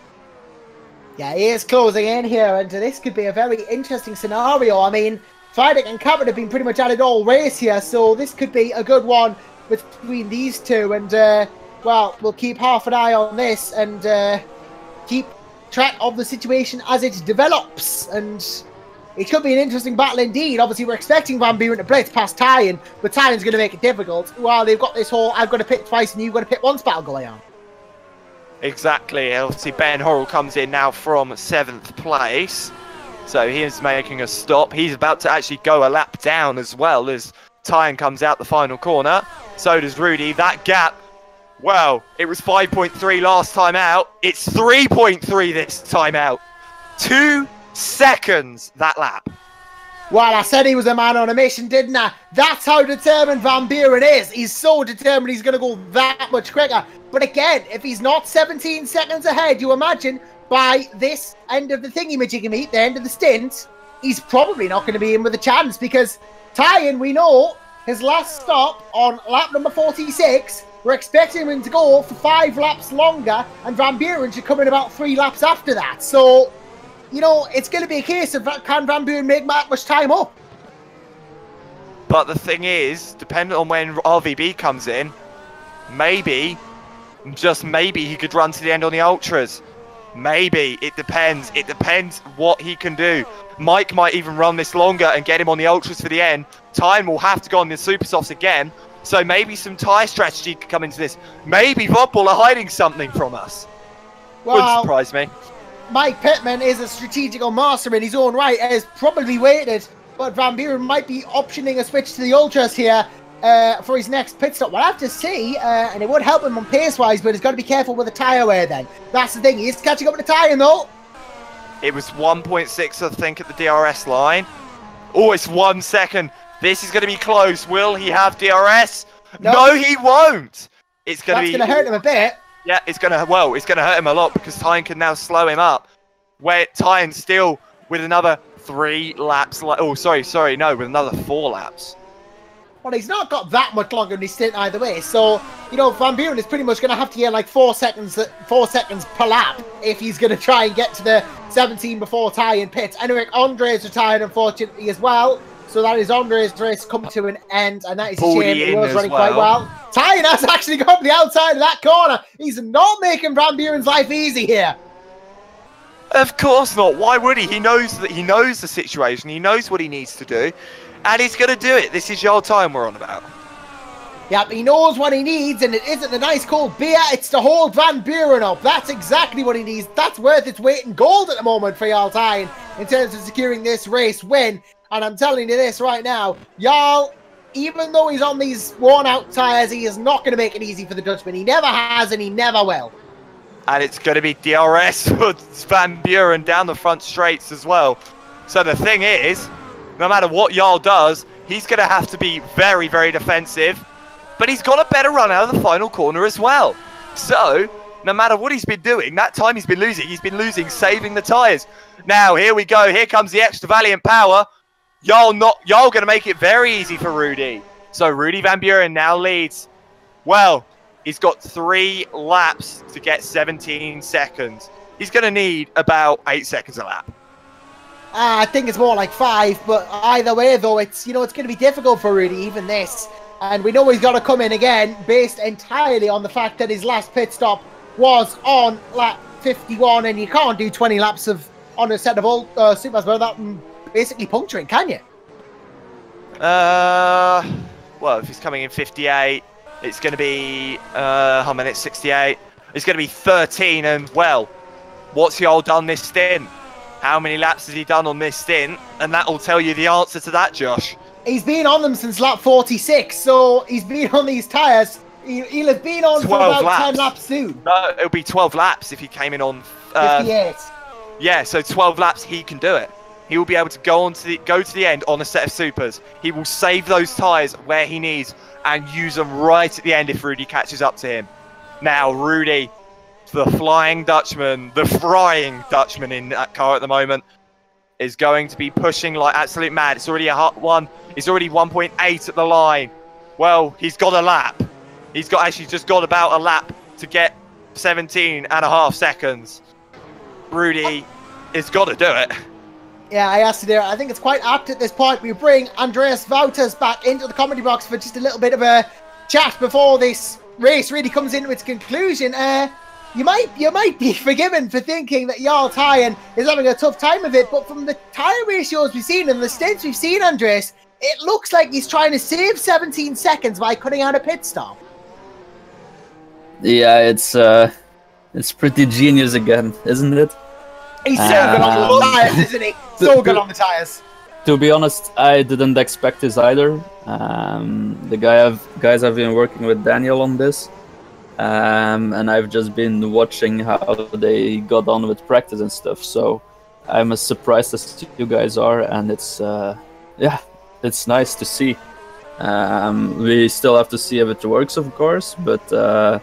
Yeah, he is closing in here, and this could be a very interesting scenario. I mean, Friday and Cabot have been pretty much at it all race here, so this could be a good one between these two. And, well, we'll keep half an eye on this and keep track of the situation as it develops. And it could be an interesting battle indeed. Obviously, we're expecting Van Buren to blitz past Tyan, but Tyan's going to make it difficult. While they've got this whole I've got to pit twice and you've got to pit once battle going on. Exactly. Obviously, Ben Horrell comes in now from 7th place. So he is making a stop. He's about to actually go a lap down as well as Tyan comes out the final corner. So does Rudy. That gap, well, it was 5.3 last time out. It's 3.3 this time out. 2 seconds that lap. Well, I said he was a man on a mission, didn't I? That's how determined Van Buren is. He's so determined he's going to go that much quicker. But again, if he's not 17 seconds ahead, you imagine by this end of the thingy-majiggy meet, the end of the stint, he's probably not going to be in with a chance because Tyan, we know, his last stop on lap number 46, we're expecting him to go for 5 laps longer, and Van Buren should come in about 3 laps after that. So, you know, it's going to be a case of can Van Buren make that much time up? But the thing is, depending on when RVB comes in, maybe, just maybe, he could run to the end on the Ultras. Maybe. It depends. It depends what he can do. Mike might even run this longer and get him on the Ultras for the end. Time will have to go on the Super Softs again. So maybe some tyre strategy could come into this. Maybe Vodball are hiding something from us. Well, wouldn't surprise me. Mike Pittman is a strategical master in his own right, has probably waited, but Van Buren might be optioning a switch to the Ultras here for his next pit stop. We'll have to see, and it would help him on pace-wise, but he's got to be careful with the tyre wear then. That's the thing, he is catching up with the tyre though. It was 1.6, I think, at the DRS line. Oh, it's 1 second. This is going to be close. Will he have DRS? No, he won't. It's going to be... That's going to hurt him a bit. Yeah, it's going to hurt him a lot because Tyan can now slow him up. Where Tyan still with another 3 laps. With another 4 laps. Well, he's not got that much longer in his stint either way. So, you know, Van Buren is pretty much going to have to get like 4 seconds per lap if he's going to try and get to the 17 before Tyan pits. Anyway, Andre's retired, unfortunately, as well. So that is Andre's race come to an end, and that is a shame. He was running quite well. Tyan has actually gone to the outside of that corner. He's not making Van Buren's life easy here. Of course not. Why would he? He knows the situation. He knows what he needs to do, and he's going to do it. This is your time we're on about. Yep, he knows what he needs, and it isn't a nice cold beer. It's to hold Van Buren up. That's exactly what he needs. That's worth its weight in gold at the moment for Jarl Tyan in terms of securing this race win. And I'm telling you this right now, Jarl, even though he's on these worn-out tyres, he is not going to make it easy for the Dutchman. He never has, and he never will. And it's going to be DRS for Van Buren down the front straights as well. So the thing is, no matter what Jarl does, he's going to have to be very, very defensive. But he's got a better run out of the final corner as well. So, no matter what he's been doing, that time he's been losing saving the tyres. Now, here we go. Here comes the extra valiant power. Jarl going to make it very easy for Rudy. So Rudy Van Buren now leads. Well, he's got 3 laps to get 17 seconds. He's going to need about 8 seconds a lap. I think it's more like 5, but either way, though, it's going to be difficult for Rudy, even this. And we know he's got to come in again, based entirely on the fact that his last pit stop was on lap 51, and you can't do 20 laps on a set of old supers without basically puncturing, can you? Well, if he's coming in 58, it's going to be, how many? 68. It's going to be 13, and, well, what's he all done this stint? How many laps has he done on this stint? And that will tell you the answer to that, Josh. He's been on them since lap 46, so he's been on these tyres. He'll have been on for about laps. 10 laps soon. No, it'll be 12 laps if he came in on... 58. Yeah, so 12 laps, he can do it. He will be able to go to the end on a set of supers. He will save those tyres where he needs and use them right at the end if Rudy catches up to him. Now, Rudy, the Flying Dutchman, the Frying Dutchman in that car at the moment, is going to be pushing like absolute mad. It's already He's already 1.8 at the line. Well, he's got a lap. He's actually just got about a lap to get 17.5 seconds. Rudy has got to do it. Yeah, I asked you there. I think it's quite apt at this point. We bring Andreas Wouters back into the comedy box for just a little bit of a chat before this race really comes into its conclusion. You might be forgiven for thinking that Jarl Tyen is having a tough time of it, but from the tyre ratios we've seen and the stints we've seen, Andreas, it looks like he's trying to save 17 seconds by cutting out a pit stop. Yeah, it's pretty genius again, isn't it? He's so good on the tyres, isn't he? So good on the tyres. To be honest, I didn't expect this either. The guys have been working with Daniel on this, and I've just been watching how they got on with practice and stuff. So I'm as surprised as you guys are, and it's it's nice to see. We still have to see if it works, of course, but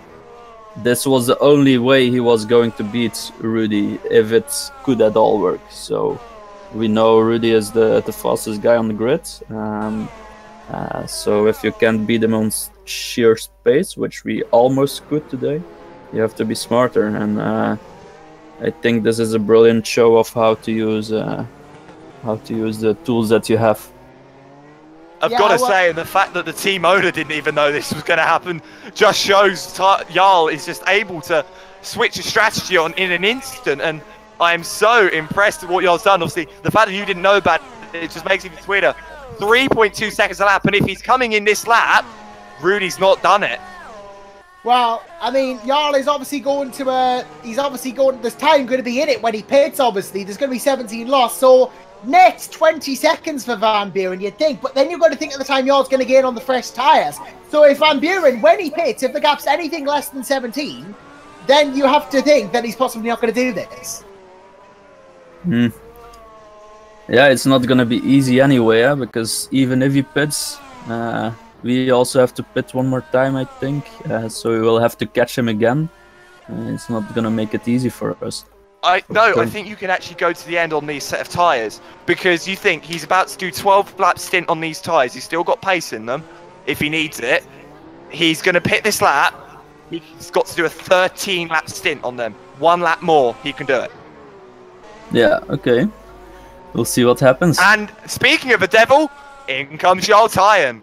this was the only way he was going to beat Rudy if it could at all work. So we know Rudy is the fastest guy on the grid. So if you can't beat him on sheer space, which we almost could today, you have to be smarter. And I think this is a brilliant show of how to use the tools that you have. I've got to say, the fact that the team owner didn't even know this was going to happen just shows Jarl is just able to switch a strategy on in an instant, and I am so impressed with what Jarl's done. Obviously, the fact that you didn't know about it just makes it even sweeter. 3.2 seconds a lap, and if he's coming in this lap, Rudy's not done it. Well, I mean, Jarl is obviously going to, there's time going to be in it when he pits, obviously. There's going to be 17 lost, so net 20 seconds for Van Buren, you'd think, but then you've got to think at the time Jarl's going to gain on the fresh tyres. So if Van Buren, when he pits, if the gap's anything less than 17, then you have to think that he's possibly not going to do this. Yeah, it's not going to be easy anyway, because even if he pits, we also have to pit one more time, I think, so we will have to catch him again. It's not going to make it easy for us. I think you can actually go to the end on these set of tyres, because you think he's about to do 12 lap stint on these tyres. He's still got pace in them if he needs it. He's going to pit this lap. He's got to do a 13 lap stint on them. 1 lap more, he can do it. Yeah, okay. We'll see what happens. And speaking of the devil, in comes Jarl Tyen.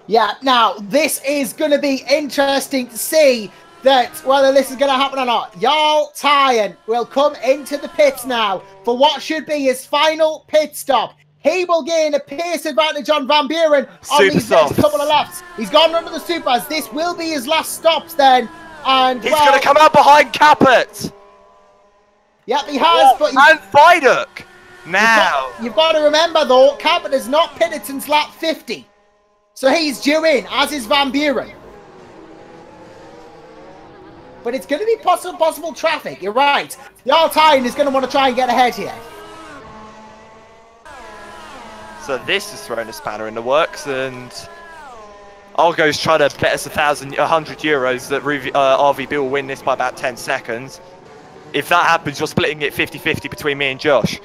Yeah, now this is going to be interesting to see that whether this is going to happen or not. Jarl Tyen will come into the pits now for what should be his final pit stop. He will gain a pace advantage on Van Buren on these next couple of laps. He's gone under the supers. This will be his last stops then. And he's going to come out behind Caput. Yep, he has. But and Viduk. Now. You've got to remember though, Caput has not pitted since lap 50. So he's due in, as is Van Buren. But it's going to be possible traffic. You're right. Jarl Tyen is going to want to try and get ahead here. So this has thrown a spanner in the works, and Argo's trying to bet us 100 euros that RVB will win this by about 10 seconds. If that happens, you're splitting it 50-50 between me and Josh.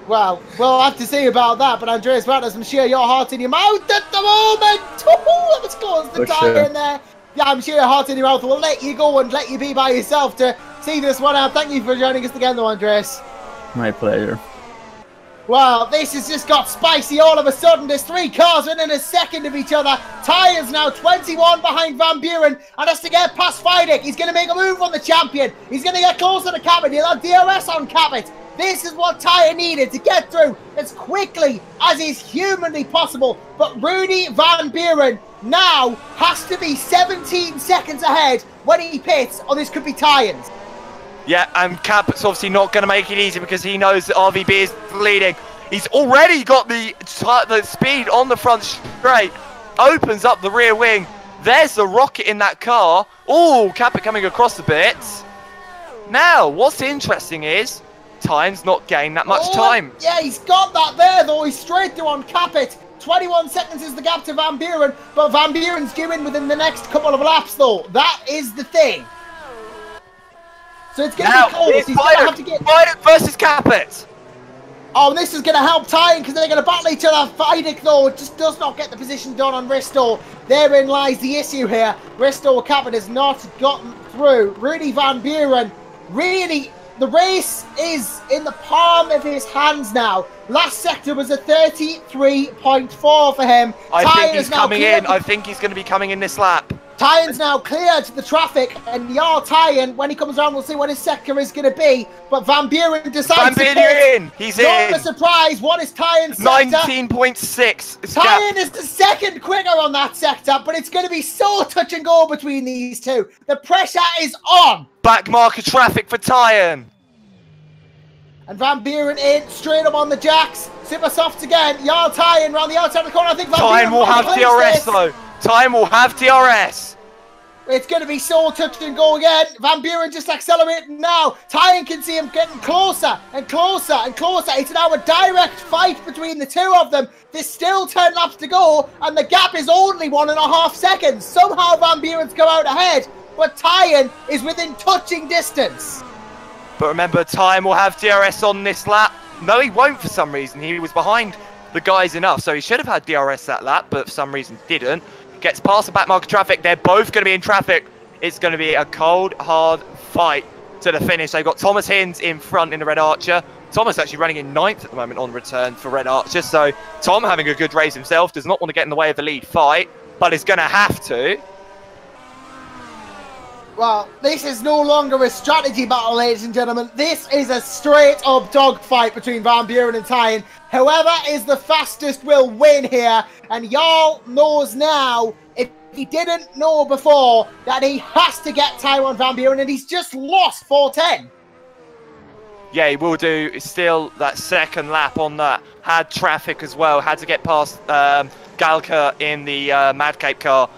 Well, we'll have to see about that, but Andreas Wouters, I'm sure your heart's in your mouth at the moment. That was close, the tyre in there. Yeah, I'm sure your heart's in your mouth. We'll let you go and let you be by yourself to see this one out. Thank you for joining us again, though, Andreas. My pleasure. Well, this has just got spicy all of a sudden. There's 3 cars within a second of each other. Tyres now 21 behind Van Buren and has to get past Viduk. He's going to make a move on the champion. He's going to get closer to Caput. He'll have DRS on Caput. This is what Tyen needed to get through as quickly as is humanly possible. But Rudy Van Buren now has to be 17 seconds ahead when he pits, or this could be Tyen's. Yeah, and Caput's obviously not going to make it easy because he knows that RVB is leading. He's already got the speed on the front straight. Opens up the rear wing. There's the rocket in that car. Oh, Caput coming across the bits. Now, what's interesting is Tyen's not gained that much time. Yeah, he's got that there, though. He's straight through on Caput. 21 seconds is the gap to Van Buren, but Van Buren's due in within the next couple of laps, though. That is the thing. So it's going to be close. He's going to have to get Viduk versus Caput. Oh, and this is going to help Tyen because they're going to battle each other. Viduk, though, just does not get the position done on Risto. Therein lies the issue here. Risto Caput has not gotten through. Rudy Van Buren really the race is in the palm of his hands now. Last sector was a 33.4 for him. I think he's coming in. I think he's going to be coming in this lap. Tyen's now cleared the traffic, and Jarl Tyen, when he comes around, we'll see what his sector is going to be. But Van Buren decides Van Buren, he's in. Not a surprise. What is Tyen's sector? 19.6. Tyen is the second quicker on that sector, but it's going to be so touch and go between these two. The pressure is on. Back marker traffic for Tyen. And Van Buren in, straight up on the jacks. Super softs again. Jarl Tyen around the outside of the corner. I think Van Tyen will have DRS though. Tyen will have DRS. It's going to be so touch and go again. Van Buren just accelerating now. Tyen can see him getting closer and closer and closer. It's now a direct fight between the two of them. There's still 10 laps to go, and the gap is only 1.5 seconds. Somehow Van Buren's come out ahead, but Tyen is within touching distance. But remember, Tyen will have DRS on this lap. No, he won't for some reason. He was behind the guys enough, so he should have had DRS that lap, but for some reason didn't. Gets past the back marker traffic. They're both going to be in traffic. It's going to be a cold, hard fight to the finish. They've got Thomas Hinds in front in the Red Archer. Thomas actually running in 9th at the moment on return for Red Archer. So Tom having a good race himself, does not want to get in the way of the lead fight, but is going to have to. Well, this is no longer a strategy battle, ladies and gentlemen. This is a straight-up dogfight between Van Buren and Tyen. Whoever is the fastest will win here. And Jarl knows now, if he didn't know before, that he has to get time on Van Buren, and he's just lost 4:10. Yeah, he will do. Still that second lap on that. Had traffic as well. Had to get past Galka in the Mad Cape car.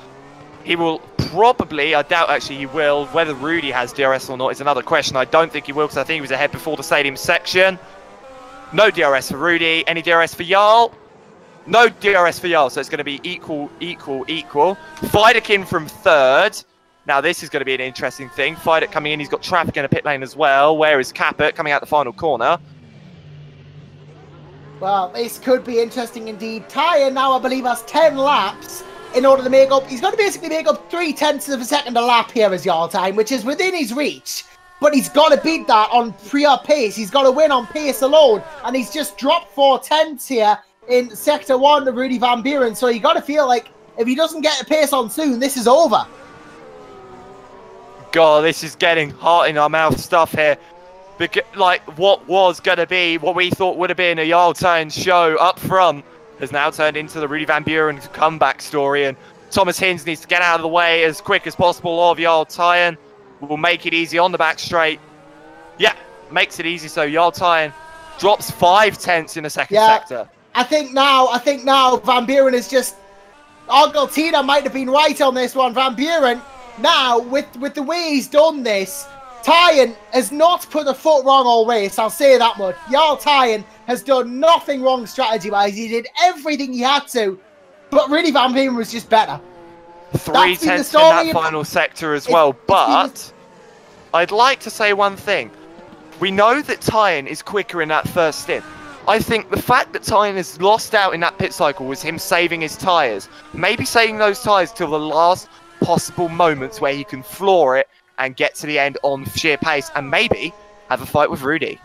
He will probably, I doubt actually he will, whether Rudy has DRS or not is another question. I don't think he will, because I think he was ahead before the stadium section. No DRS for Rudy. Any DRS for Jarl? No DRS for Jarl, so it's going to be equal. Fidek in from 3rd. Now this is going to be an interesting thing. Fidek coming in, he's got traffic in a pit lane as well. Where is Caput coming out the final corner? Well, this could be interesting indeed. Tyen now, I believe, has 10 laps. In order to make up, he's going to basically make up 0.3 of a second a lap here as Jarl Tyen, which is within his reach. But he's got to beat that on pure pace. He's got to win on pace alone. And he's just dropped 0.4 here in Sector 1 to Rudy Van Buren. So you got to feel like if he doesn't get a pace on soon, this is over. God, this is getting hot in our mouth stuff here. Because, like, what was going to be, what we thought would have been a Jarl Tyen show up front, has now turned into the Rudy Van Buren comeback story, and Thomas Hinds needs to get out of the way as quick as possible of Jarl Tyen. Will make it easy on the back straight. Yeah, makes it easy, so Jarl Tyen drops 0.5 in the second sector. I think now Van Buren is just... Argentina might have been right on this one. Van Buren, now, with the way he's done this, Tyen has not put a foot wrong all race, I'll say that much. Jarl Tyen has done nothing wrong strategy-wise. He did everything he had to, but really Van Buren was just better. 0.3 in that final sector as well, but I'd like to say one thing. We know that Tyen is quicker in that first stint. I think the fact that Tyen has lost out in that pit cycle was him saving his tyres. Maybe saving those tyres till the last possible moments where he can floor it and get to the end on sheer pace and maybe have a fight with Rudy.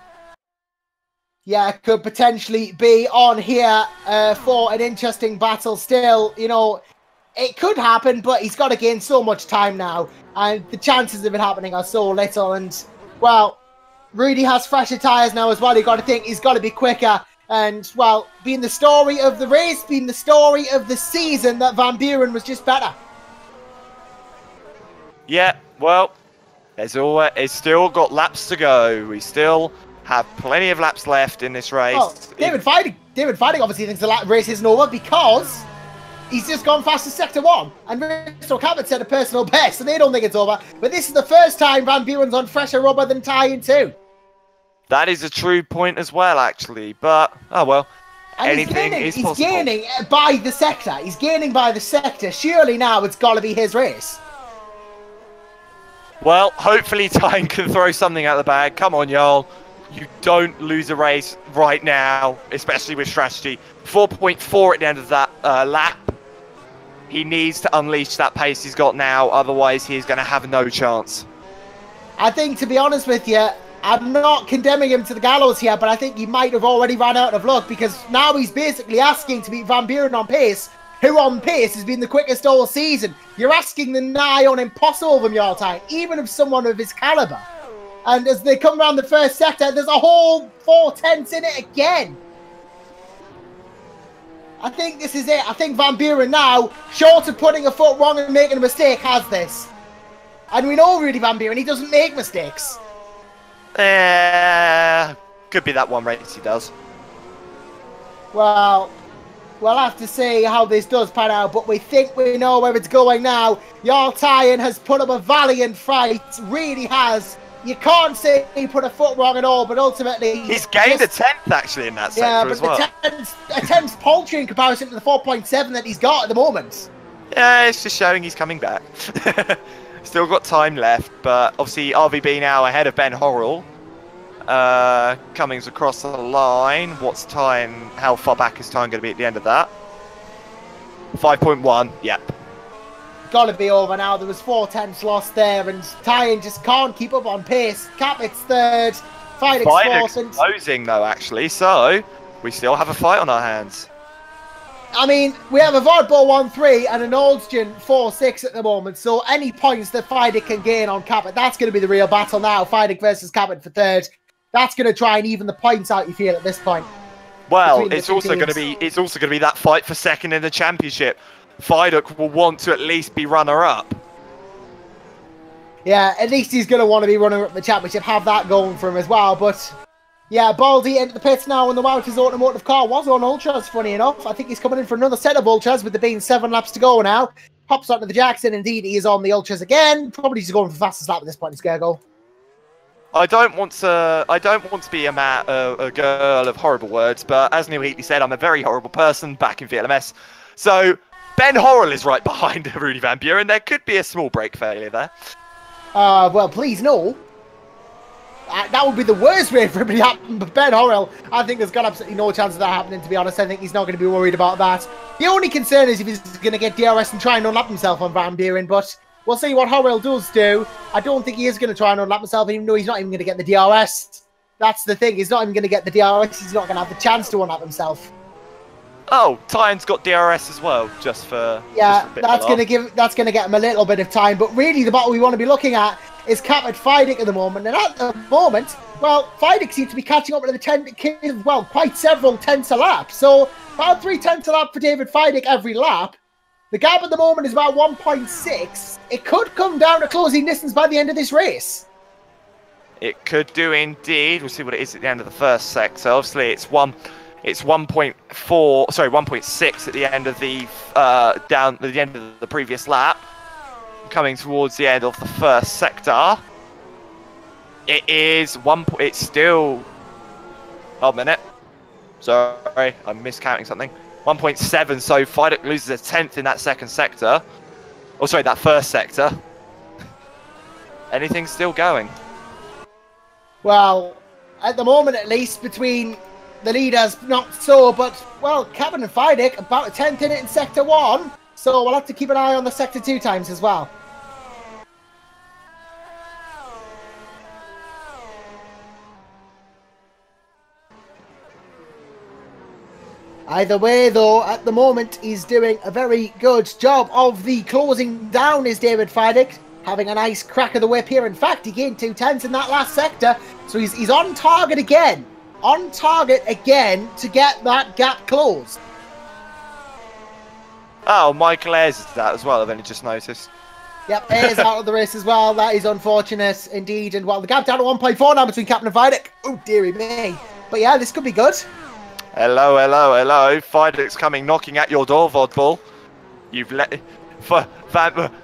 Yeah, could potentially be on here for an interesting battle still. You know, it could happen, but he's got to gain so much time now. And the chances of it happening are so little. And, well, Rudy has fresher tyres now as well. You've got to think he's got to be quicker. And, well, being the story of the race, being the story of the season, that Van Buren was just better. Yeah, well, it's still got laps to go. We still have plenty of laps left in this race. Well, David Fidek obviously thinks the race isn't over because he's just gone fast as Sector 1. And Mr. Cabot set a personal best, and they don't think it's over. But this is the first time Van Buren's on fresher rubber than Tyen too. That is a true point as well, actually. But, oh well, and anything is possible. He's gaining by the sector. He's gaining by the sector. Surely now it's got to be his race. Well, hopefully Tyen can throw something out of the bag. Come on, Jarl. You don't lose a race right now, especially with strategy. 4.4 at the end of that lap. He needs to unleash that pace he's got now, otherwise he's going to have no chance. I think, to be honest with you, I'm not condemning him to the gallows here, but I think he might have already run out of luck because now he's basically asking to beat Van Buren on pace, who on pace has been the quickest all season. You're asking the nigh on impossible of him, your time, even of someone of his caliber. And as they come around the first sector, there's a whole 4 tenths in it again. I think this is it. I think Van Buren now, short of putting a foot wrong and making a mistake, has this. And we know Rudy Van Buren, he doesn't make mistakes. Could be that one race he does. Well, we'll have to see how this does pan out, but we think we know where it's going now. Jarl Tyen has put up a valiant fight, really has. You can't say he put a foot wrong at all, but ultimately... He's gained a 10th, actually, in that sector as well. Yeah, but a 10th's paltry in comparison to the 4.7 that he's got at the moment. Yeah, it's just showing he's coming back. Still got time left, but obviously RVB now ahead of Ben Horrell. Cummings across the line. What's time? How far back is time going to be at the end of that? 5.1, yep. Got to be over now. There was 4 tenths lost there, and Tyen just can't keep up on pace. Capit's third, Fidek's fourth. Closing though, actually, so we still have a fight on our hands. I mean, we have a Vodball 1-3 and an Oldstone 4-6 at the moment, so any points that Fidek can gain on Capit, that's going to be the real battle now. Fidek versus Capit for third. That's going to try and even the points out, you feel, at this point. Well, it's also going to be that fight for second in the championship. Fidek will want to at least be runner-up. Yeah, at least he's going to want to be runner-up the championship, have that going for him as well, but... Yeah, Baldy into the pits now, and the Wouters automotive car was on Ultras, funny enough. I think he's coming in for another set of Ultras, with there being 7 laps to go now. Hops onto the Jackson, indeed, he is on the Ultras again. Probably just going for the fastest lap at this point, Skergo. I don't want to be a girl of horrible words, but as Neil Heatley said, I'm a very horrible person back in VLMS. So, Ben Horrell is right behind Rudy Van Buren. There could be a small brake failure there. Well, please, no. That would be the worst way for it to happen, but Ben Horrell, I think there's got absolutely no chance of that happening, to be honest. I think he's not going to be worried about that. The only concern is if he's going to get DRS and try and unlap himself on Van Buren, but we'll see what Horrell does do. I don't think he is going to try and unlap himself, even though he's not even going to get the DRS. That's the thing, he's not even going to get the DRS, he's not going to have the chance to unlap himself. Oh, Tyen's got DRS as well, just for... Yeah, that's going to get him a little bit of time, but really the battle we want to be looking at is Capit Fidek at the moment, and at the moment, well, Fidek seems to be catching up to the quite several tenths a lap. So about 3 tenths a lap for David Fidek every lap. The gap at the moment is about 1.6. It could come down to closing distance by the end of this race. It could do indeed. We'll see what it is at the end of the first sector. Obviously, it's 1.6 at the end of the end of the previous lap. Coming towards the end of the first sector. It is it's still... Oh, a minute. Sorry, I'm miscounting something. 1.7, so Fidek loses a 10th in that second sector. Oh, sorry, that first sector. Anything's still going. Well, at the moment at least, between the leaders, not so, but, well, Capit and Fidek, about a 10th in it in sector 1. So we'll have to keep an eye on the sector 2 times as well. Either way, though, at the moment, he's doing a very good job of the closing down, is David Fidek. Having a nice crack of the whip here. In fact, he gained 2 tenths in that last sector. So he's on target again. On target again to get that gap closed. Oh, Michael Ayres is that as well, I've only just noticed. Yep, Ayres out of the race as well. That is unfortunate indeed. And, well, the gap down to 1.4 now between Captain and Fidek. Oh, dearie me. But, yeah, this could be good. Hello, hello, hello. Fidek's coming, knocking at your door, Vodball. You've let...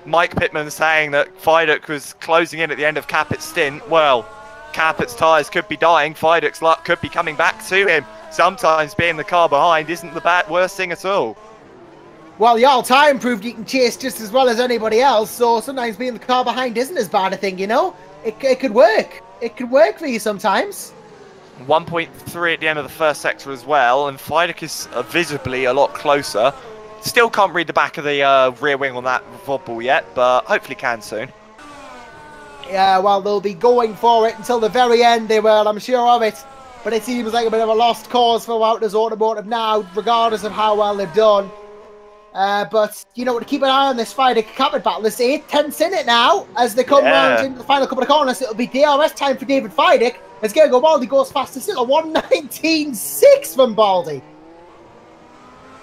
Mike Pittman saying that Fidek was closing in at the end of Capit's stint. Well, Capit's tyres could be dying. Fidek's luck could be coming back to him. Sometimes being the car behind isn't the worst thing at all. Well, Jarl Tyen proved he can chase just as well as anybody else, so sometimes being the car behind isn't as bad a thing, you know? It could work. It could work for you sometimes. 1.3 at the end of the first sector as well, and Fidek is visibly a lot closer. Still can't read the back of the rear wing on that Vodball yet, but hopefully can soon. Yeah, well, they'll be going for it until the very end, they will, I'm sure of it. But it seems like a bit of a lost cause for Wouters Automotive now, regardless of how well they've done. But, you know, to keep an eye on this Friday Capit battle, there's 8/10 in it now. As they come round into the final couple of corners, it'll be DRS time for David Feidick. As Gergo Baldi goes fastest still, a 1:19.6 from Baldi.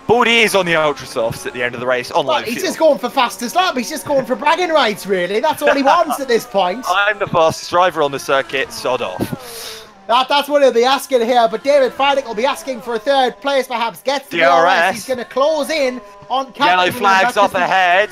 Baldi is on the ultra softs at the end of the race on low He's fuel. just going for fastest lap. He's just going for bragging rights, really. That's all he wants at this point. I'm the fastest driver on the circuit, sod off. That's what he'll be asking here, but David Feidick will be asking for a third place, perhaps. Gets the DRS. He's going to close in on Capit. Yellow flags up ahead.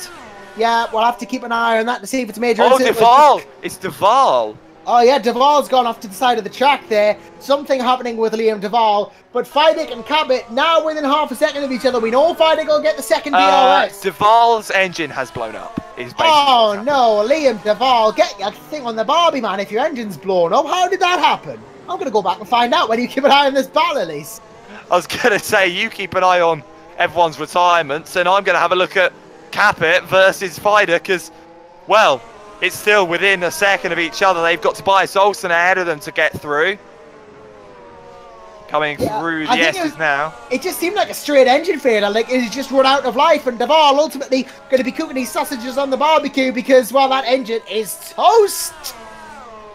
Yeah, we'll have to keep an eye on that to see if it's a major incident. Duval! It's Duval! Oh yeah, Duval's gone off to the side of the track there. Something happening with Liam Duval. But Feidick and Capit now within half a second of each other. We know Feidick will get the second DRS. Duval's engine has blown up. Oh no, Liam Duval, get your thing on the Barbie, man, if your engine's blown up. How did that happen? I'm going to go back and find out when you keep an eye on this battle, Elise. I was going to say, you keep an eye on everyone's retirements, and I'm going to have a look at Capit versus Feidick, because, well, it's still within a second of each other. They've got Tobias Olsen ahead of them to get through. Coming through the S's now. It just seemed like a straight engine failure, like it just run out of life, and Duval ultimately going to be cooking these sausages on the barbecue because, well, that engine is toast.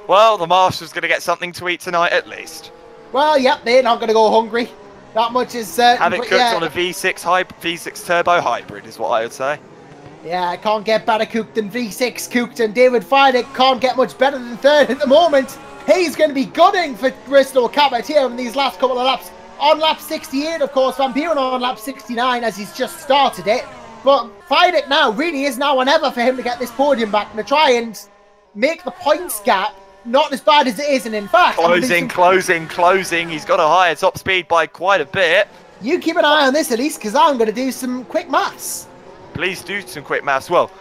Well, the Marshal's going to get something to eat tonight at least. Well, yep, they're not going to go hungry. That much is certain. Have it cooked on a V6 turbo hybrid is what I would say. Yeah, I can't get better cooked than V6 cooked, and David Feidick can't get much better than third at the moment. He's going to be gunning for Bristol Capit here in these last couple of laps. On lap 68, of course, Van Buren on lap 69 as he's just started it. But Feidick now really is now or never for him to get this podium back and to try and make the points gap not as bad as it is, and in fact... Closing. He's got a higher top speed by quite a bit. You keep an eye on this, Elise, because I'm going to do some quick maths. Please do some quick maths. Well,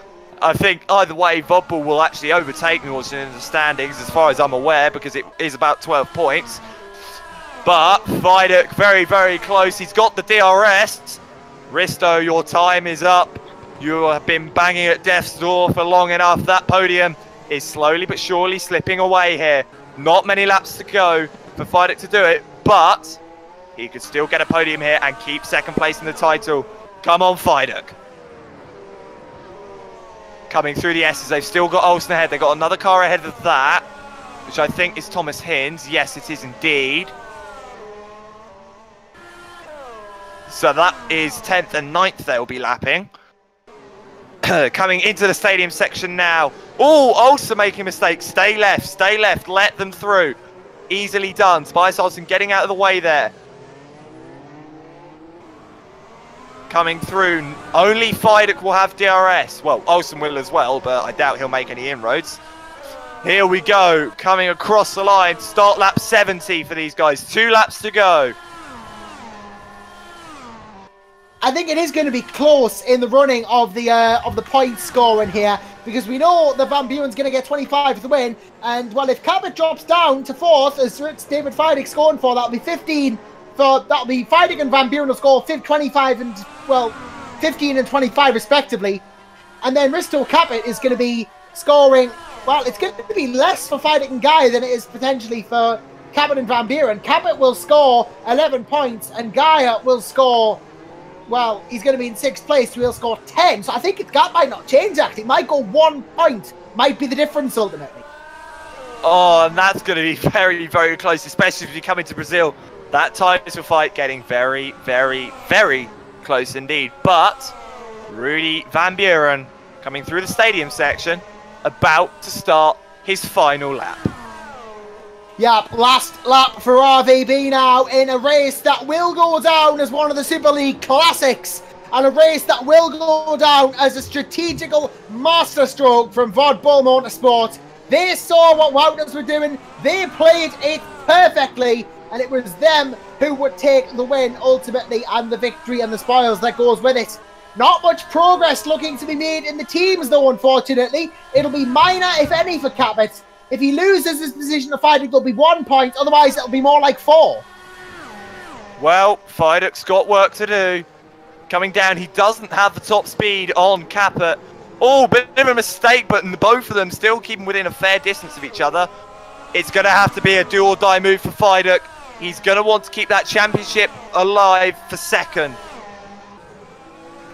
I think either way, Vodbull will actually overtake Norton in the standings, as far as I'm aware, because it is about 12 points. But Feidick very, very close. He's got the DRS. Risto, your time is up. You have been banging at death's door for long enough. That podium is slowly but surely slipping away here. Not many laps to go for Feidick to do it, but he could still get a podium here and keep second place in the title. Come on, Feidick. Coming through the S's, they've still got Olsen ahead. They've got another car ahead of that, which I think is Thomas Hinds. Yes, it is indeed. So that is 10th and 9th they'll be lapping. Coming into the stadium section now. Oh, Olsen making mistakes. Stay left, let them through. Easily done. Tobias Olsen getting out of the way there. Coming through. Only Feidick will have DRS. Well, Olsen will as well, but I doubt he'll make any inroads. Here we go. Coming across the line. Start lap 70 for these guys. 2 laps to go. I think it is going to be close in the running of the point scoring here, because we know that Van Buren's going to get 25 for the win, and well, if Capit drops down to 4th, as David Feidick's going for, that'll be 15. That'll be Feidick and Van Buren will score 25 and, well, 15 and 25 respectively, and then Risto Capit is going to be scoring, well, it's going to be less for Feidick and Guy than it is potentially for Capit and Van Buren. Capit will score 11 points, and Guy will score, well, he's going to be in 6th place, so he'll score 10. So I think that might not change, actually. It might go 1 point. Might be the difference, ultimately. Oh, and that's going to be very, very close, especially if you come into Brazil. That title fight getting very, very, very close indeed. But Rudy Van Buren coming through the stadium section, about to start his final lap. Yep, last lap for RVB now in a race that will go down as one of the Super League classics, and a race that will go down as a strategical masterstroke from Vodbull Motorsport. They saw what Wouters were doing, they played it perfectly, and it was them who would take the win ultimately, and the victory and the spoils that goes with it. Not much progress looking to be made in the teams though, unfortunately. It'll be minor, if any, for Capit. If he loses his position to Feidick, there'll be 1 point. Otherwise, it'll be more like 4. Well, Feidick's got work to do. Coming down, he doesn't have the top speed on Capit. Oh, bit of a mistake, but both of them still keeping within a fair distance of each other. It's going to have to be a do or die move for Fiduk. He's going to want to keep that championship alive for second.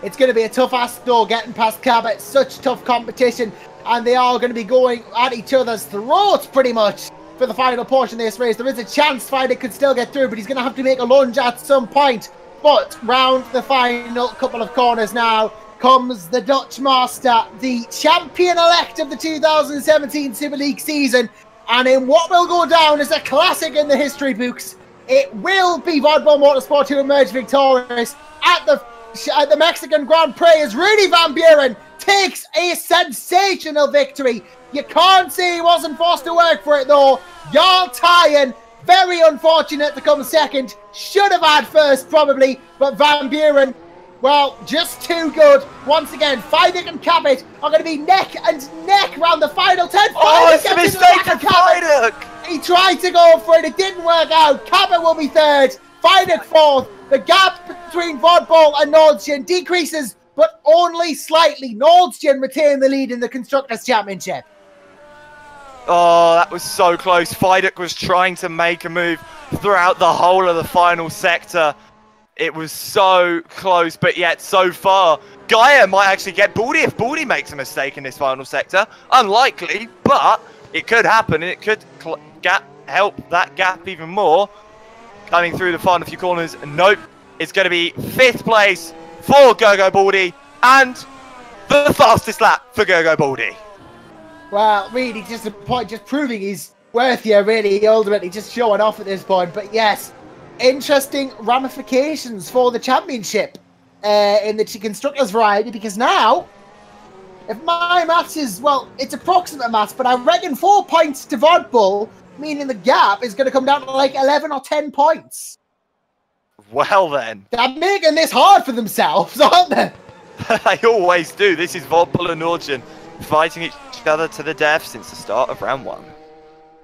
It's going to be a tough ask though, getting past Cabot. Such tough competition, and they are going to be going at each other's throats pretty much for the final portion of this race. There is a chance Fiduk could still get through, but he's going to have to make a lunge at some point. But round the final couple of corners now comes the Dutch Master, the champion-elect of the 2017 Super League season, and in what will go down as a classic in the history books, it will be Vodbull Motorsport who emerge victorious at the Mexican Grand Prix as Rudy Van Buren takes a sensational victory. You can't say he wasn't forced to work for it though. Jarl Tyen, very unfortunate to come second. Should have had first probably, but Van Buren, well, just too good. Once again, Fiduk and Cabot are going to be neck and neck around the final 10. Oh, it's a mistake for Fiduk. He tried to go for it, it didn't work out. Cabot will be third, Fiduk fourth. The gap between Vodbull and Nordstjen decreases, but only slightly. Nordstjen retain the lead in the Constructors' Championship. Oh, that was so close. Fiduk was trying to make a move throughout the whole of the final sector. It was so close, but yet so far. Gaia might actually get Baldy if Baldy makes a mistake in this final sector. Unlikely, but it could happen, and it could help that gap even more. Coming through the final few corners, nope. It's going to be 5th place for Gogo Baldy, and the fastest lap for Gogo Baldy. Well, really, just a point, just proving he's worth here, really, ultimately, just showing off at this point. But yes, interesting ramifications for the championship in the Constructors variety, because now, if my maths is, well, it's approximate maths, but I reckon 4 points to Vodbull, meaning the gap is going to come down to like 11 or 10 points. Well then. They're making this hard for themselves, aren't they? They always do. This is Vodbull and Nordstjen fighting each other to the death since the start of round 1.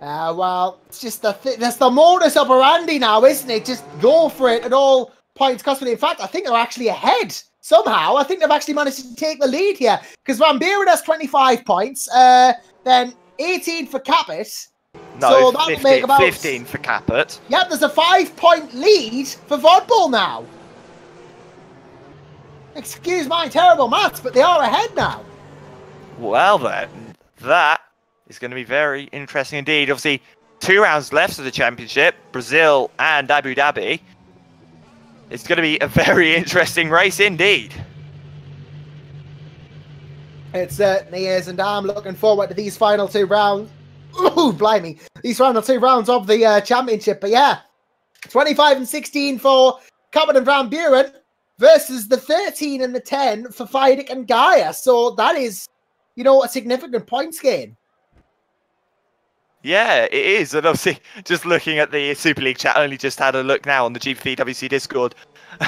Well, it's just that's the modus operandi now, isn't it? Just go for it at all points cost. In fact, I think they're actually ahead somehow. I think they've actually managed to take the lead here, because Van Buren has 25 points, then 18 for Cabot. No, so 15, make about 15 for Cabot. Yep, there's a 5-point lead for Vodbull now. Excuse my terrible maths, but they are ahead now. Well then, that is going to be very interesting indeed. Obviously, 2 rounds left of the championship, Brazil and Abu Dhabi. It's going to be a very interesting race indeed. It certainly is, and I'm looking forward to these final 2 rounds. Ooh, blimey. These final 2 rounds of the championship. But yeah, 25 and 16 for Cabot and Van Buren versus the 13 and the 10 for Fiduk and Gaia. So that is, you know, a significant points gain. Yeah, it is. And obviously, just looking at the Super League chat, only just had a look now on the GPVWC Discord.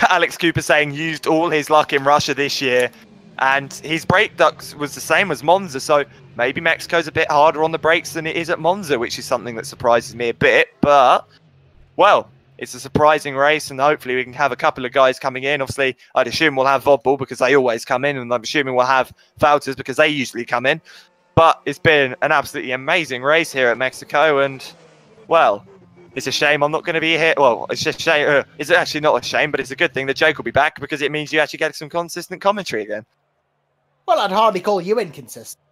Alex Cooper saying used all his luck in Russia this year, and his brake ducts was the same as Monza, so maybe Mexico's a bit harder on the brakes than it is at Monza, which is something that surprises me a bit. But, well, it's a surprising race, and hopefully we can have a couple of guys coming in. Obviously, I'd assume we'll have Vodbull because they always come in, and I'm assuming we'll have Falters because they usually come in. But it's been an absolutely amazing race here at Mexico, and, well, it's a shame I'm not going to be here. Well, it's just a shame. It's actually not a shame, but it's a good thing that Jake will be back, because it means you actually get some consistent commentary again. Well, I'd hardly call you inconsistent.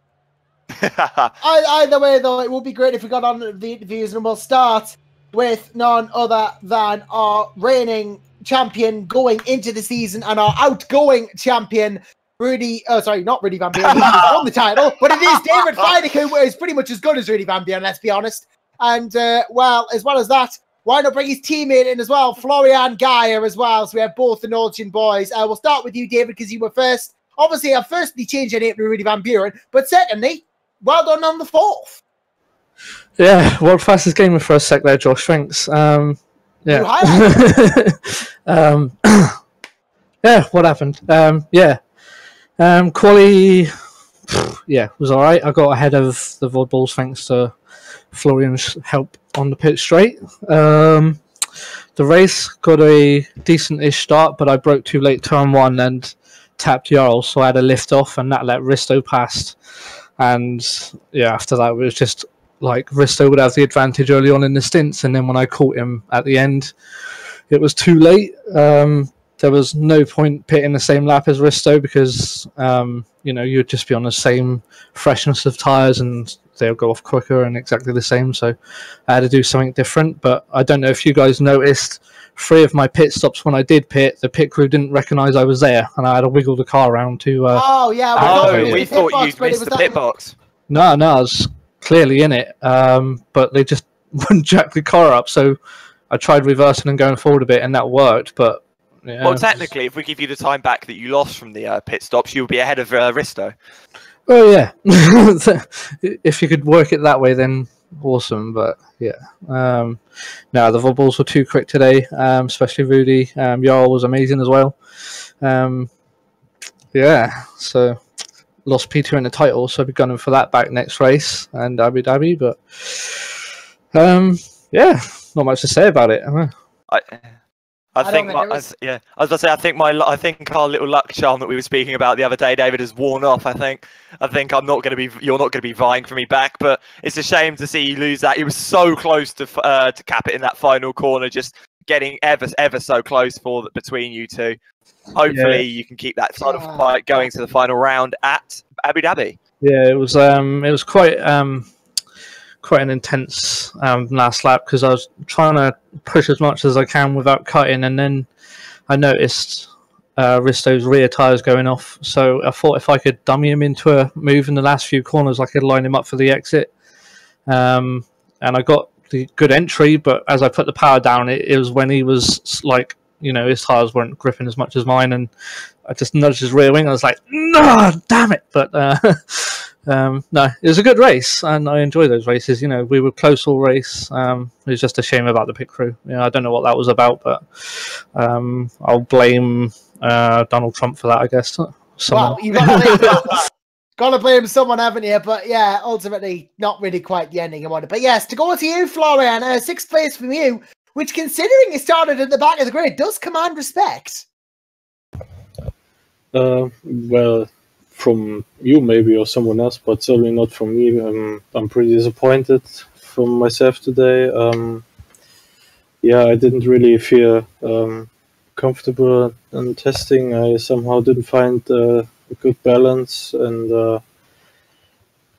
Either way, though, it would be great if we got on the interviews, and we'll start with none other than our reigning champion going into the season and our outgoing champion, Rudy, not Rudy Van Buren, he won the title, but it is David Fiduk, who is pretty much as good as Rudy Van Buren, let's be honest. And, well as that, why not bring his teammate in as well, Florian Gaia as well, so we have both the Nordstjen boys. We'll start with you, David, because you were first. Obviously, I've firstly changed your name to Rudy Van Buren, but secondly, well done on the 4th. Yeah, world fastest gamer for a sec there, Josh, thanks. Yeah. Yeah, what happened? Quali, yeah, was alright. I got ahead of the Vodbulls thanks to Florian's help on the pit straight. The race got a decent-ish start, but I broke too late turn 1, and tapped Jarl, so I had a lift off, and that let Risto past. And yeah, after that, it was just like Risto would have the advantage early on in the stints, and then when I caught him at the end, it was too late. There was no point pitting the same lap as Risto because you know, you'd just be on the same freshness of tyres and they'll go off quicker and exactly the same. So I had to do something different. But I don't know if you guys noticed, 3 of my pit stops when I did pit, the pit crew didn't recognise I was there, and I had to wiggle the car around to. Oh yeah, we thought you missed the pit box. No, I was clearly in it, but they just wouldn't jack the car up. So I tried reversing and going forward a bit, and that worked. But yeah. Well, technically, if we give you the time back that you lost from the pit stops, you'll be ahead of Risto. Oh yeah, if you could work it that way, then awesome. But yeah, no, the Vobbles were too quick today, especially Rudy. Jarl was amazing as well. Yeah, so lost Peter in the title, so I'll be gunning for that back next race and Abu Dhabi. But yeah, not much to say about it. I think I was about to say I think our little luck charm that we were speaking about the other day, David, has worn off. I think you're not going to be vying for me back, but it's a shame to see you lose that. You were so close to cap it in that final corner, just getting ever so close between you two. Hopefully you can keep that sort of fight going to the final round at Abu Dhabi. Yeah, it was quite an intense last lap because I was trying to push as much as I can without cutting, and then I noticed Risto's rear tyres going off, so I thought if I could dummy him into a move in the last few corners I could line him up for the exit, and I got the good entry, but as I put the power down it was when he was like, you know, his tyres weren't gripping as much as mine, and I just nudged his rear wing. I was like, no, damn it. But no, it was a good race, and I enjoy those races. You know, we were close all race. It was just a shame about the pit crew. You know, I don't know what that was about, but I'll blame Donald Trump for that, I guess. Someone. Well, you've got to blame someone, haven't you? But yeah, ultimately, not really quite the ending I wanted. But yes, to go to you, Florian, 6th place from you, which, considering you started at the back of the grid, does command respect. Well, from you maybe or someone else, but certainly not from me. I'm pretty disappointed from myself today. Yeah, I didn't really feel comfortable in testing. I somehow didn't find a good balance, and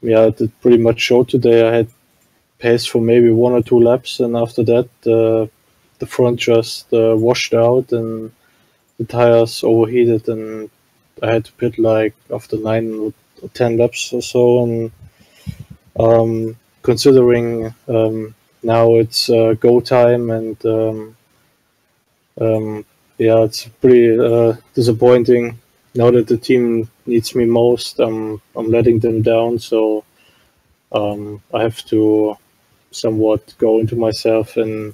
yeah, it did pretty much show today. I had pace for maybe 1 or 2 laps, and after that the front just washed out and the tires overheated, and I had to pit like after 9 or 10 laps or so. And considering now it's go time, and yeah, it's pretty disappointing. Now that the team needs me most, I'm letting them down. So I have to somewhat go into myself and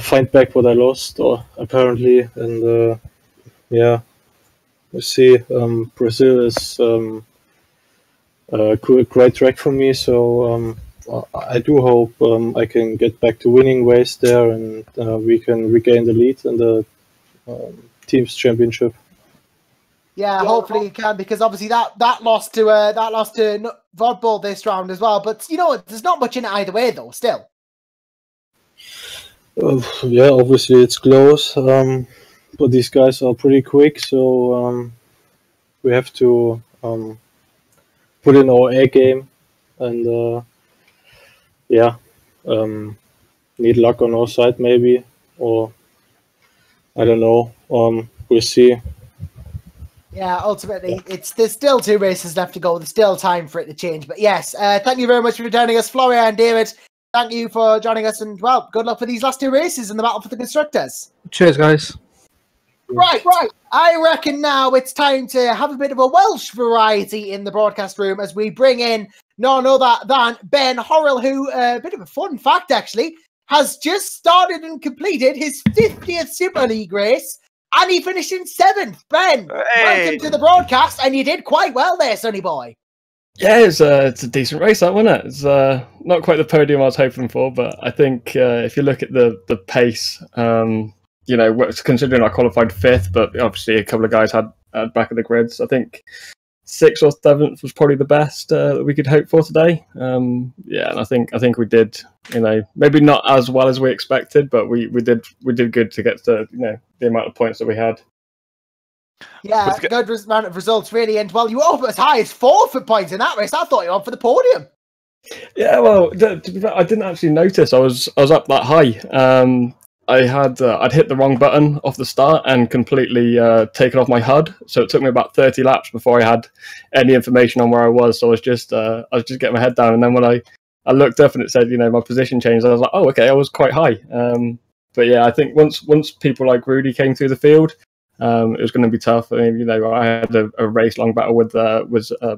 find back what I lost, or apparently. And yeah, we'll see. Brazil is a great track for me, so I do hope I can get back to winning ways there, and we can regain the lead in the team's championship. Yeah, hopefully you can, because obviously that lost to Vodball this round as well. But you know, there's not much in it either way, though. Still. Yeah, obviously it's close, but these guys are pretty quick, so we have to put in our A game, and yeah, need luck on our side maybe, or I don't know. We'll see. Yeah, ultimately, there's still 2 races left to go. There's still time for it to change. But yes, thank you very much for joining us, Florian and David. Thank you for joining us, and well, good luck for these last 2 races in the battle for the constructors. Cheers, guys. Right. I reckon now it's time to have a bit of a Welsh variety in the broadcast room as we bring in none other than Ben Horrell, who, a bit of a fun fact actually, has just started and completed his 50th Super League race, and he finished in 7th. Ben, welcome to the broadcast, and you did quite well there, sonny boy. Yeah, it's a decent race, that, wasn't it? It's not quite the podium I was hoping for, but I think if you look at the pace, you know, considering I qualified 5th, but obviously a couple of guys had back of the grids. I think 6th or 7th was probably the best that we could hope for today. Yeah, and I think we did, maybe not as well as we expected, but we did good to get to the amount of points that we had. Yeah, good amount of results really, and well, you were up as high as 4th for points in that race. I thought you were on for the podium. Yeah, well, to be fair, I didn't actually notice I was up that high. I'd hit the wrong button off the start and completely taken off my HUD. So it took me about 30 laps before I had any information on where I was. So I was just getting my head down, and then when I looked up and it said my position changed, I was like, oh, okay, I was quite high. But yeah, I think once people like Rudy came through the field, it was going to be tough. I mean, I had a race long battle with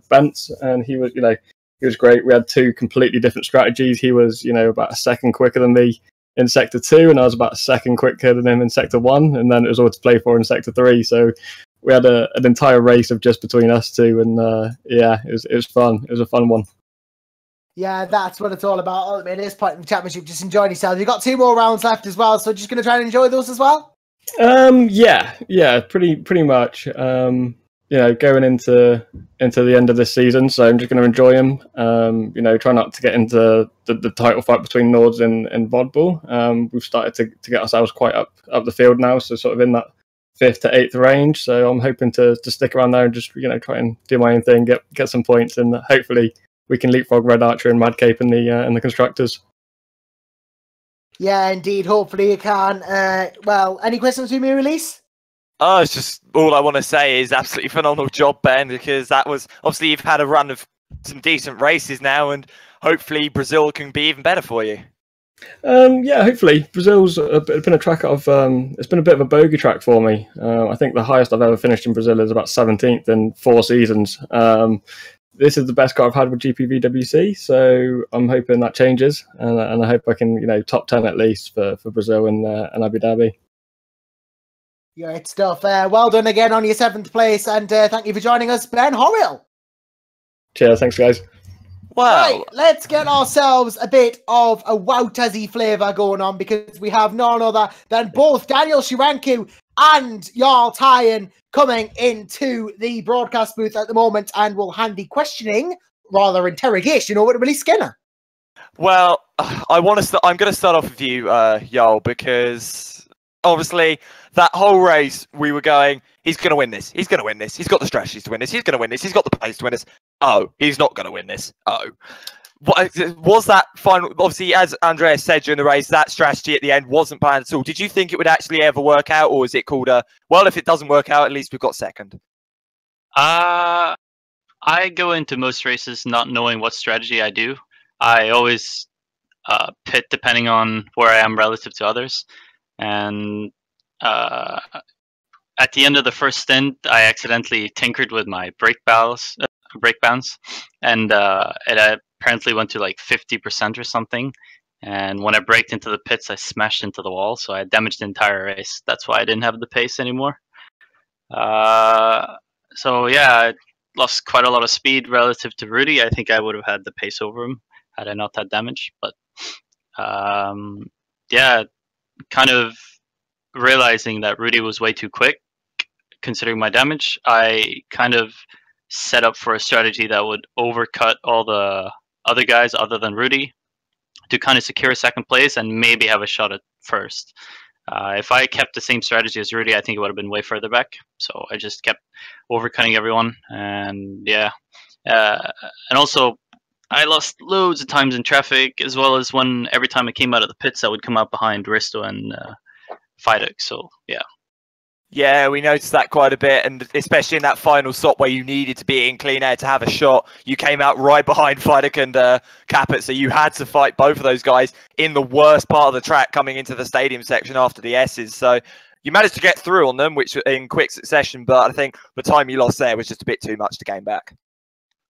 Bence, and he was great. We had 2 completely different strategies. He was about a second quicker than me in Sector 2, and I was about a second quicker than him in Sector 1, and then it was all to play for in Sector 3. So we had an entire race of just between us 2, and yeah, it was fun. It was a fun one. Yeah, that's what it's all about. Ultimately, at this point in the championship, just enjoy yourself. You've got 2 more rounds left as well, so just going to try and enjoy those as well? Yeah, pretty much. Going into the end of this season, so I'm just going to enjoy them. Try not to get into the title fight between Nords and Vodbull. We've started to get ourselves quite up the field now, so sort of in that 5th to 8th range. So I'm hoping to stick around there and just try and do my own thing, get some points, and hopefully we can leapfrog Red Archer and Madcape in the constructors. Yeah, indeed. Hopefully you can. Well, any questions for me, Elise? Oh, it's just all I want to say is absolutely phenomenal job, Ben, because that was obviously you've had a run of some decent races now, and hopefully Brazil can be even better for you. Yeah, hopefully Brazil's been a track of it's been a bit of a bogey track for me. I think the highest I've ever finished in Brazil is about 17th in 4 seasons. This is the best car I've had with GPVWC, so I'm hoping that changes, and I hope I can top 10 at least for Brazil and Abu Dhabi. Great stuff. Well done again on your 7th place, and thank you for joining us, Ben Horrell. Cheers, thanks guys. Well, right, let's get ourselves a bit of a Woutazzy flavour going on, because we have none other than both Daniel Shiranku and Jarl Tyen coming into the broadcast booth at the moment, and will hand the questioning, rather interrogation, over to Willie Skinner. Well, I'm going to start off with you, Jarl, because obviously that whole race we were going, he's going to win this. He's going to win this. He's got the strategies to win this. He's going to win this. He's got the pace to win this. Oh, he's not going to win this. Oh. What was that final? Obviously, as Andreas said during the race, that strategy at the end wasn't planned at all. Did you think it would actually ever work out, or is it called well, if it doesn't work out, at least we've got 2nd? I go into most races not knowing what strategy I do. I always pit depending on where I am relative to others. And at the end of the first stint, I accidentally tinkered with my brake bands, and it apparently went to like 50% or something. And when I braked into the pits, I smashed into the wall, so I damaged the entire race. That's why I didn't have the pace anymore. So yeah, I lost quite a lot of speed relative to Rudy. I think I would have had the pace over him had I not had damage. But yeah, kind of realizing that Rudy was way too quick, considering my damage, I kind of set up for a strategy that would overcut all the other guys other than Rudy to kind of secure 2nd place and maybe have a shot at 1st. If I kept the same strategy as Rudy, I think it would have been way further back. So I just kept overcutting everyone, and yeah. And also, I lost loads of times in traffic, as well as when every time I came out of the pits, I would come out behind Risto and Fidek. So yeah. Yeah, we noticed that quite a bit, and especially in that final stop where you needed to be in clean air to have a shot, you came out right behind Fidek and Caput, so you had to fight both of those guys in the worst part of the track coming into the stadium section after the S's. So you managed to get through on them, which in quick succession, but I think the time you lost there was just a bit too much to gain back.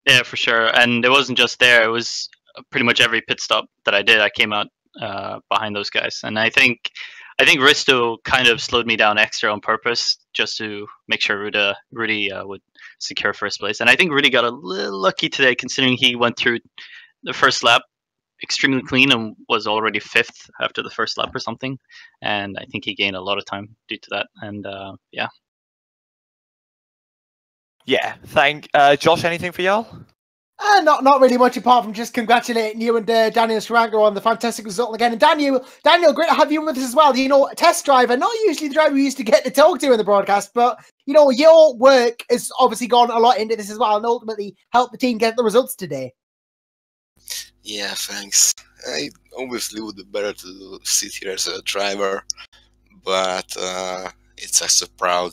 Yeah, for sure. And it wasn't just there. It was pretty much every pit stop that I did, I came out behind those guys. And I think Risto kind of slowed me down extra on purpose just to make sure Rudy would secure 1st place. And I think Rudy got a little lucky today, considering he went through the first lap extremely clean and was already 5th after the first lap or something. And I think he gained a lot of time due to that. And yeah. Yeah, Josh, anything for y'all? Not really much apart from just congratulating you and Daniel Sharango on the fantastic result again. And Daniel, great to have you with us as well. You know, test driver, not usually the driver we used to get to talk to in the broadcast, but you know, your work has obviously gone a lot into this as well, and ultimately helped the team get the results today. Yeah, thanks. I obviously would be better to sit here as a driver, but it's such a proud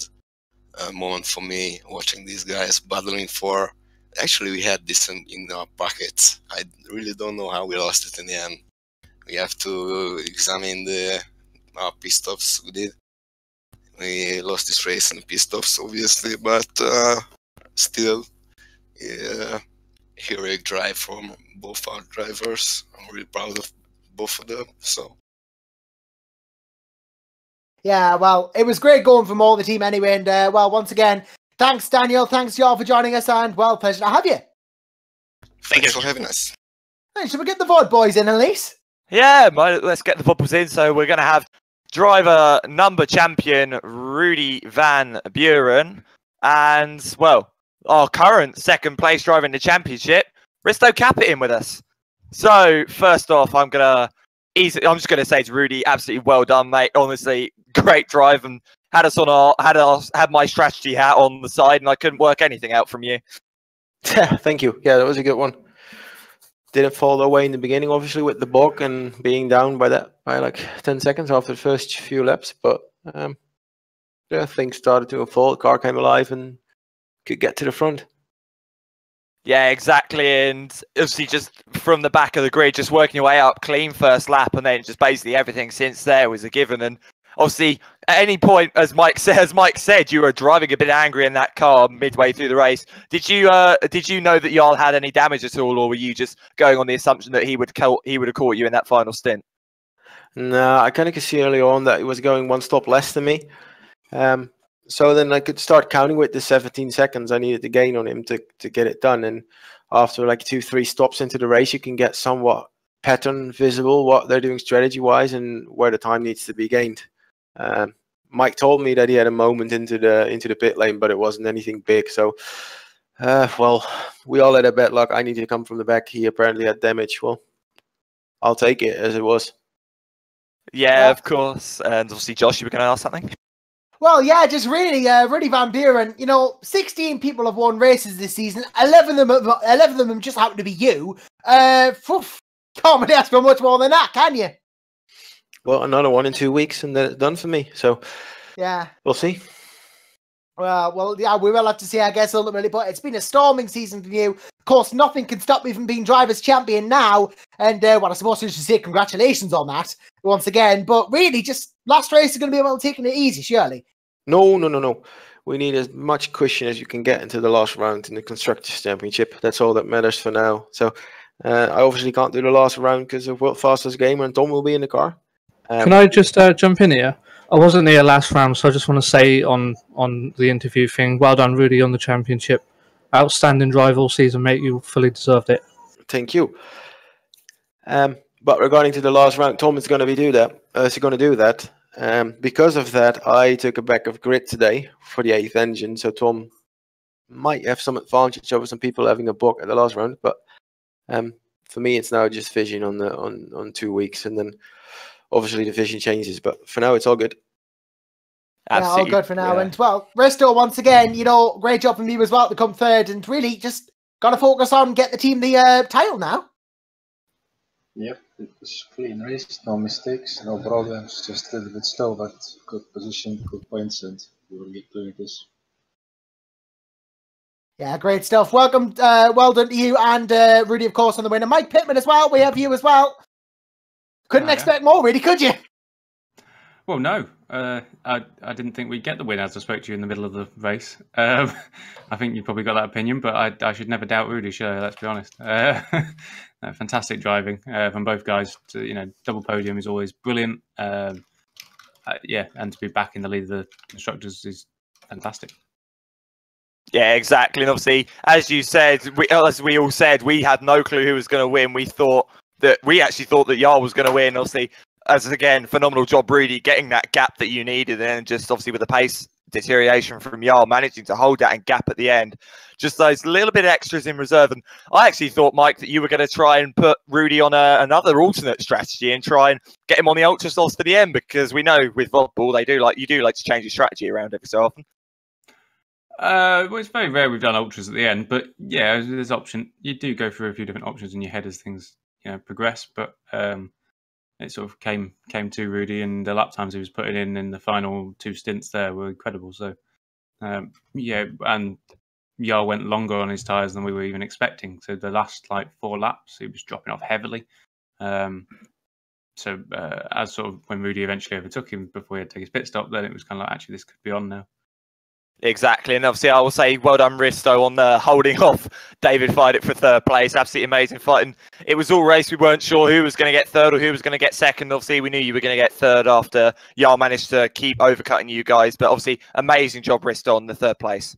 moment for me watching these guys battling for. Actually, we had this in our pockets. I really don't know how we lost it in the end. We have to examine our pit stops we did. We lost this race in pit stops, obviously, but still, heroic drive from both our drivers. I'm really proud of both of them. So. Yeah, well, it was great going from all the team anyway, and well, once again, thanks, Daniel. Thanks, y'all, for joining us, and well, pleasure to have you. Thanks for having us. Hey, should we get the VOD boys in, Elise? Yeah, let's get the VOD boys in. So we're going to have driver number champion Rudy Van Buren, and well, our current second place driver in the championship, Risto Capit, in with us. So first off, I'm just going to say to Rudy, absolutely well done, mate. Honestly, great drive, and had my strategy hat on the side, and I couldn't work anything out from you. Thank you. Yeah, that was a good one. Didn't fall away in the beginning, obviously, with the bog and being down by like 10 seconds after the first few laps. But yeah, things started to unfold. Car came alive and could get to the front. Yeah, exactly. And obviously, just from the back of the grid, just working your way up clean first lap, and then just basically everything since there was a given. And obviously, at any point, as Mike said, you were driving a bit angry in that car midway through the race. Did you know that Jarl had any damage at all, or were you just going on the assumption that he would have caught you in that final stint? No, I kind of could see early on that he was going one stop less than me. So then I could start counting with the 17 seconds I needed to gain on him to get it done. And after like 2-3 stops into the race, you can get somewhat pattern visible, what they're doing strategy-wise and where the time needs to be gained. Mike told me that he had a moment into the pit lane, but it wasn't anything big. So, well, we all had a bad luck. I needed to come from the back. He apparently had damage. Well, I'll take it as it was. Yeah, of course. And obviously, Josh, you were going to ask something? Well, yeah, just really, Rudy Van Buren. You know, 16 people have won races this season. 11 of them just happen to be you. Can't really ask for much more than that, can you? Well, another one in 2 weeks, and then it's done for me. So, yeah, we'll see. Well, yeah, we will have to see, I guess, ultimately. But it's been a storming season for you. Of course, nothing can stop me from being drivers' champion now. And well, I suppose I should say congratulations on that once again. But really, just last race is going to be about taking it easy, surely. No. We need as much cushion as you can get into the last round in the Constructors' Championship. That's all that matters for now. So, I obviously can't do the last round because of World Fastest Gamer, and Tom will be in the car. Can I just jump in here? I wasn't here last round, so I just want to say on the interview thing, well done, Rudy, on the championship. Outstanding drive all season, mate. You fully deserved it. Thank you. But regarding to the last round, Tom is going to do that. Because of that, I took a back of grid today for the 8th engine, so Tom might have some advantage over some people having a book at the last round. But for me, it's now just vision on 2 weeks, and then obviously the vision changes. But for now, it's all good. Absolutely. Yeah, all good for now. Yeah. And well, Risto, once again, you know, great job from you as well to come third, and really just got to focus on get the team the title now. Yep, it was clean race, no mistakes, no problems, just a little bit slow, but good position, good points, and we will get doing this. Yeah, great stuff. Welcome, well done to you and Rudy, of course, on the winner. Mike Pittman as well. We have you as well. Couldn't expect more, really, could you? Well, no. I didn't think we'd get the win as I spoke to you in the middle of the race. I think you probably got that opinion, but I should never doubt Rudy, should I? Let's be honest. Fantastic driving from both guys. Double podium is always brilliant. Yeah, and to be back in the lead of the constructors is fantastic. Yeah, exactly. And obviously, as you said, as we all said, we had no clue who was going to win. We actually thought that Jarl was going to win. Obviously, as again, phenomenal job, Rudy, getting that gap that you needed, and just obviously with the pace deterioration from Jarl, managing to hold that and gap at the end. Just those little bit extras in reserve. And I actually thought, Mike, that you were going to try and put Rudy on another alternate strategy and try and get him on the ultra slots for the end, because we know with Volleyball you do like to change your strategy around every so often. Well, it's very rare we've done ultras at the end, but yeah, there's option. You do go through a few different options in your head as things progress, but it sort of came to Rudy, and the lap times he was putting in the final 2 stints there were incredible. So yeah, and Jarl went longer on his tyres than we were even expecting. So the last 4 laps, he was dropping off heavily. So as sort of when Rudy eventually overtook him before he had to take his pit stop, then it was kind of like, actually, this could be on now. Exactly, and obviously I will say well done Risto on holding off David Fidek for 3rd place. Absolutely amazing fighting. It was all race. We weren't sure who was going to get 3rd or who was going to get 2nd. Obviously we knew you were going to get 3rd after Jarl managed to keep overcutting you guys, but obviously amazing job Risto on the 3rd place.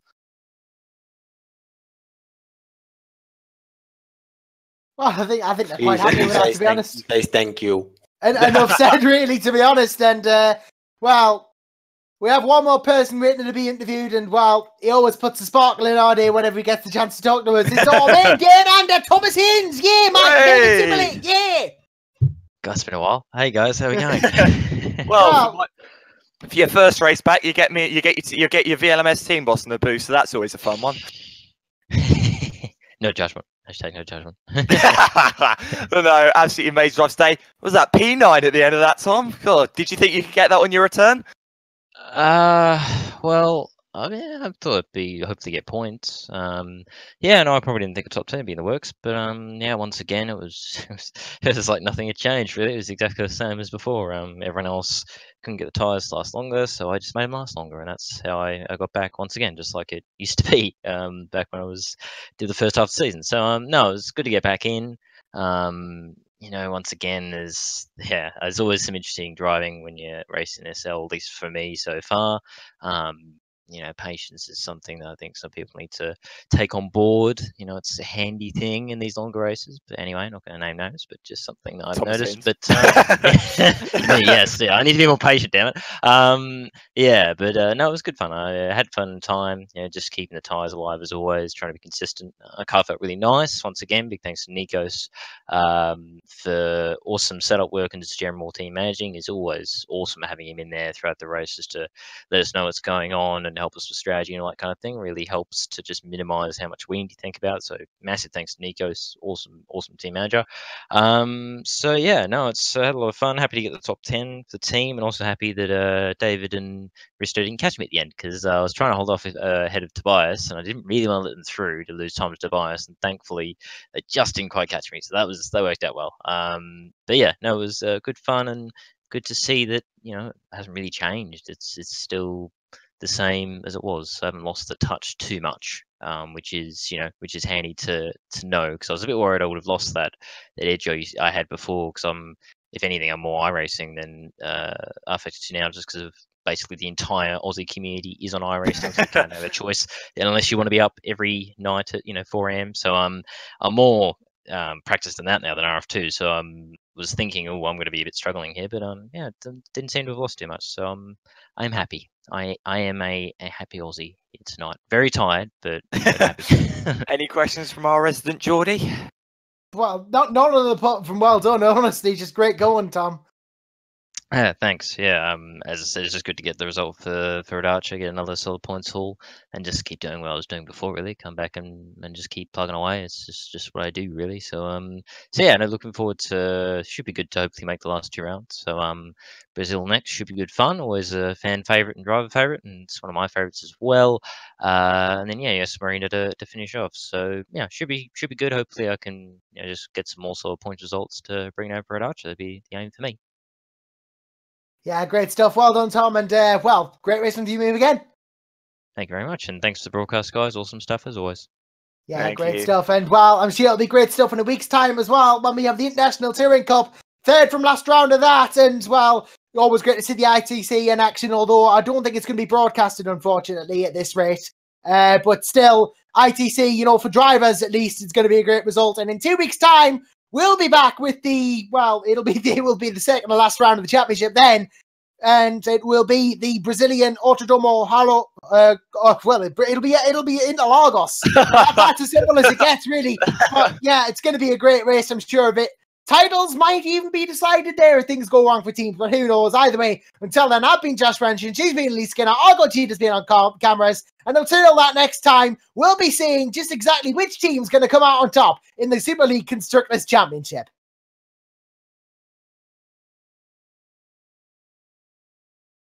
Well, I think they're quite happy with that, to be honest. Thank you. And enough said, really, to be honest. And well, we have one more person waiting to be interviewed, and well, he always puts a sparkle in our day whenever he gets the chance to talk to us. It's all man, Dan under Thomas Hinds, yeah, Mike, yeah. God, it's been a while. Hey guys, how are we going? Well, for your first race back, you get your VLMS team boss in the booth, so that's always a fun one. No judgment. Hashtag no judgment. No, absolutely amazing drive today. Was that P9 at the end of that, Tom? God, did you think you could get that on your return? Well, I mean, I thought it'd be hopefully get points. Yeah, no, I probably didn't think a top 10 would be in the works, but yeah, once again, it was like nothing had changed. Really, it was exactly the same as before. Everyone else couldn't get the tires to last longer, so I just made them last longer, and that's how I got back once again, just like it used to be back when I did the first half of the season. So no, it was good to get back in. Once again, there's always some interesting driving when you're racing SL, at least for me so far. Patience is something that I think some people need to take on board. It's a handy thing in these longer races. But anyway, I'm not going to name names, but just something that I've noticed. But yes, I need to be more patient, damn it. No, it was good fun. I had fun time. Just keeping the tyres alive as always, trying to be consistent. The car felt really nice. Once again, big thanks to Nikos for awesome setup work and just general team managing. It's always awesome having him in there throughout the races to let us know what's going on and help us with strategy and all that kind of thing. Really helps to just minimize how much we need to think about. So massive thanks to Nikos, awesome team manager. So yeah, no, it's had a lot of fun. Happy to get the top 10 for the team, and also happy that David and Risto didn't catch me at the end, because I was trying to hold off ahead of Tobias, and I didn't really want to let them through to lose time to Tobias, and thankfully they just didn't quite catch me. So that worked out well. But yeah, no, it was good fun and good to see that it hasn't really changed. It's still the same as it was. I haven't lost the touch too much, which is handy to know, because I was a bit worried I would have lost that edge I had before, because if anything, I'm more iRacing than rFactor 2 now, just because of basically the entire Aussie community is on iRacing, so you can't have a choice unless you want to be up every night at 4 AM. So I'm more practiced than that now than RF2. So was thinking, I'm going to be a bit struggling here, but yeah, didn't seem to have lost too much. So I'm happy. I am a happy Aussie tonight. Very tired, but happy. Any questions from our resident Geordie? Well, not apart from well done, honestly. Just great going, Tom. Thanks. Yeah, as I said, it's just good to get the result for Archer, get another solid points haul, and just keep doing what I was doing before. Really, come back and just keep plugging away. It's just what I do, really. So yeah, no, looking forward to. Should be good to hopefully make the last 2 rounds. So Brazil next should be good fun. Always a fan favorite and driver favorite, and it's one of my favorites as well. And then yes, Marina to finish off. So yeah, should be good. Hopefully, I can just get some more solid point results to bring over at Archer. That'd be the aim for me. Yeah, great stuff. Well done, Tom. And, well, great racing to you again. Thank you very much. And thanks to the broadcast guys. Awesome stuff as always. Yeah, Thank great you. Stuff. And, well, I'm sure it'll be great stuff in a week's time as well when we have the International Touring Cup. 3rd from last round of that. And, well, always great to see the ITC in action, although I don't think it's going to be broadcasted, unfortunately, at this rate. But still, ITC, for drivers at least, it's going to be a great result. And in 2 weeks' time, we'll be back with it will be the second to last round of the championship then. and it will be the Brazilian Autodromo Halo. Well, it'll be Interlagos. That's as simple as it gets, really. But yeah, it's going to be a great race. I'm sure of it. Titles might even be decided there if things go wrong for teams, but who knows? Either way, until then, I've been Josh Ranchin, she's been Elise Skinner, Argo Cheat has been on cameras, and until that next time, we'll be seeing just exactly which team's going to come out on top in the Super League Constructors Championship.